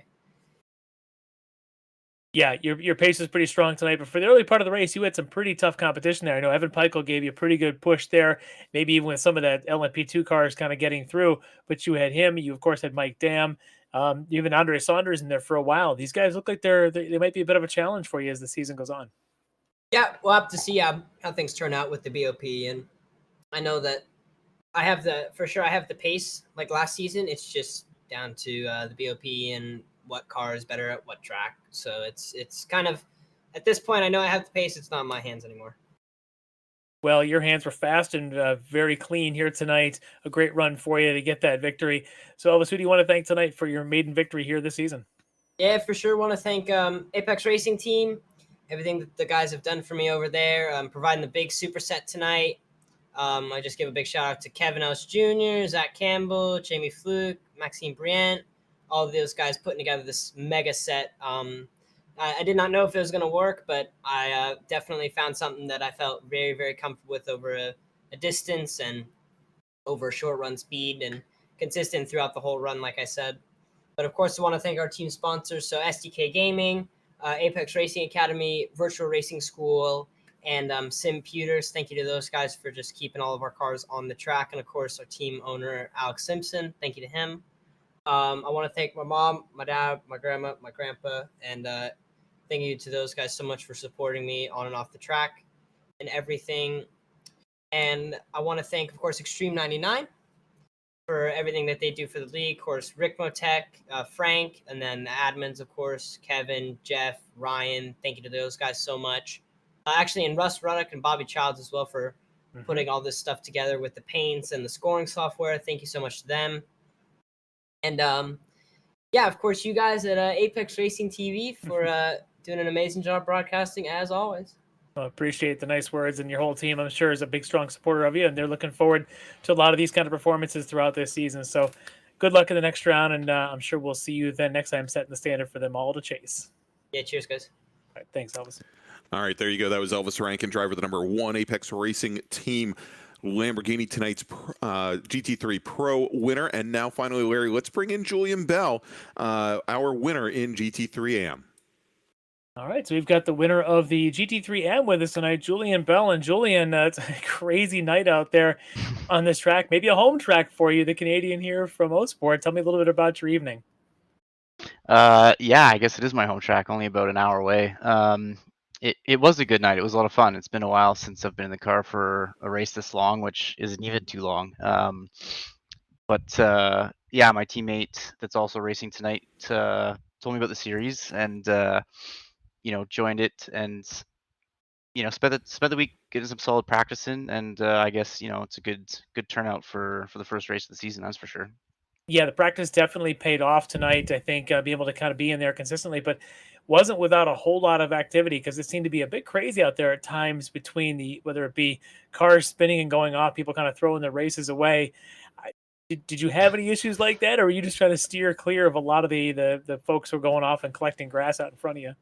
Yeah, your pace was pretty strong tonight, but for the early part of the race, you had some pretty tough competition there. I know Evan Peichel gave you a pretty good push there, maybe even with some of that LMP2 cars kind of getting through, but you had him. You, of course, had Mike Dam. Even Andre Saunders in there for a while. These guys look like they might be a bit of a challenge for you as the season goes on. Yeah, we'll have to see how things turn out with the BOP, and I know that I have the pace like last season. It's just down to the BOP and what car is better at what track. So it's kind of at this point I know I have the pace. It's not in my hands anymore. Well, your hands were fast and very clean here tonight. A great run for you to get that victory. So, Elvis, who do you want to thank tonight for your maiden victory here this season? Yeah, for sure. Want to thank Apex Racing Team, everything that the guys have done for me over there, providing the big superset tonight. I just give a big shout out to Kevin Ellis Jr., Zach Campbell, Jamie Fluke, Maxime Briant, all of those guys putting together this mega set. I did not know if it was going to work, but I definitely found something that I felt very, very comfortable with over a distance and over a short run speed and consistent throughout the whole run, like I said. But of course, I want to thank our team sponsors. So SDK Gaming, Apex Racing Academy, Virtual Racing School, and Simputers. Thank you to those guys for just keeping all of our cars on the track. And of course, our team owner, Alex Simpson. Thank you to him. I want to thank my mom, my dad, my grandma, my grandpa, and thank you to those guys so much for supporting me on and off the track and everything. And I want to thank, of course, Extreme 99 for everything that they do for the league. Of course, Ricmotech, Frank, and then the admins, of course, Kevin, Jeff, Ryan. Thank you to those guys so much. Actually, and Russ Ruddock and Bobby Childs as well for putting all this stuff together with the paints and the scoring software. Thank you so much to them. And yeah, of course, you guys at Apex Racing TV for doing an amazing job broadcasting as always. I appreciate the nice words, and your whole team, I'm sure, is a big, strong supporter of you, and they're looking forward to a lot of these kind of performances throughout this season. So good luck in the next round, and I'm sure we'll see you then next time setting the standard for them all to chase. Yeah, cheers, guys. All right, thanks, Elvis. All right, there you go. That was Elvis Rankin, driver of the number 1 Apex Racing Team Lamborghini, tonight's GT3 Pro winner. And now, finally, Larry, let's bring in Julian Bell, our winner in GT3 AM. All right, so we've got the winner of the GT3M with us tonight, Julian Bell. And Julian, it's a crazy night out there on this track, maybe a home track for you, the Canadian here from Mosport. Tell me a little bit about your evening. Yeah, I guess it is my home track, only about an hour away. It was a good night. It was a lot of fun. It's been a while since I've been in the car for a race this long, which isn't even too long. But yeah, my teammate that's also racing tonight told me about the series and joined it and spent the week getting some solid practice in, and I guess it's a good turnout for the first race of the season, that's for sure. Yeah, the practice definitely paid off tonight. I think being able to kind of be in there consistently, but wasn't without a whole lot of activity because it seemed to be a bit crazy out there at times between whether it be cars spinning and going off, people kind of throwing their races away. Did you have any issues like that, or were you just trying to steer clear of a lot of the folks who are going off and collecting grass out in front of you?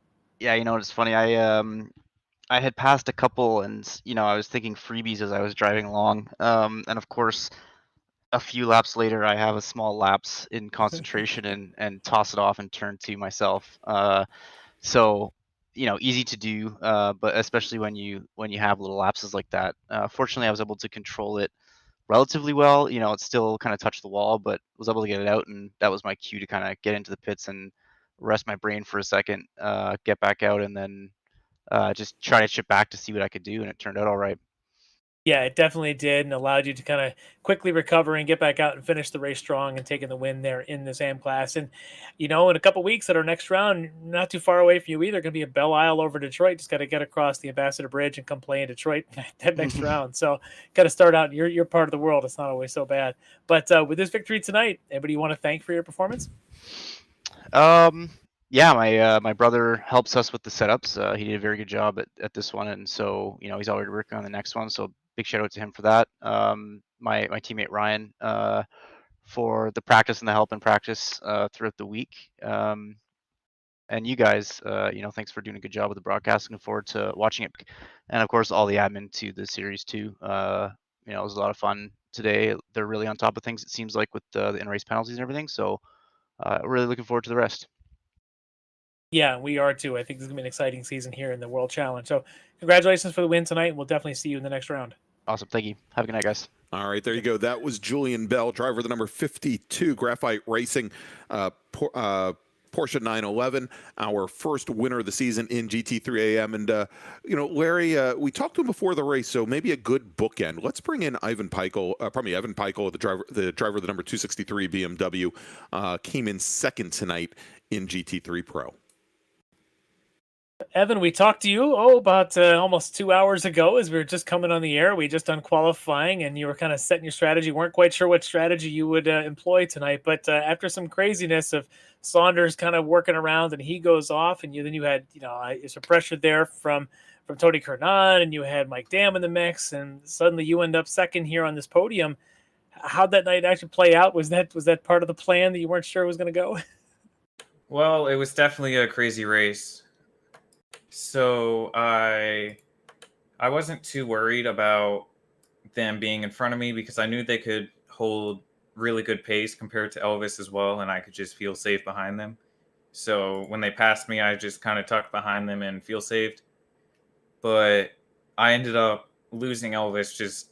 Yeah, it's funny. I had passed a couple, and I was thinking freebies as I was driving along, and of course, a few laps later, I have a small lapse in concentration and toss it off and turn to myself. So easy to do, but especially when you have little lapses like that. Fortunately, I was able to control it relatively well. It still kind of touched the wall, but was able to get it out, and that was my cue to kind of get into the pits and rest my brain for a second, get back out, and then just try to chip back to see what I could do, and it turned out all right. Yeah, it definitely did, and allowed you to kind of quickly recover and get back out and finish the race strong and taking the win there in the SAM class. And in a couple weeks at our next round, not too far away from you either, going to be a Belle Isle over Detroit. Just got to get across the Ambassador Bridge and come play in Detroit that next round. So got to start out in your part of the world. It's not always so bad. But with this victory tonight, anybody you want to thank for your performance? Yeah, my brother helps us with the setups. He did a very good job at this one, and so he's already working on the next one. So big shout out to him for that. My teammate Ryan for the practice and the help in practice throughout the week. And you guys, thanks for doing a good job with the broadcast. Looking forward to watching it, and of course all the admin to the series too. It was a lot of fun today. They're really on top of things. It seems like with the in-race penalties and everything. So really looking forward to the rest. Yeah, we are too. I think this is going to be an exciting season here in the World Challenge. So congratulations for the win tonight. We'll definitely see you in the next round. Awesome. Thank you. Have a good night, guys. All right, there you go. That was Julian Bell, driver of the number 52 Graphite Racing Porsche 911, our first winner of the season in GT3 AM. And, Larry, we talked to him before the race, so maybe a good bookend. Let's bring in Evan Peichel, the driver of the number 263 BMW, came in second tonight in GT3 Pro. Evan, we talked to you about almost 2 hours ago as we were just coming on the air. We just done qualifying, and you were kind of setting your strategy. Weren't quite sure what strategy you would employ tonight, but after some craziness of Saunders kind of working around and he goes off, and then you had some pressure there from Tony Kernan, and you had Mike Dam in the mix, and suddenly you end up second here on this podium. How'd that night actually play out? Was that part of the plan that you weren't sure was going to go? Well, it was definitely a crazy race. So I wasn't too worried about them being in front of me because I knew they could hold really good pace compared to Elvis as well, and I could just feel safe behind them. So when they passed me, I just kind of tucked behind them and feel saved. But I ended up losing Elvis just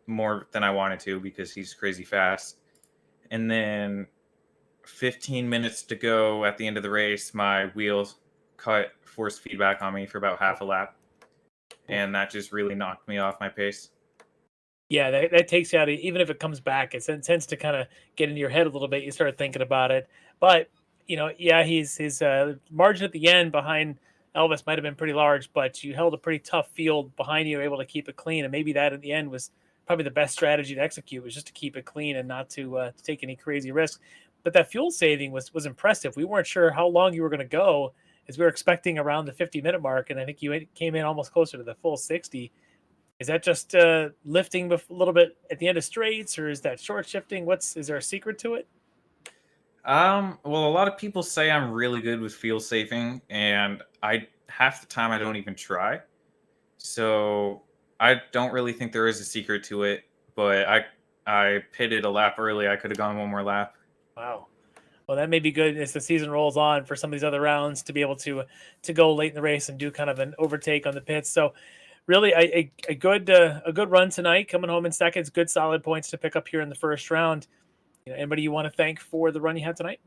more than I wanted to because he's crazy fast. And then 15 minutes to go at the end of the race, my wheels cut force feedback on me for about half a lap, and that just really knocked me off my pace. Yeah, that takes you out. Even if it comes back, it tends to kind of get into your head a little bit. You start thinking about it, but his margin at the end behind Elvis might have been pretty large, but you held a pretty tough field behind you, able to keep it clean, and maybe that at the end was probably the best strategy to execute, was just to keep it clean and not to take any crazy risks. But that fuel saving was impressive. We weren't sure how long you were going to go, as we were expecting around the 50-minute mark, and I think you came in almost closer to the full 60. Is that just lifting a little bit at the end of straights, or is that short shifting? Is there a secret to it? Well, a lot of people say I'm really good with fuel saving, and half the time I don't even try. So I don't really think there is a secret to it, but I pitted a lap early. I could have gone one more lap. Wow. Well, that may be good as the season rolls on for some of these other rounds to be able to go late in the race and do kind of an overtake on the pits. So really a good run tonight, coming home in seconds, good solid points to pick up here in the first round. Anybody you want to thank for the run you had tonight?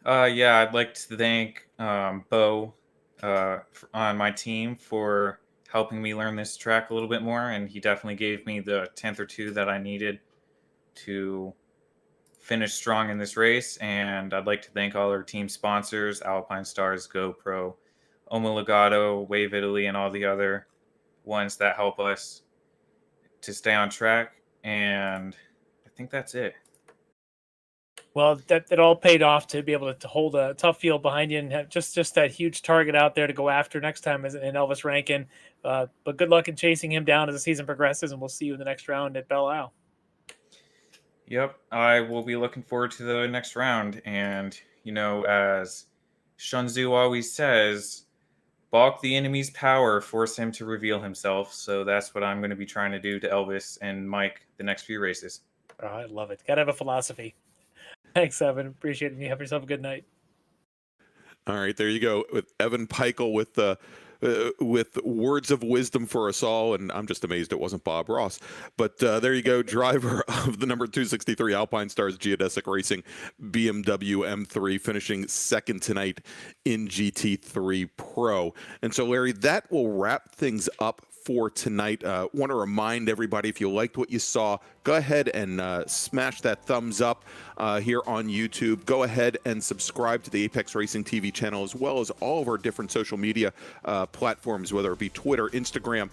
Yeah, I'd like to thank Bo on my team for helping me learn this track a little bit more, and he definitely gave me the 10th or 2 that I needed to finish strong in this race. And I'd like to thank all our team sponsors, Alpine Stars, GoPro, Omologato, Wave Italy, and all the other ones that help us to stay on track. And I think that's it. Well, that all paid off to be able to hold a tough field behind you and have just that huge target out there to go after next time in Elvis Rankin. But good luck in chasing him down as the season progresses, and we'll see you in the next round at Belle Isle. Yep, I will be looking forward to the next round. And, as Shunzu always says, balk the enemy's power, force him to reveal himself. So that's what I'm going to be trying to do to Elvis and Mike the next few races. Oh, I love it. Got to have a philosophy. Thanks, Evan. Appreciate it. You have yourself a good night. All right, there you go with Evan Peichel with words of wisdom for us all, and I'm just amazed it wasn't Bob Ross. But there you go, driver of the number 263 Alpine Stars Geodesic Racing BMW M3, finishing second tonight in GT3 Pro. And so, Larry, that will wrap things up for tonight. Want to remind everybody, if you liked what you saw, go ahead and smash that thumbs up here on YouTube. Go ahead and subscribe to the Apex Racing TV channel, as well as all of our different social media platforms, whether it be Twitter, Instagram,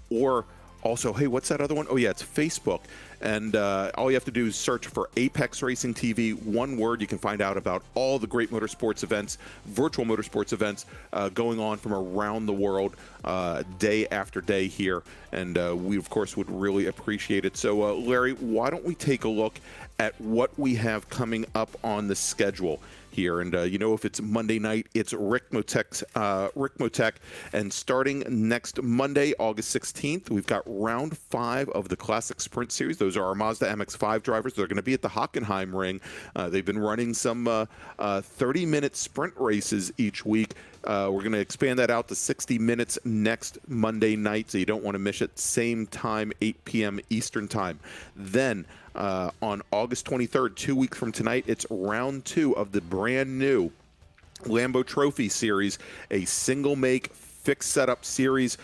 or also, hey, what's that other one? Oh, yeah, it's Facebook. And all you have to do is search for Apex Racing TV, one word. You can find out about all the great motorsports events, virtual motorsports events going on from around the world day after day here. And we, of course, would really appreciate it. So, Larry, why don't we take a look at what we have coming up on the schedule here. And if it's Monday night, it's Ricmotech. And starting next Monday, August 16th, we've got round 5 of the Classic Sprint Series. Those are our Mazda MX-5 drivers. They're going to be at the Hockenheim Ring. They've been running some 30-minute sprint races each week. We're going to expand that out to 60 minutes next Monday night, so you don't want to miss it. Same time, 8 p.m. Eastern Time. Then on August 23rd, 2 weeks from tonight, it's round 2 of the brand new Lambo Trophy Series, a single make fixed setup series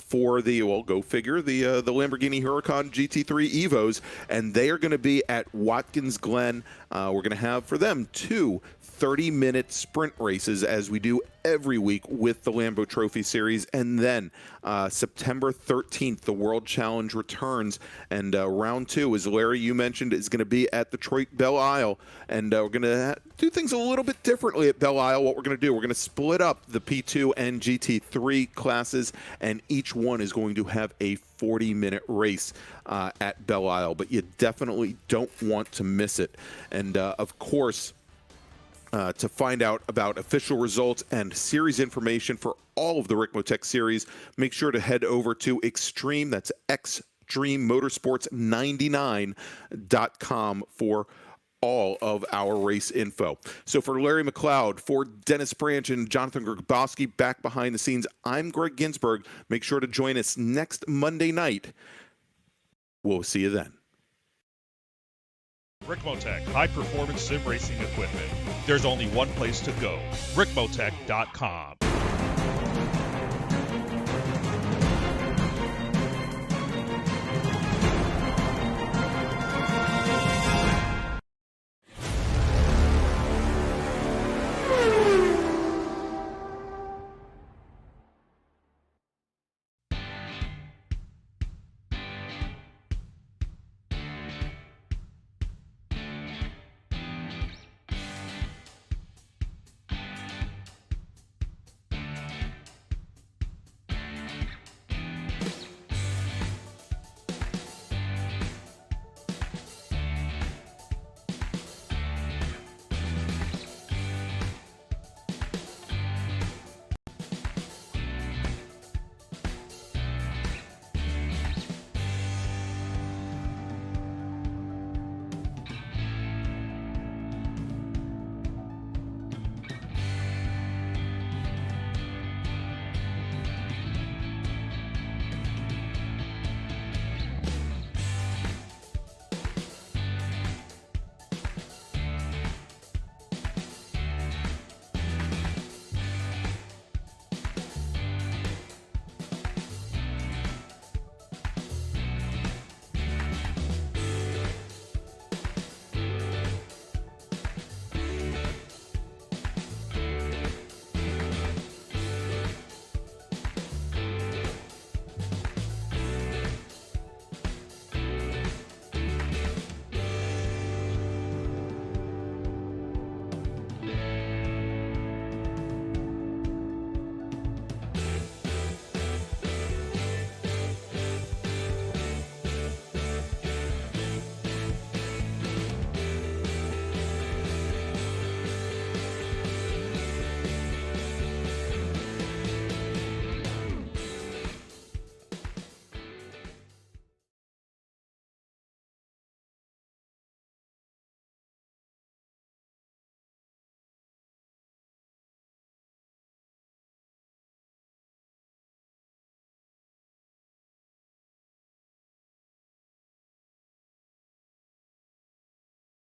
for the, well, go figure, the Lamborghini Huracan GT3 Evos, and they are going to be at Watkins Glen. We're going to have for them 2 30-minute sprint races, as we do every week with the Lambo Trophy Series. And then September 13th, the World Challenge returns. And round 2, as Larry, you mentioned, is going to be at Detroit Belle Isle. And we're going to do things a little bit differently at Belle Isle. What we're going to do, we're going to split up the P2 and GT3 classes, and each one is going to have a 40-minute race at Belle Isle. But you definitely don't want to miss it. And, of course, to find out about official results and series information for all of the Ricmotech series, make sure to head over to Extreme, that's extrememotorsports99.com for all of our race info. So for Larry McLeod, for Dennis Branch and Jonathan Grabowski back behind the scenes, I'm Greg Ginsburg. Make sure to join us next Monday night. We'll see you then. Ricmotech, high-performance sim racing equipment. There's only one place to go, ricmotech.com.